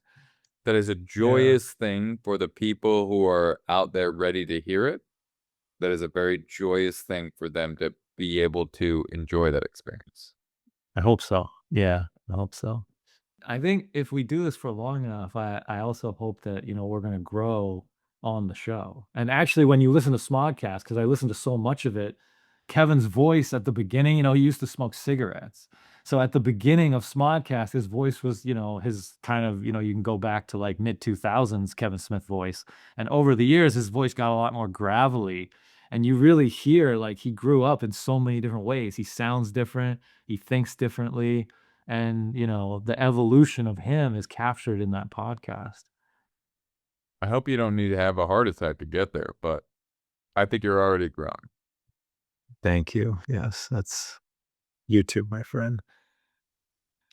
a Yeah. joyous thing for the people who are out there ready to hear it. That is a very joyous thing for them to be able to enjoy that experience. I hope so. Yeah, I hope so. I think if we do this for long enough, I also hope that, you know, we're gonna grow on the show. And actually, when you listen to Smodcast, because I listen to so much of it, Kevin's voice at the beginning, you know, he used to smoke cigarettes. So at the beginning of Smodcast, his voice was, you know, his kind of, you know, you can go back to like mid 2000s Kevin Smith voice. And over the years, his voice got a lot more gravelly. And you really hear like he grew up in so many different ways. He sounds different, he thinks differently, and you know the evolution of him is captured in that podcast. I hope you don't need to have a heart attack to get there, but I think you're already growing. Thank you. Yes, that's you too, my friend.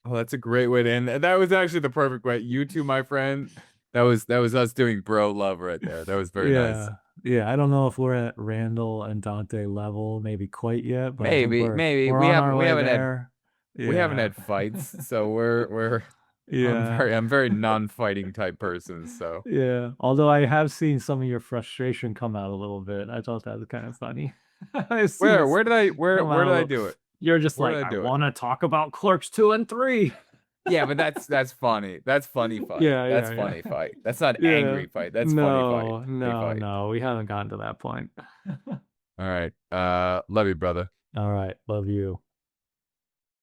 Oh, that's a great way to end. That was actually the perfect way. You too, my friend. That was us doing bro love right there. That was very nice. Yeah, I don't know if we're at Randall and Dante level maybe quite yet, but I think Maybe we're we on haven't our we way haven't had there. we haven't Yeah. had fights, so we're Yeah. I'm very non-fighting type person, so Yeah, although I have seen some of your frustration come out a little bit. I thought that was kind of funny. I've seen it where did I where come where out a did I little. do it? You're just Where like, did I I do it? want to talk about Clerks 2 and 3. Yeah, but that's funny. That's funny fight. Yeah, That's yeah, funny yeah. fight. That's not Yeah. angry fight. That's funny fight. No, Funny no, fight. no. We haven't gotten to that point. All right. Love you, brother. All right. Love you.